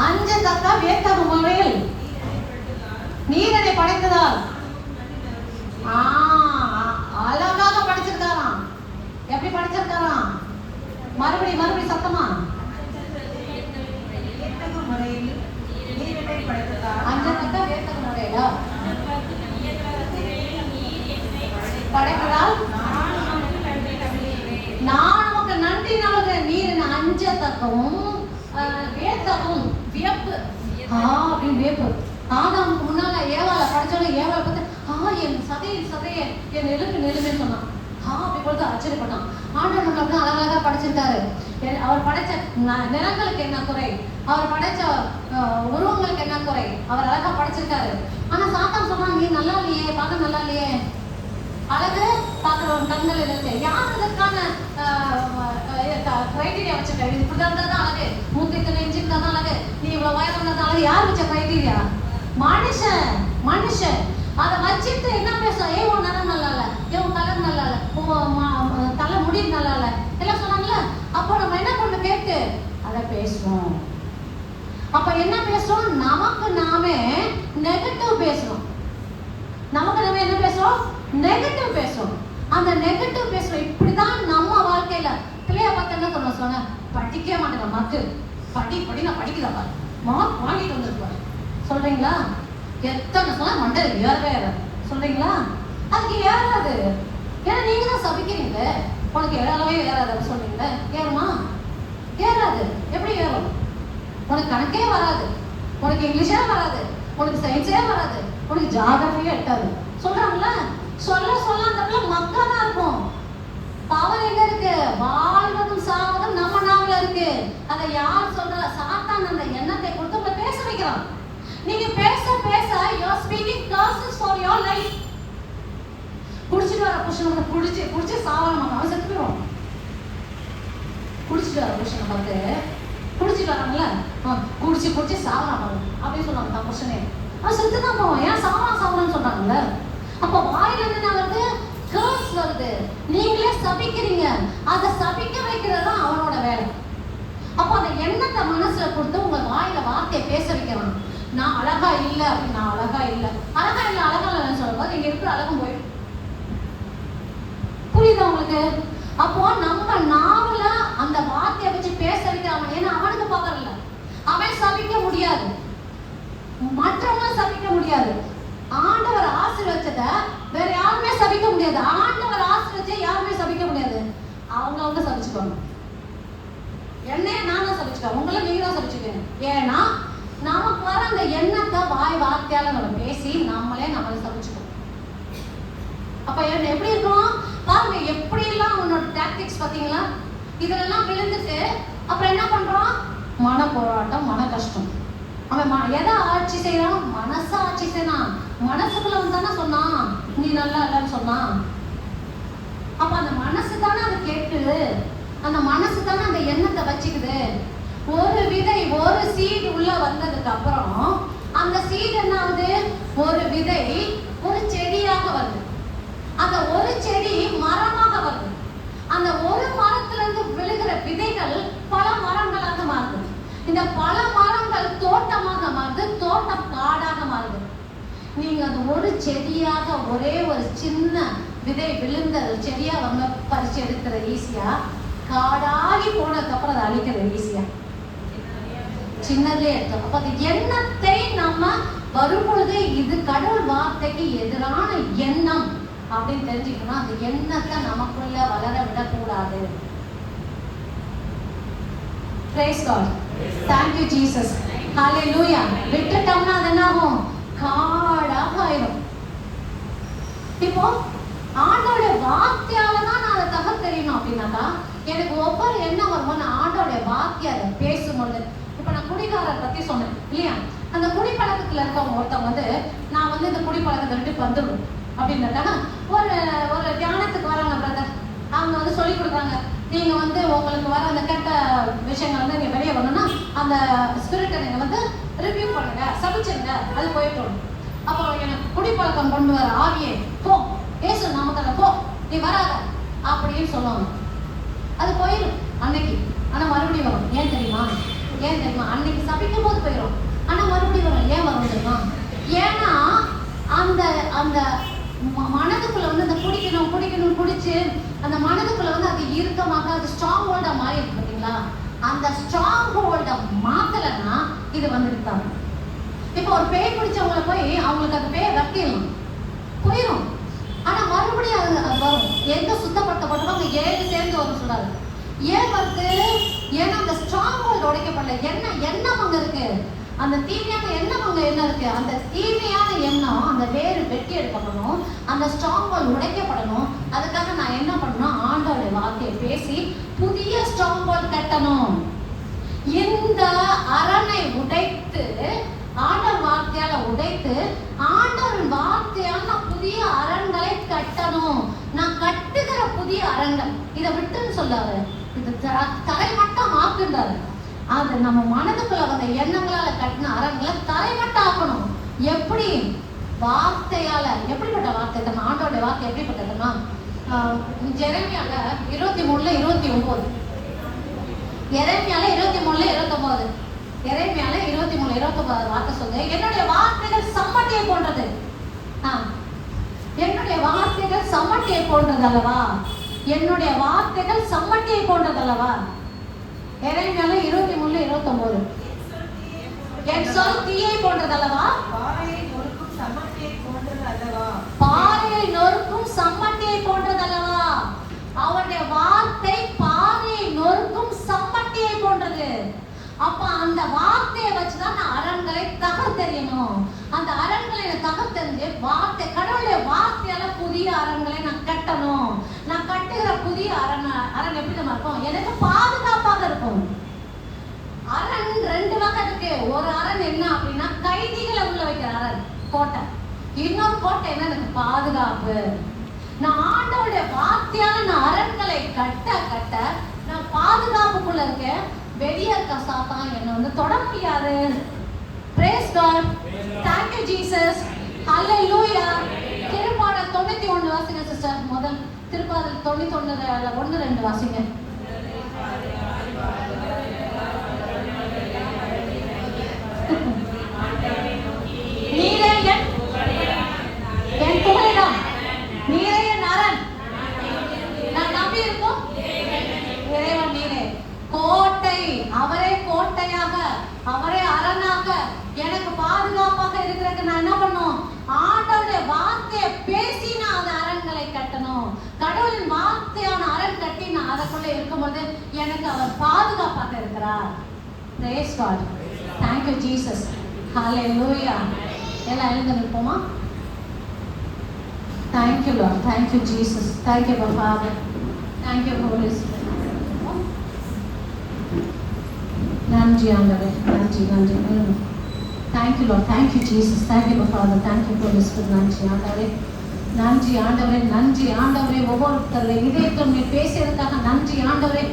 அஞ்சத்தக்க வியத்தகு முறையில் நீர் என்னை படைத்ததால். அழகாக படிச்சிருக்காராம். எப்படி படிச்சிருக்காராம்? மறுபடி சத்தமா. அஞ்சத்தக்க வியத்தகு முறையில படைப்பதால் நான் உனக்கு நன்றி நாளுங்க. நீர் அஞ்சத்தக்கவும் வியத்தகும் வியப்பு அப்படின்னு வியப்பு. ஆதாமுக்கு முன்னால ஏவாளை படிச்சோட ஏவாளை பார்த்து என் சதையை என் நெலுமே சொன்னான். அப்படி பொழுது ஆச்சரியப்பட்டான். ஆண்டவர் நமக்கு அப்படி அழகழகா படிச்சிருக்காரு. அவர் படைச்ச நிறங்களுக்கு என்ன குறை, அவர் படைச்ச உருவங்களுக்கு என்ன குறை, அவர் அழகா படைச்சிருக்காரு. ஆனா சாத்தான் சொன்னான், நீ நல்லா இல்லையே, பார்க்க நல்லா இல்லையே, அழகு பார்க்குறவன் கண்கள் இருக்கு. யார் இதற்கான கிரைட்டீரியா வச்சிருக்க? இது இப்படிதான் இருந்தா தான் அழகு, மூக்கு இத்தனை இன்ச்சு இருந்தா தான் அழகு, நீ இவ்வளவு வயது இருந்தா அழகு. யார் வச்ச கிரைட்டீரியா? மனுஷன். அதை வச்சுட்டு என்ன பேசும்? உன் நிறம் நல்லா இல்ல, உன் கலர் நல்லா இல்ல, உன் தலை முடி நல்லா இல்ல எல்லாம் சொன்னாங்கல்ல. அப்போ நம்ம என்ன பண்ண கேட்டு அதை பேசுவோம். அப்ப என்ன பேசுறோம்? நமக்கு நாமே நெகட்டிவ் பேசுறோம். நமக்கு நாம என்ன பேசுறோம்? நெகட்டிவ் பேசுறோம். அந்த நெகட்டிவ் பேசுறோம். இப்படிதான் நம்ம வாழ்க்கையில பிள்ளைய பார்த்து என்ன பண்ண சொன்ன, படிக்க மாட்டேங்க மக்கு படி நான் படிக்கிறப்ப மார்க் வாங்கிட்டு வந்துருப்பாரு சொல்றீங்களா? எத்தனை சொன்னா மண்டல் ஏறவே சொல்றீங்களா? அதுக்கு ஏறாது. ஏன்னா நீங்க தான் சபிக்கிறீங்க. உனக்கு ஏறவே ஏறாது சொல்றீங்க. ஏறுமா? ஏறாது. எப்படி ஏறும்? உனக்கு கணக்கே வராது, உனக்கு இங்கிலீஷே வராது, உனக்கு சயின்ஸே வராது, உனக்கு ஜியோகிராஃபியே எட்டாது சொல்றாங்கல்ல. சொல்ல அந்த பிள்ளை மக்கா தான் இருக்கும். பவர் எங்க இருக்கு? வாழ்வதும் சாவதும் நம்ம நாவல இருக்கு. அதை யார் சொல்ற? சாத்தான் அந்த எண்ணத்தை கொடுத்து உங்களை பேச வைக்கிறான். நீங்க பேச you are speaking curses for your life. குடிச்சிட்டு வர புருஷனை குடிச்சு சாவணும், அவன் செத்து போயிடும். குடிச்சிட்டு வர புருஷனை பார்த்து குடிச்சிட்டு வராங்கல்ல, குடிச்சு சாவணும் அப்படின்னு சொல்லுவாங்க தான் புருஷனே. அவன் செத்து தான் போவான். ஏன் சாவணும்னு சொல்றாங்கல்ல. அப்ப வாயில என்ன வருது? கர்ஸ் வருது. நீங்களே சபிக்கிறீங்க. அதை சபிக்க வைக்கிறது தான் அவனோட வேலை. அப்போ அந்த எண்ணத்தை மனசுல கொடுத்து உங்க வாயில வார்த்தையை பேச வைக்கிறான். நான் அழகா இல்லை அப்படின்னு. நான் அழகா இல்லை சொல்லும்போது நீங்க இருக்கிற அழகும் போயிடும். புரியுதா உங்களுக்கு? அப்போ நம்ம நாவல அந்த வார்த்தையை வச்சு பேச வைக்கிறான். ஏன்னா அவனுக்கு பவர் இல்லை. அவன் சபிக்க முடியாது, மற்றவங்க சபிக்க முடியாது. ஆண்டவர் ஆசீர்வச்சத வேற யாருமே சபிக்க முடியாது. ஆண்டவர் ஆசீர்வச்ச யாருமே சபிக்க முடியாது. அவங்க சபிச்சுக்கோங்க. என்னைய நானும் சபிச்சுக்கேன், உங்களை நீங்க தான் சபிச்சுக்கேன். ஏன்னா நமக்கு வர அந்த எண்ணத்தை வார்த்தையால நம்ம பேசி நம்மளை சபிச்சுக்கோம். அப்ப எப்படி இருக்கும் பாருங்க, எப்படி எல்லாம் உன்னோட டாக்டிக்ஸ் பாத்தீங்களா? இதெல்லாம் விழுந்துட்டு அப்புறம் என்ன பண்றோம்? மன போராட்டம், மன கஷ்டம். அவன் எதை ஆட்சி செய்யறான்? மனசை ஆட்சி செய்யறான். மனசுக்குள்ள வந்தானே சொன்னான் நீ நல்லா இல்லைன்னு சொன்னான். அப்ப அந்த மனசு தானே அதை கேட்குது, அந்த மனசு தானே அந்த எண்ணத்தை வச்சுக்குது. ஒரு விதை, ஒரு சீடு உள்ள வந்ததுக்கு அப்புறம் அந்த சீடு என்ன ஆகுது? ஒரு விதை ஒரு செடியாக வருது. அந்த ஒரு செடி மரமாக வருது. அந்த ஒரு மரத்துல இருந்து விழுகிற விதைகள் பல மரங்களாக மாறுது. இந்த பல மரங்கள் தோட்டமாக மாறுது, தோட்டம் காடாக மாறுது. நீங்க அந்த ஒரு செடியாக, ஒரே ஒரு சின்ன விதை விழுந்த செடியா வந்து பறிச்சு எடுக்கிறது ஈஸியா, காடாகி போனதுக்கு அப்புறம் அதை அழிக்கிறது ஈஸியா? சின்னதுலேயே எடுத்தோம். அப்ப அந்த எண்ணத்தை நம்ம வரும்பொழுது இது கடவுள் வார்த்தைக்கு எதிரான எண்ணம் அப்படின்னு தெரிஞ்சுக்கணும். அந்த எண்ணத்தை நமக்குள்ள வளர விடக்கூடாது. Praise God. Thank you Jesus. Hallelujah. விட்டுட்டோம்னா அது என்ன ஆகும்? காடாக ஆயிடும். இப்போ ஆண்டோட வார்த்தையால தான் நான் அதை தகர்த்தெறியணும் அப்படின்னாக்கா எனக்கு ஒவ்வொரு எண்ணம் வரும்போது ஆண்டோட வார்த்தையை அதை பேசும்பொழுது, இப்ப நான் குடிகாரர் பத்தி சொன்னேன் இல்லையா? அந்த குடிப்பழக்கத்துல இருக்கவங்க ஒருத்தவங்க நான் இந்த குடிப்பழக்கத்தை விட்டு வந்துடும் அப்படின்னாக்கா ஒரு தியானத்துக்கு வராங்க பிரதர். அவங்க சொல்லி கொடுக்குறாங்க, நீங்க உங்களுக்கு வர அந்த கெட்ட விஷயங்கள் நீங்க வெளியே வரணும்னா அந்த ஸ்பிரிட்டை நீங்க ரிவ்யூ பண்ணுங்க, சபிச்சிருங்க, அது போயிட்டோம். அப்போ எனக்கு குடிப்பழக்கம் கொண்டு வர ஆவியே போ, ஏசு நாமத்துல போ, நீ வராத அப்படின்னு சொல்லுவாங்க. அது போயிடும் அன்னைக்கு, ஆனா மறுபடியும் வரும். ஏன் தெரியுமா? அன்னைக்கு சபிக்கும் போது போயிடும், ஆனா மறுபடியும் வரும். ஏன் வரும் தெரியுமா? ஏன்னா அந்த அந்த மனதுக்குள்ள வந்து அந்த குடிக்கணும் குடிச்சு அந்த மனதுக்குள்ள வந்து அது இறுக்கமாக அது ஸ்ட்ராங் ஹோல்டா மாறி இருக்கு பார்த்தீங்களா? அந்த ஸ்ட்ராங் ஹோல்டை மாத்தலைன்னா இது வந்துருக்காங்க. இப்போ ஒரு பேய் பிடிச்சவங்களை போய் அவங்களுக்கு அந்த பேயை வெட்டிடலாம், போயிடும். ஆனா மறுபடியும் அது வரும். எங்க சுத்தப்படுத்தப்பட்டோ அங்க 7 சேர்ந்து வரும் சொல்றாரு. ஏன் வருது? ஏன்னா அந்த ஸ்ட்ராங் ஹோல்டு உடைக்கப்படல. எண்ணம் அங்க இருக்கு, அந்த தீமையான எண்ணம் அங்க என்ன இருக்கு? அந்த தீமையான எண்ணம் அந்த வேறு வெட்டி எடுக்கப்படணும், அந்த ஸ்ட்ராங் ஹோல்டு உடைக்கப்படணும். அதுக்காக நான் என்ன பண்ணணும்? ஆண்டோட வார்த்தையை பேசி புதிய ஸ்ட்ராங் ஹோல்டு கட்டணும். இந்த அரணை உடைத்து ஆண்டவர் வார்த்தையால உடைத்து ஆண்டவரின் வார்த்தையால் நான் புதிய அரண்களை கட்டணும். நான் கட்டுகிற புதிய அரண்கள் இதை விட்டுன்னு சொல்லாரு, இது தரைமட்டம் ஆக்குன்றாரு. அது நம்ம மனதுக்குள்ள வந்த எண்ணங்களால கட்டின அரண்களை தரைமட்டம் ஆக்கணும். எப்படி? வார்த்தையால. எப்படிப்பட்ட வார்த்தை? நம்ம ஆண்டோட வார்த்தை எப்படிப்பட்டதுன்னா எரேமியால 23:29, எரேமியால 23:29, எரேமியால 23:29 வார்த்தை சொல்லுங்க. என்னுடைய வார்த்தைகள் சம்மட்டியை போன்றது. என்னுடைய வார்த்தைகள் சம்மட்டியை போன்றது அல்லவா? என்னுடைய வார்த்தைகள் சம்மட்டியை போன்றது அல்லவா? எரேமியால 23:29, என் சொல் தீயை போன்றது அல்லவா? பாறையை நொறுக்கும் சம்மட்டியை போன்றது அல்லவா? பாறையை நொறுக்கும் சம்மட்டியை போன்றது அல்லவா? அவருடைய வார்த்தை பாறையை நொறுக்கும் சம்மட்டியை போன்றது. அப்ப அந்த வார்த்தையை வச்சுதான் நான் அரண்களை தகர்த்தெறியணும். அந்த அரண்களை தகர்த்தெறிஞ்சு வார்த்தை, கடவுளுடைய வார்த்தையால புதிய அரண்களை நான் கட்டணும். நான் கட்டுகிற புதிய அரண் எப்படி நம்ம இருக்கும்? எனக்கு பாதுகாப்பாக இருக்கும். அரண் 2 வகை இருக்கு. ஒரு அரண் என்ன அப்படின்னா கைதிகளை உள்ள வைக்கிற அரண், கோட்டை. இன்னொரு கோட்டை என்ன? எனக்கு பாதுகாப்பு. நான் ஆண்டவருடைய வார்த்தையால நான் அரண்களை கட்ட கட்ட நான் பாதுகாப்புக்குள்ள இருக்கேன். வெளியே இருக்க சாத்தான் என்ன வந்து தொட முடியாது. Praise God. Thank you Jesus. Hallelujah. திருப்பாடல் 91 வாசிங்க சிஸ்டர். முதல் திருப்பாடல் 91 1-2 வாசிங்க. நீரே என் புகலிடம், நீரே என் அரண், நான் நம்பி இருக்கோம் இறைவன் நீரே. கோட்டை, அவரே கோட்டையாக, அவரே அரணாக எனக்கு பாதுகாப்பாக இருக்கிறதுக்கு நான் என்ன பண்ணும்? ஆண்டவருடைய வார்த்தையை பேசி நான் அந்த அரண்களை கட்டணும். கடவுளின் வார்த்தையான அரண் கட்டி நான் அதற்குள்ள இருக்கும்போது எனக்கு அவர் பாதுகாப்பாக இருக்கிறார். Praise God. Thank you Jesus. Hallelujah. எல்லாம் எழுந்து நிற்போமா? Thank you Lord. Thank you Jesus. Thank you Father. Thank you Holy Spirit. நன்றி ஆண்டவரே, நன்றி நன்றி. Thank you Lord. Thank you Jesus. Thank you Father. Thank you Holy Spirit. நன்றி ஆண்டவரே, நன்றி ஆண்டவரே, நன்றி ஆண்டவரே. ஒவ்வொருத்தருடைய இதயத்தில் நீ பேசியதற்காக நன்றி ஆண்டவரே.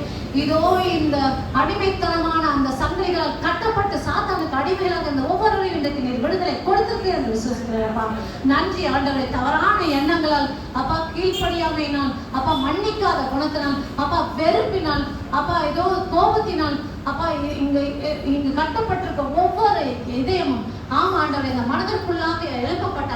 இதோ இந்த அடிமைத்தனமான அந்த சங்கிலிகளால் கட்டப்பட்டு சாத்தானுக்கு அடிமைகளாக இந்த ஒவ்வொருவரையும் இன்றைக்கு நீர் விடுதலை கொடுத்திருக்கேன் என்று விசுவாசிக்கிறேன்ப்பா. நன்றி ஆண்டவரே. தவறான எண்ணங்களால் அப்பா, கீழ்ப்படியாமையினால் அப்பா, மன்னிக்காத குணத்தினால் அப்பா, வெறுப்பினால் அப்பா, ஏதோ கோபத்தினால் அப்பா, இங்கு கட்டப்பட்டிருக்க ஒவ்வொரு இதயமும் ஆமாண்டவரே, இந்த மனதிற்குள்ளாக எழுப்பப்பட்ட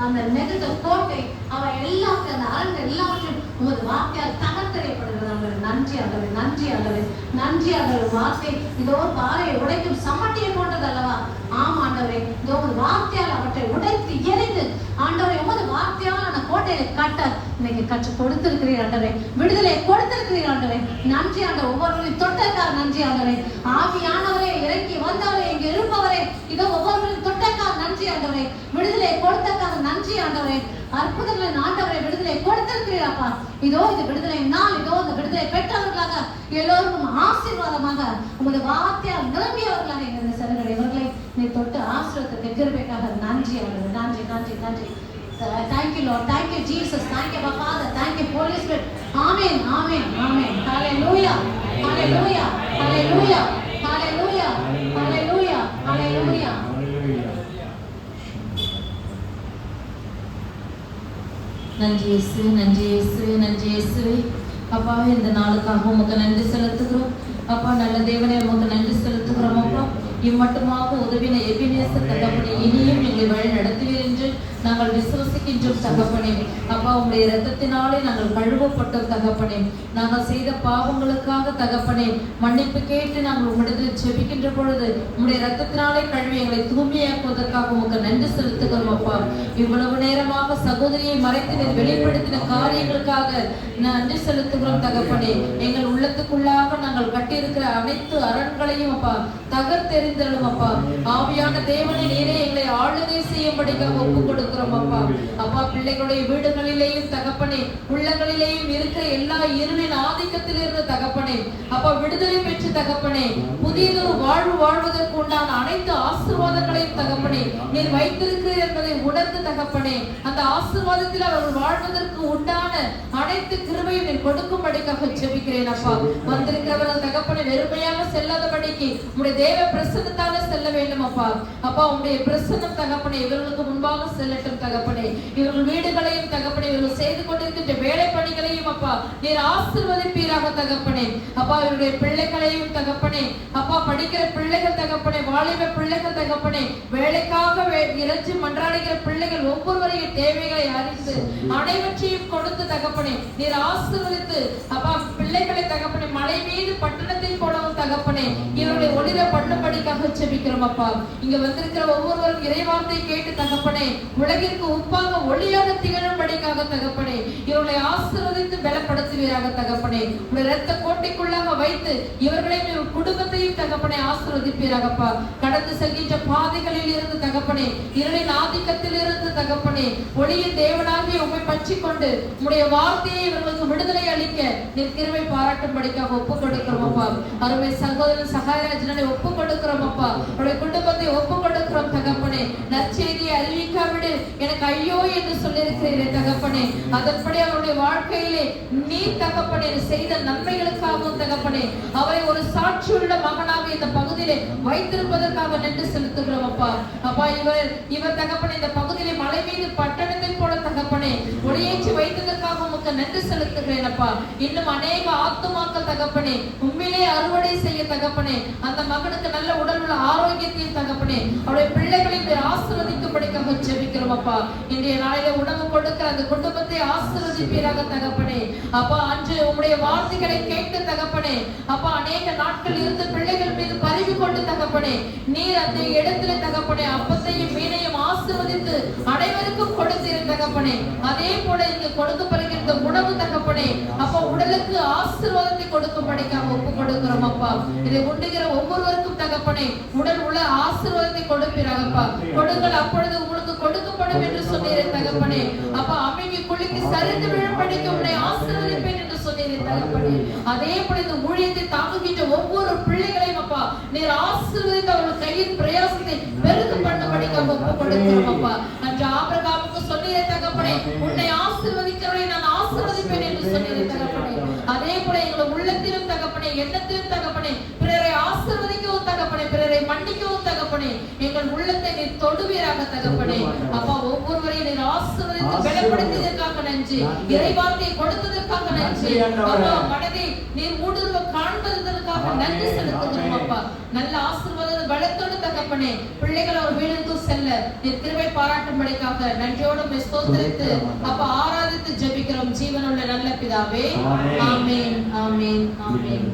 அந்த நெருடல் கோட்டை அவ எல்லாத்தையும் அந்த அரண்கள் எல்லாவற்றையும் உமது வார்த்தையால் தகர்த்தெறியப்படுகிறது. நன்றி ஆண்டவரே, நன்றி ஆண்டவரே, நன்றி ஆண்டவரே. வார்த்தை இதோ பாறையை உடைக்கும் சம்மட்டியை போன்றது அல்லவா? ஆமாண்டவரே, இதோ உமது வார்த்தையால் அவற்றை உடைத்து எரிந்து ஆண்டவரே உமது வார்த்தையால் அந்த கோட்டையை கட்ட இன்னைக்கு கற்று கொடுத்திருக்கிறீர் ஆண்டவரே. விடுதலை கொடுத்திருக்கிறீர் ஆண்டவரே. நன்றி ஆண்டவர். ஒவ்வொருவரையும் தொட்டக்கார நன்றி ஆண்டவரே. ஆவியானவரே, இறங்கி வந்தவரே, இங்க இருப்பவரே, இதோ ஒவ்வொருவரையும் தொட்டக்கார நன்றி ஆண்டவரே. விடுதலை கொடுத்தக்கார நன்றி ஆண்டவரே. அற்புதங்களின் ஆண்டவரை விடுதலை கொடுத்திருக்கிறீராப்பா. இதோ இது விடுதலை நாள். இதோ இந்த விடுதலை பெற்றவர்களாக எல்லோருக்கும் ஆசீர்வாதமாக உங்களுடைய வார்த்தையால் நிரம்பியவர்களாக எங்கள் செல்லுங்கள். இவர்களை நீ தொட்டு ஆசீர்வாதத்தை கிருபைக்காக நன்றி ஆண்டவரே. நன்றி நன்றி நன்றி. Thank you Lord. Thank you Jesus. Thank you Father. Thank you Holy Spirit. Amen. Amen. Amen. Hallelujah. Hallelujah. Hallelujah. Hallelujah. Hallelujah. Hallelujah. ஹalleluya. நன்றி இயேசு, நன்றி இயேசு, நன்றி இயேசுவே. அப்பா இந்த நாளுக்காக உமக்கு நன்றி செலுத்துகிறோம். அப்பா நல்ல தேவனே உமக்கு நன்றி செலுத்துகிறோம். அப்பா இம்மட்டுமாக உதவின எபினேசர் தகப்பனே, இனியும் எங்களை வழி நடத்துவீர் என்று நாங்கள் விசுவசிக்கின்றோம் தகப்பனே. அப்பா உங்களுடைய இரத்தத்தினாலே நாங்கள் கழுவப்பட்டோம் தகப்பனே. நாங்கள் செய்த பாவங்களுக்காக தகப்பனே மன்னிப்பு கேட்டு நாங்கள் உம்மிடத்தில் ஜெபிக்கின்ற பொழுது உங்களுடைய இரத்தத்தினாலே கழுவி எங்களை தூய்மையாக்குவதற்காக உமக்கு நன்றி செலுத்துகிறோம். அப்பா இவ்வளவு நேரமாக சகோதரியை மறைத்து நீர் வெளிப்படுத்தின காரியங்களுக்காக நன்றி செலுத்துகிறோம் தகப்பனே. எங்கள் உள்ளத்துக்குள்ளாக நாங்கள் கட்டியிருக்கிற அனைத்து அரண்களையும் அப்பா தகர்த்தெறிந்தலும் அப்பா. ஆவியான தேவனை நீரே எங்களை ஆளுகை செய்யும்படிக்காக ஒப்பு கொடுக்கிறோம் அப்பா. அப்பா பிள்ளைகளுடைய வீடுகளிலேயும் தகப்பனே, உள்ளங்களிலேயும் இருக்கிற எல்லா இருளின் ஆதிக்கத்திலிருந்து தகப்பனே அப்பா விடுதலை பெற்று தகப்பனே புதியதொரு வாழ்வு வாழ்வதற்கு உண்டான அனைத்து ஆசீர்வாதங்களையும் தகப்பனே நீர் வைத்திருக்கிறீர் என்பதை உணர்ந்து தகப்பனே அந்த ஆசீர்வாதத்தில் அவர்கள் வாழ்வதற்கு உண்டான அனைத்து கிருபையும் நீர் கொடுக்கும்படிக்காக ஜெபிக்கிறேன் அப்பா. வந்திருக்கிறவர்கள் தகப்பனே வெறுமையாக செல்லாதபடிக்கு உம்முடைய தேவ பிரசன்னத்தால செல்ல வேண்டும் அப்பா. அப்பா உம்முடைய பிரசன்னம் தகப்பனே இவர்களுக்கு முன்பாக செல்லட்டும் தகப்பனே. இவர்கள் வீடுகளையும் தகப்பனே இவர்கள் செய்து கொண்டிருக்கின்ற வேலை பணிகளையும் அப்பா நீர் ஆசீர்வதிப்பீராக தகப்பனே. அப்பா இவருடைய பிள்ளைகளையும் தகப்பனே அப்பா படிக்கிற பிள்ளைகள் தகப்பனே, வாலிப பிள்ளைகள் தகப்பனே, வேலைக்காக இறைச்சி மன்றாடுகிற பிள்ளைகள் ஒவ்வொருவரையும் தேவைகளை அறிந்து அனைவற்றையும் கொடுத்து தகப்பனே நீர் ஆசீர்வதித்து அப்பா பிள்ளைகளை தகப்பனே மலை மீது பட்டணத்தை போலவும் தகப்பனே இவருடைய ஒளிர பண்ணும்படிக்காக ஜெபிக்கிறோம் அப்பா. இங்க வந்திருக்கிற ஒவ்வொருவரும் இறைவார்த்தை கேட்டு தகப்பனே உலகிற்கு உப்பாக ஒளியாக திகழும்படிக்காக தகப்பனே இவர்களை ஆசீர்வதித்து பலப்படுத்துவீராக தகப்பனே. உடைய இரத்த கோட்டைக்குள்ளாக வைத்து இவர்களையும் குடும்பத்தையும் தகப்பனே ஆசீர்வதிப்பீராகப்பா. கடந்து செல்கின்ற பாதைகளில் இருந்து தகப்பனே இருளின் ஆதிக்கத்தில் இருந்து தகப்பனே ஒளியின் தேவனாகிய உம்மை பற்றிக் கொண்டு உம்முடைய வார்த்தையை இவர்களுக்கு விடுதலை அளிக்க நீர் கிருபை பாராட்டும்படிக்காக ஒப்பு கொடுக்கிறோம் அப்பா. அருமை சகோதரன் சகாயராஜனை ஒப்பு கொடுக்கிறோம் அப்பா. அவருடைய குடும்பத்தை ஒப்பு கொடுக்கிறோம் தகப்பனே. நற்செய்தியை அறிவிக்காவிடு எனக்கு ஐயோ என்று சொல்லியிருக்கிறீரே தகப்பனே, அதன்படி அவருடைய வாழ்க்கையிலே நீ தகப்பனே செய்த நன்மைகளுக்காகவும் தகப்பனே அவரை ஒரு சாட்சியுள்ள மகனாக இந்த பகுதியிலே வைத்திருப்பதற்காக நன்றி செலுத்துகிறோம் அப்பா. அப்பா இவர் தகப்பனே இந்த பகுதியிலே மலை மீது பட்டணத்தை போல தகப்பனே ஒளியேற்றி வைத்ததற்காக உமக்கு நன்றி செலுத்துகிறேன் அப்பா. இன்னும் அநேக ஆத்துமாக்கள் தகப்பனே உண்மையிலே அறுவடை செய்ய தகப்பனே அந்த மகனுக்கு நல்ல உடல் உள்ள ஆரோக்கியத்தையும் தகப்பனே அவருடைய பிள்ளைகளை ஆசீர்வதிக்கும்படிக்காக ஜெபிக்கிறோம் அப்பா. இன்றைய நாளிலே உணவு கொடுக்கிற அந்த குடும்பத்தை ஆசீர்வதிப்பீராக தகப்பனே. அப்பா அன்று உம்முடைய வார்த்தைகளை கேட்டு தகப்பனே அப்பா அநேக நாட்கள் இருந்து பிள்ளைகள் மீது பரிவு கொண்டு தகப்பனே நீர் அந்த இடத்துல தகப்பனே அப்பத்தையும் மீனையும் ஆசீர்வதித்து அனைவருக்கும் கொடுத்தீர் தகப்பனே. அதே போல இங்கு கொடுக்கப்படுகின்ற உணவு தகப்பனே அப்பா உடலுக்கு ஆசீர்வாதத்தை கொடுக்கும்படிக்காக ஒப்பு கொடுக்கிறோம் அப்பா. இதை உண்டுகிற ஒவ்வொருவருக்கும் தகப்பனே உடல் உள்ள ஆசீர்வாதத்தை கொடுப்பீராகப்பா. கொடுங்கள் அப்பொழுது உங்களுக்கு கொடுக்கப்படும் என்று சொன்னீரே தகப்பனே. அப்பா அமைதி குளிக்கு சரிந்து விழும்படிக்கு உன்னை ஆசீர்வதிப்பேன் என்று சொன்னீரே தகப்பனே. அதே போல இந்த ஊழியத்தை தாங்குகின்ற ஒவ்வொரு பிள்ளைகளையும் அப்பா நீர் ஆசீர்வதித்து அவர்கள் கையின் பிரயாசத்தை பெருக பண்ணும்படிக்காக ஒப்பு கொடுக்கிறோம் அப்பா. அன்று ஆபிரகாமுக்கு சொன்னீரே தகப்பனே உன்னை ஆசீர்வதிக்கிறவரை நான் ஆசீர்வதிப்பேன் என்று சொன்னீரே தகப்பனே. அதே போல எங்கள் உள்ளத்திலும் தகப்பனே எண்ணத்திலும் தகப்பனே பிறரை ஆசீர்வதிக்கவும் தகப்பனே பிறரை மன்னிக்கவும் தகப்பனே எங்கள் உள்ளத்தை நீர் தொடுவீராக தகப்பனே. அப்பா ஒவ்வொருவரையும் நீர் ஆசீர்வதித்து பலப்படுத்தியதற்காக நன்றி, இறைவார்த்தையை கொடுத்ததற்காக நன்றி அப்பா. மனதை நீர் ஊடுருவ காண்பதற்காக நன்றி செலுத்துகிறோம் அப்பா. நல்ல ஆசீர்வாத பலத்தோடு தகப்பனே பிள்ளைகள் அவர் வீடுக்கு செல்ல நீர் கிருபை பாராட்டும்படிக்காக நன்றியோடு ஸ்தோத்திரித்து அப்பா ஆராதித்து ஜெபிக்கிறோம் ஜீவனுள்ள நல்ல பிதாவே. ஆமென் ஆமென் ஆமென்.